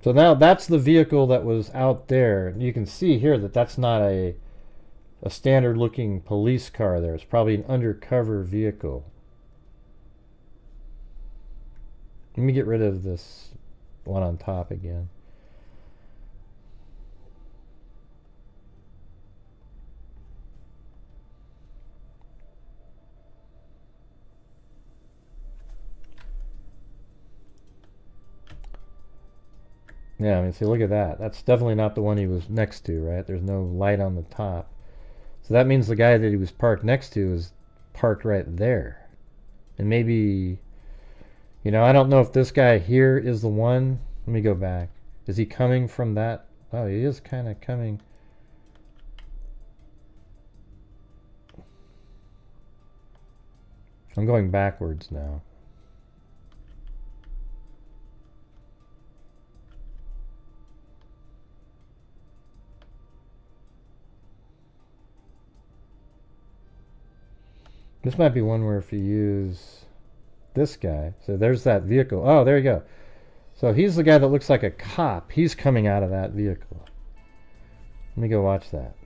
So now that's the vehicle that was out there. You can see here that that's not a standard looking police car there. It's probably an undercover vehicle. Let me get rid of this one on top again. Yeah, I mean, see, look at that. That's definitely not the one he was next to, right? There's no light on the top. So that means the guy that he was parked next to is parked right there. And maybe, you know, I don't know if this guy here is the one. Let me go back. Is he coming from that? Oh, he is kind of coming. I'm going backwards now. This might be one where if you use this guy, so there's that vehicle. Oh, there you go. So he's the guy that looks like a cop. He's coming out of that vehicle. Let me go watch that.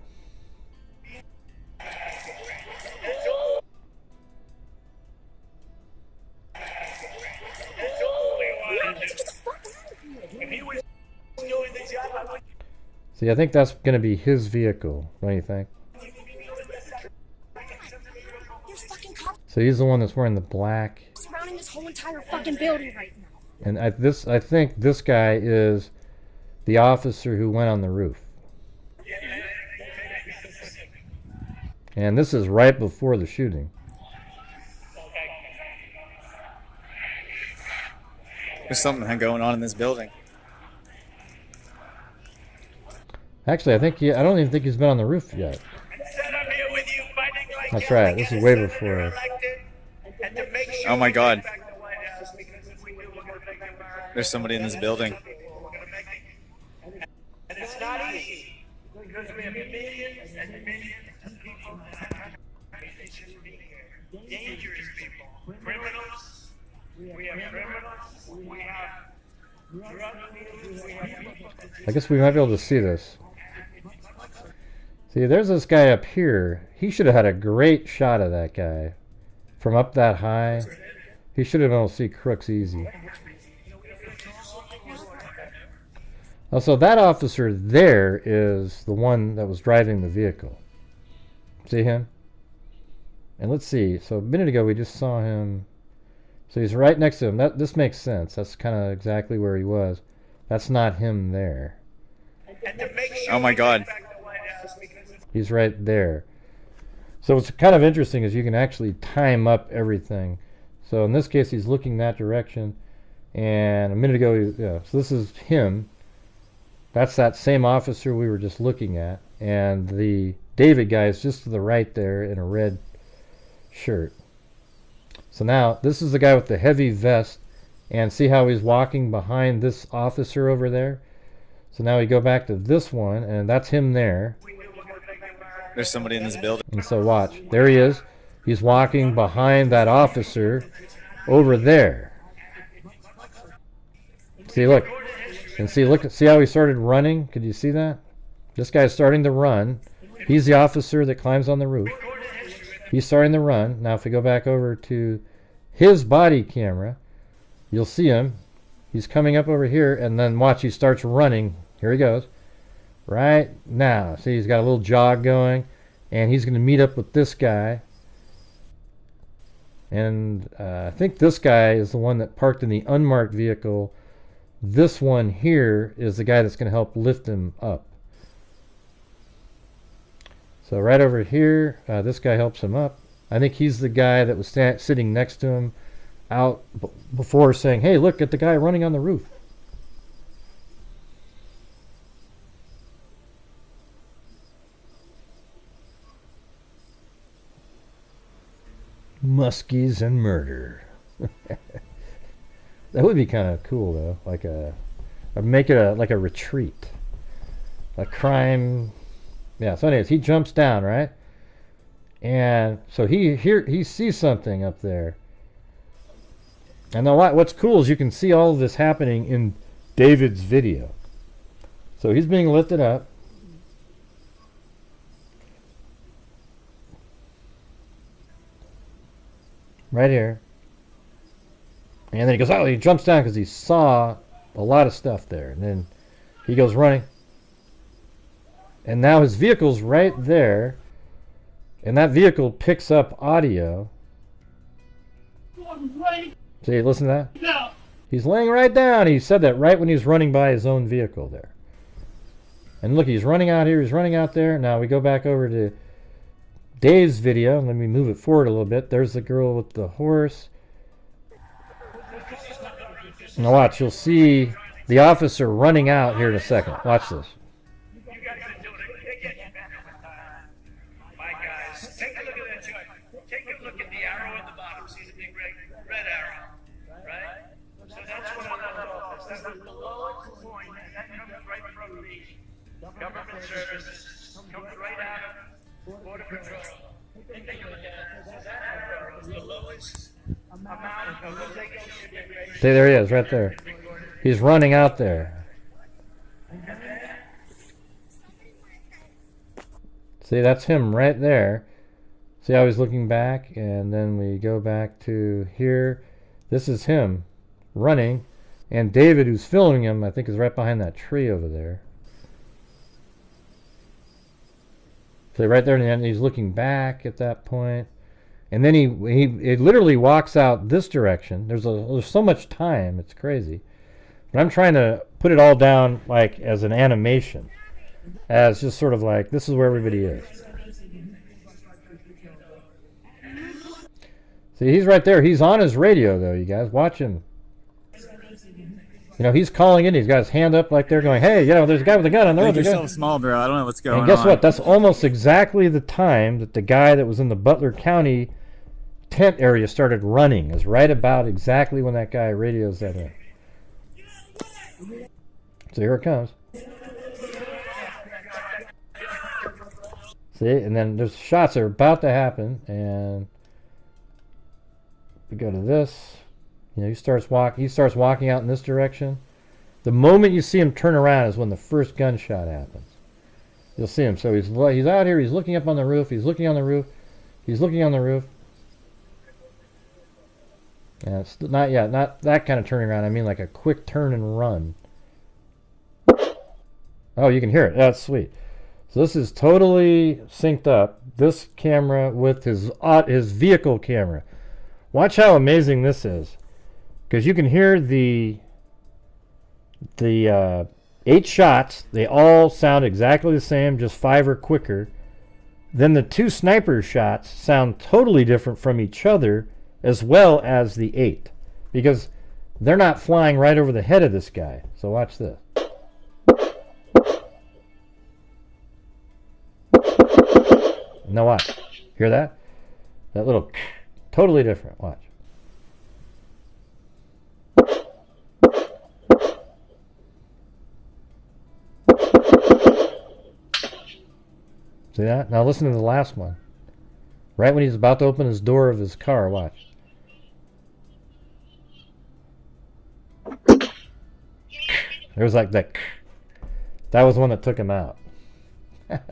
See, I think that's going to be his vehicle, don't you think? So he's the one that's wearing the black. Surrounding this whole entire fucking building right now. And I think this guy is the officer who went on the roof. And this is right before the shooting. There's something going on in this building. Actually, I don't even think he's been on the roof yet. That's right. This is way before. Oh my God. There's somebody in this building. And it's not easy because we have millions and millions of people that have dangerous people, criminals. We have criminals. We have drug dealers. We have people. I guess we might be able to see this. See, there's this guy up here. He should have had a great shot of that guy. From up that high, he should have been able to see crooks easy. Oh, so that officer there is the one that was driving the vehicle. See him? And let's see. So a minute ago we just saw him. So he's right next to him. This makes sense. That's kind of exactly where he was. That's not him there. Oh my God. He's right there. So what's kind of interesting is you can actually time up everything. So in this case, he's looking that direction. And a minute ago, so this is him. That's that same officer we were just looking at. And the David guy is just to the right there in a red shirt. So now, this is the guy with the heavy vest. And see how he's walking behind this officer over there? So now we go back to this one, and that's him there. There's somebody in this building. And so watch. There he is. He's walking behind that officer over there. See, look. And see how he started running? Could you see that? This guy's starting to run. He's the officer that climbs on the roof. He's starting to run. Now if we go back over to his body camera, you'll see him. He's coming up over here, and then watch, he starts running. Here he goes. Right now. See, he's got a little jog going, and he's going to meet up with this guy. And I think this guy is the one that parked in the unmarked vehicle. This one here is the guy that's going to help lift him up. So right over here, this guy helps him up. I think he's the guy that was sitting next to him out before saying, hey, look at the guy running on the roof. Muskies and murder. That would be kind of cool though, like make it like a retreat, a crime. Yeah. So anyways, he jumps down, right? And so he sees something up there. And now what's cool is you can see all of this happening in David's video. So he's being lifted up. Right here. And then he goes, he jumps down because he saw a lot of stuff there. And then he goes running. And now his vehicle's right there. And that vehicle picks up audio. See, listen to that. He's laying right down. He said that right when he was running by his own vehicle there. And look, he's running out here. He's running out there. Now we go back over to Dave's video. Let me move it forward a little bit. There's the girl with the horse. Now watch. You'll see the officer running out here in a second. Watch this. Government services comes right out of Border Patrol. Take a look at that. The lowest amount of what they go to. See, there he is, right there. He's running out there. See, that's him right there. See how he's looking back? And then we go back to here. This is him running. And David, who's filming him, I think is right behind that tree over there. So right there, and he's looking back at that point, and then he literally walks out this direction. There's so much time, it's crazy. But I'm trying to put it all down like as an animation, as just sort of like this is where everybody is. See, he's right there. He's on his radio though, you guys. Watch him. You know, he's calling in. He's got his hand up like they're going, hey, you know, there's a guy with a gun on the road. You're so small, bro. I don't know what's going on. And guess what? That's almost exactly the time that the guy that was in the Butler County tent area started running. Is right about exactly when that guy radios that in. So here it comes. See, and then there's shots that are about to happen, and we go to this. You know, he starts walking out in this direction. The moment you see him turn around is when the first gunshot happens. You'll see him. So he's out here. He's looking up on the roof. He's looking on the roof. He's looking on the roof. And it's not that kind of turning around. I mean like a quick turn and run. Oh, you can hear it. That's sweet. So this is totally synced up. This camera with his vehicle camera. Watch how amazing this is. Because you can hear the 8 shots. They all sound exactly the same, just 5 are quicker. Then the 2 sniper shots sound totally different from each other, as well as the 8. Because they're not flying right over the head of this guy. So watch this. Now watch. Hear that? That little totally different. Watch. See that? Now listen to the last one. Right when he's about to open his door of his car, watch. There's like that. That was the one that took him out. Isn't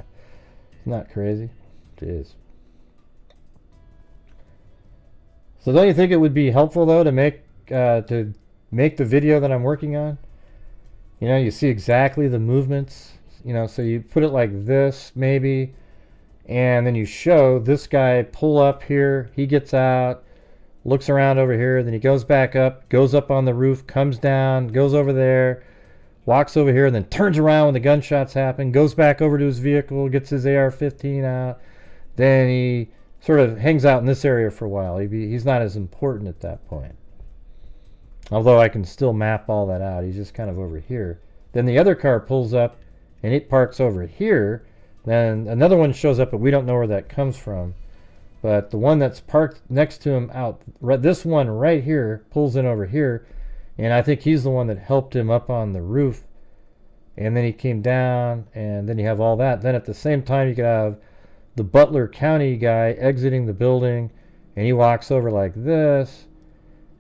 that crazy? It is. So don't you think it would be helpful though to make the video that I'm working on? You know, you see exactly the movements. You know, so you put it like this, maybe, and then you show this guy pull up here. He gets out, looks around over here, then he goes back up, goes up on the roof, comes down, goes over there, walks over here, and then turns around when the gunshots happen, goes back over to his vehicle, gets his AR-15 out. Then he sort of hangs out in this area for a while. He's not as important at that point. Although I can still map all that out. He's just kind of over here. Then the other car pulls up, and it parks over here. Then another one shows up, but we don't know where that comes from. But the one that's parked next to him this one right here pulls in over here, and I think he's the one that helped him up on the roof. And then he came down, and then you have all that. Then at the same time, you could have the Butler County guy exiting the building, and he walks over like this,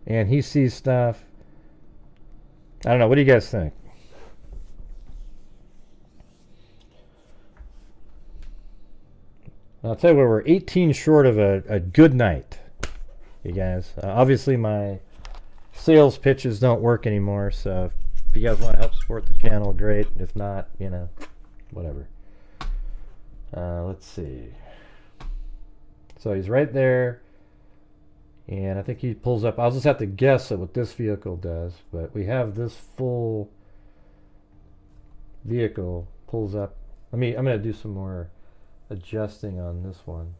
and he sees stuff. I don't know. What do you guys think? I'll tell you what, we're 18 short of a good night, you guys. Obviously, my sales pitches don't work anymore, so if you guys want to help support the channel, great. If not, you know, whatever. Let's see. So he's right there. And I think he pulls up. I'll just have to guess at what this vehicle does, but we have this full vehicle pulls up. I'm going to do some more adjusting on this one.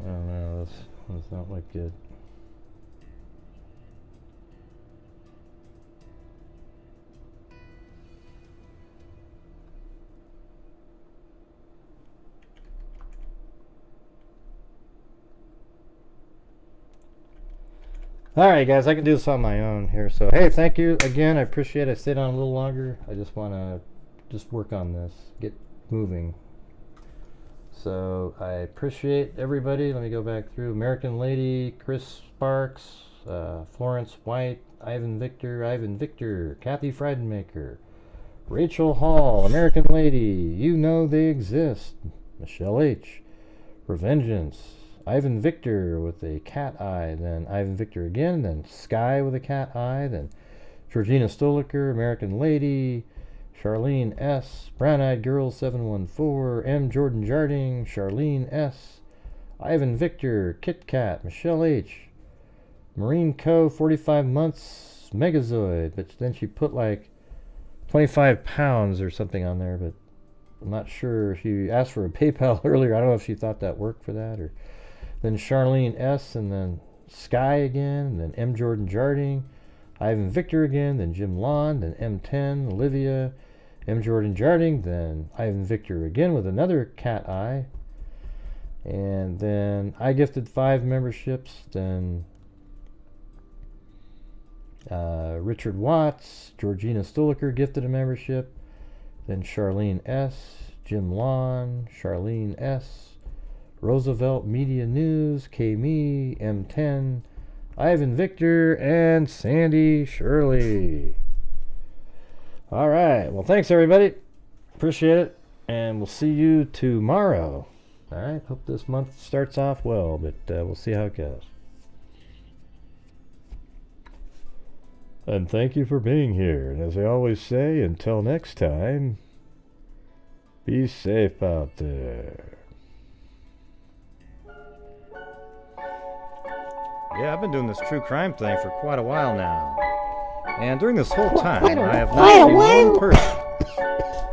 Oh no, that's not look good. Alright guys, I can do this on my own here. So hey, thank you again. I appreciate it. I stayed on a little longer. I just want to work on this, get moving. So I appreciate everybody. Let me go back through. American Lady, Chris Sparks, Florence White, Ivan Victor, Kathy Friedenmaker, Rachel Hall, American Lady, You Know They Exist, Michelle H, Revengeance, Ivan Victor with a cat eye, then Ivan Victor again, then Sky with a cat eye, then Georgina Stoliker, American Lady, Charlene S, Brown Eyed Girl 714, M Jordan Jarding, Charlene S, Ivan Victor, Kit Kat, Michelle H, Marine Co 45 months, Megazoid, but then she put like 25 pounds or something on there, but I'm not sure. She asked for a PayPal earlier. I don't know if she thought that worked for that, or then Charlene S, and then Sky again, and then M Jordan Jarding, Ivan Victor again, then Jim Lawn, then M10, Olivia, M Jordan Jarding, then Ivan Victor again with another cat eye, and then I gifted 5 memberships, then Richard Watts, Georgina Stoliker gifted a membership, then Charlene S, Jim Lawn, Charlene S, Roosevelt Media News, K-Me, M10, Ivan Victor, and Sandy Shirley. All right. Well, thanks, everybody. Appreciate it. And we'll see you tomorrow. All right. Hope this month starts off well, but we'll see how it goes. And thank you for being here. And as I always say, until next time, be safe out there. Yeah, I've been doing this true crime thing for quite a while now. And during this whole time, I have not seen one person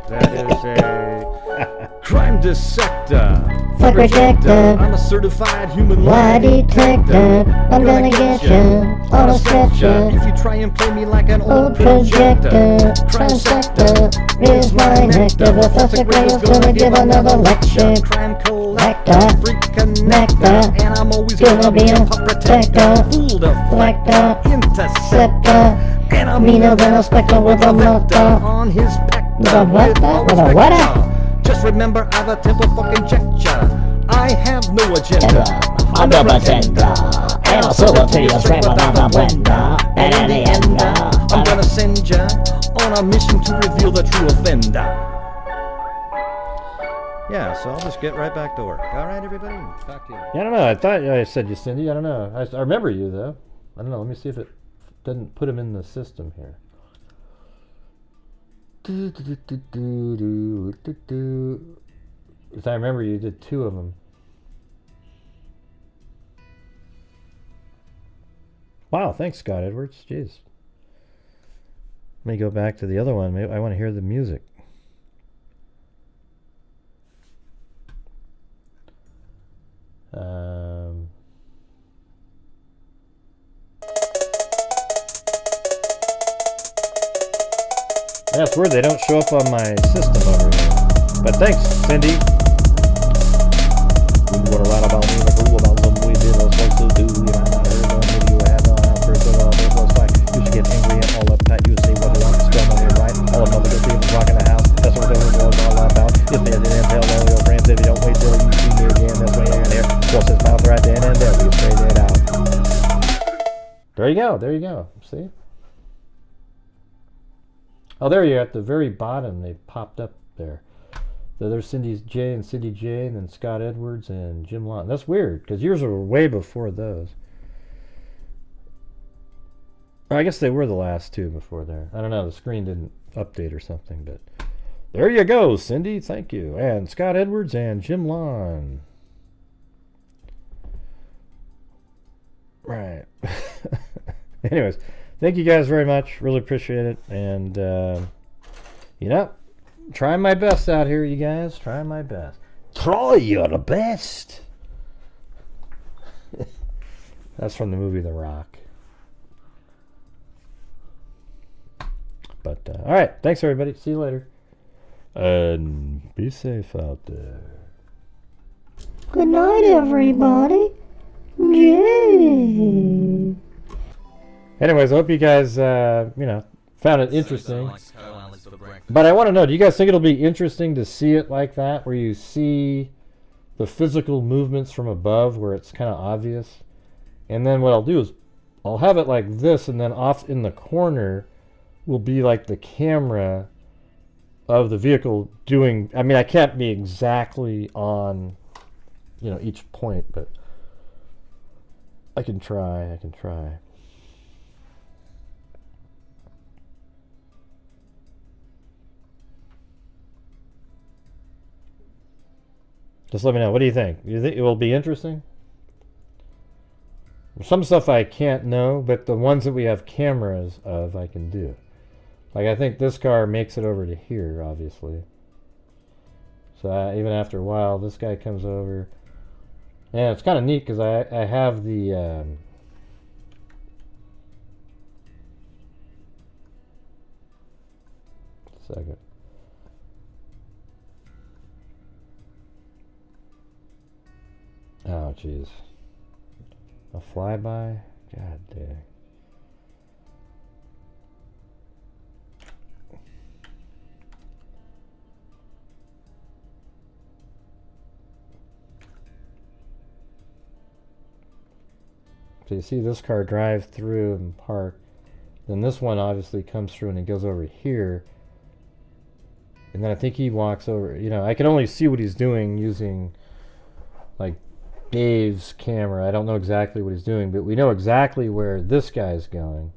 that is a crime dissector. Fuck rejected. I'm a certified human Lie detector. I'm gonna get you on a stretcher. If you try and play me like an Old projector. Crime sector is my nectar. Professor Gray is gonna give another lecture. Crime Collector. freak connector, and I'm always Gonna be a protector. Fool Deflector. interceptor, Scepter. and I'm Meaner than a spectre with a vector motor. on his With a what? With a what? Just remember I've a temple fucking gesture. I have no agenda. I'm the pretender. And I'll sell it to you straight without a blender. And in the end, I'm gonna send ya on a mission to reveal the true offender. Yeah, so I'll just get right back to work. All right, everybody. Talk to you. Yeah, I don't know. I thought I said you, Cindy. I don't know. I remember you, though. I don't know. Let me see if it doesn't put him in the system here. As I remember, you did 2 of them. Wow, thanks, Scott Edwards. Jeez. Let me go back to the other one. Maybe I want to hear the music. Yeah, it's weird they don't show up on my system over here. But thanks, Cindy. You want to write about me, like, ooh, about something we did, I was supposed to do. You might not heard on video, I had on how person all this was like. You should get angry and all uptight. You would say what you want, spell on your right. All of them good people rocking the house. That's what the was all about. If they didn't tell all your friends, if you don't wait till you see me again, that's why you're in there. Force his mouth right then and there. We straighten it out. There you go. There you go. See? Oh, there you are at the very bottom. They popped up there. So there's Cindy J and Cindy J, and then Scott Edwards and Jim Long. That's weird, because yours were way before those. Or I guess they were the last 2 before there. I don't know. The screen didn't update or something, but there you go, Cindy. Thank you. And Scott Edwards and Jim Long. Right. Anyways. Thank you guys very much. Really appreciate it. And, you know, trying my best out here, you guys. Trying my best. Try your best. That's from the movie The Rock. But, all right. Thanks, everybody. See you later. And be safe out there. Good night, everybody. Yay. Anyways, I hope you guys, you know, found it interesting. But I want to know, do you guys think it'll be interesting to see it like that, where you see the physical movements from above, where it's kind of obvious? And then what I'll do is I'll have it like this, and then off in the corner will be like the camera of the vehicle doing, I mean, I can't be exactly on, you know, each point, but I can try. Just let me know. What do you think? You think it will be interesting? Some stuff I can't know, but the ones that we have cameras of, I can do. Like, I think this car makes it over to here, obviously. So even after a while, this guy comes over. And it's kind of neat because I have the... second. Oh, jeez. A flyby? God dang. So you see this car drive through and park. Then this one obviously comes through and it goes over here. And then I think he walks over. You know, I can only see what he's doing using, like, Dave's camera. I don't know exactly what he's doing, but we know exactly where this guy's going.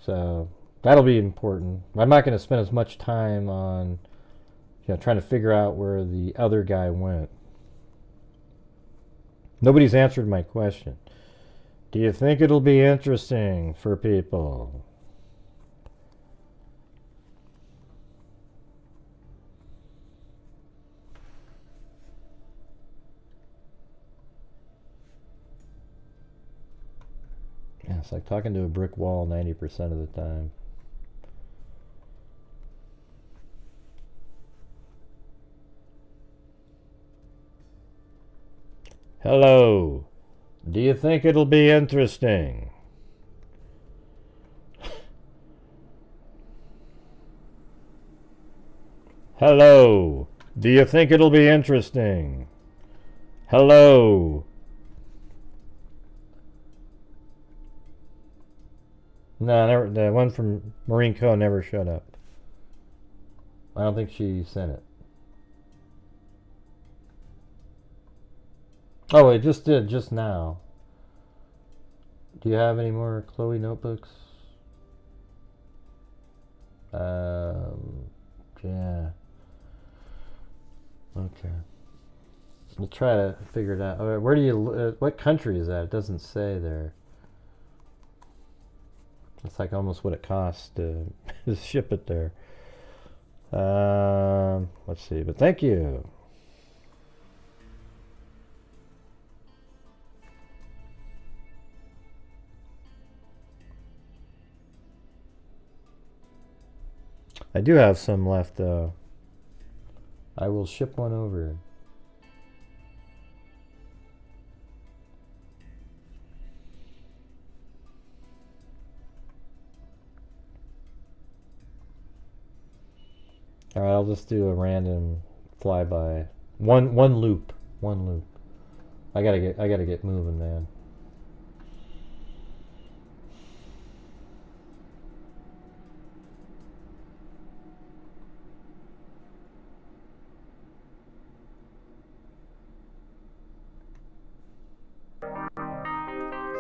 So that'll be important. I'm not going to spend as much time on, you know, trying to figure out where the other guy went. Nobody's answered my question. Do you think it'll be interesting for people? It's like talking to a brick wall 90% of the time. Hello. Do you think it'll be interesting? Hello. Do you think it'll be interesting? Hello. No, never. The one from Marine Co. never showed up. I don't think she sent it. Oh, it just did just now. Do you have any more Chloe notebooks? Yeah. Okay. We'll try to figure it out. Where do you? What country is that? It doesn't say there. It's like almost what it costs to ship it there. Let's see. But thank you. I do have some left, though. I will ship one over. All right, I'll just do a random flyby. One loop. I gotta get moving, man.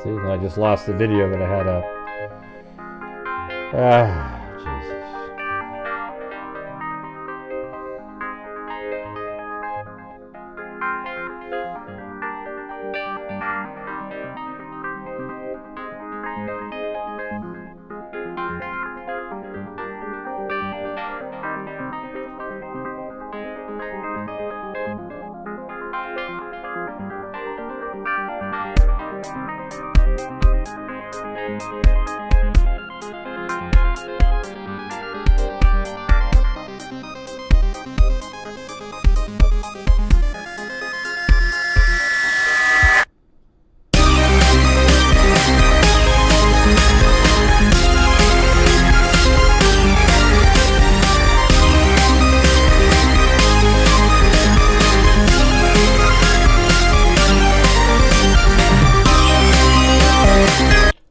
See, I just lost the video that I had up. Jesus.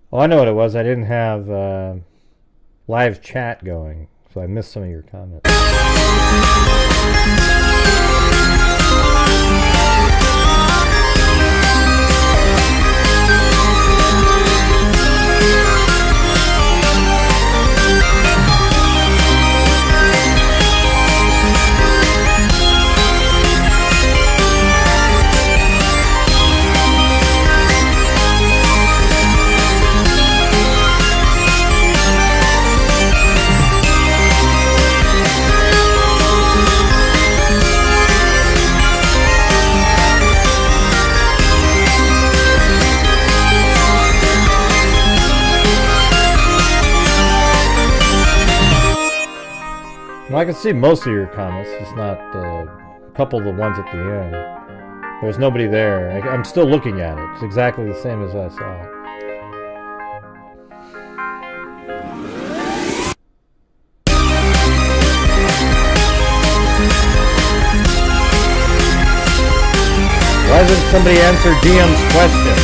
Oh, I know what it was. I didn't have live chat going, so I missed some of your comments. Well, I can see most of your comments, just not a couple of the ones at the end. There was nobody there. I'm still looking at it. It's exactly the same as I saw it. Why doesn't somebody answer DM's question?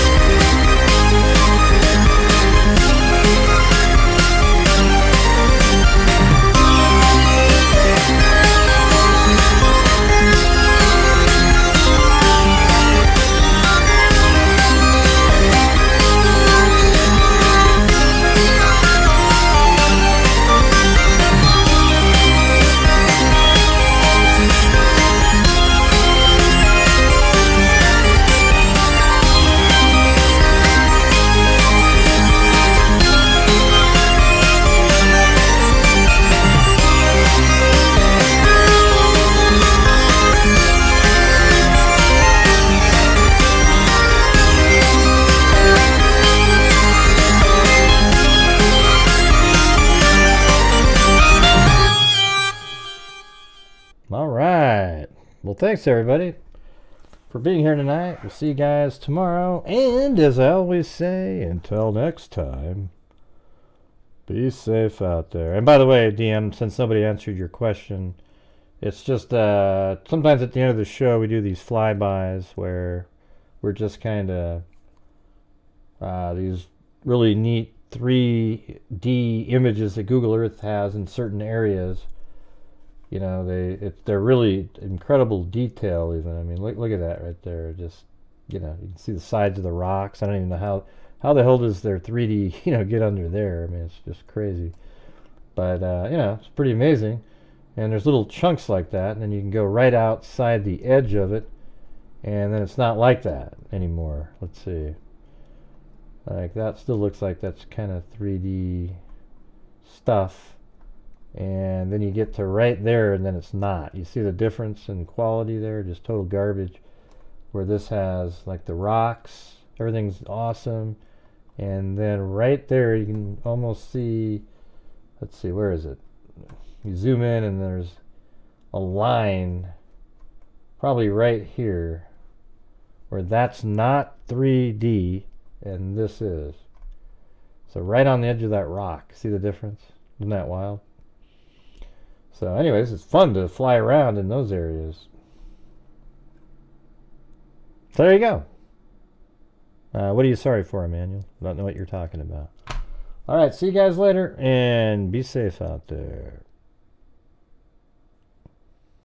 Well, thanks everybody for being here tonight. We'll see you guys tomorrow. And as I always say, until next time, be safe out there. And by the way, DM, since nobody answered your question, it's just sometimes at the end of the show we do these flybys where we're just kind of these really neat 3D images that Google Earth has in certain areas. You know, they're really incredible detail even. I mean, look at that right there. Just, you know, you can see the sides of the rocks. I don't even know how the hell does their 3D, you know, get under there. I mean, it's just crazy. But, you know, it's pretty amazing. And there's little chunks like that, and then you can go right outside the edge of it, and then it's not like that anymore. Let's see. Like, that still looks like that's kind of 3D stuff. And then you get to right there, and then it's not. You see the difference in quality there? Just total garbage. Where this has, like, the rocks. Everything's awesome. And then right there, you can almost see... Let's see, where is it? You zoom in, and there's a line probably right here where that's not 3D, and this is. So right on the edge of that rock. See the difference? Isn't that wild? So anyways, it's fun to fly around in those areas. So there you go. What are you sorry for, Emmanuel? I don't know what you're talking about. All right, see you guys later, and be safe out there.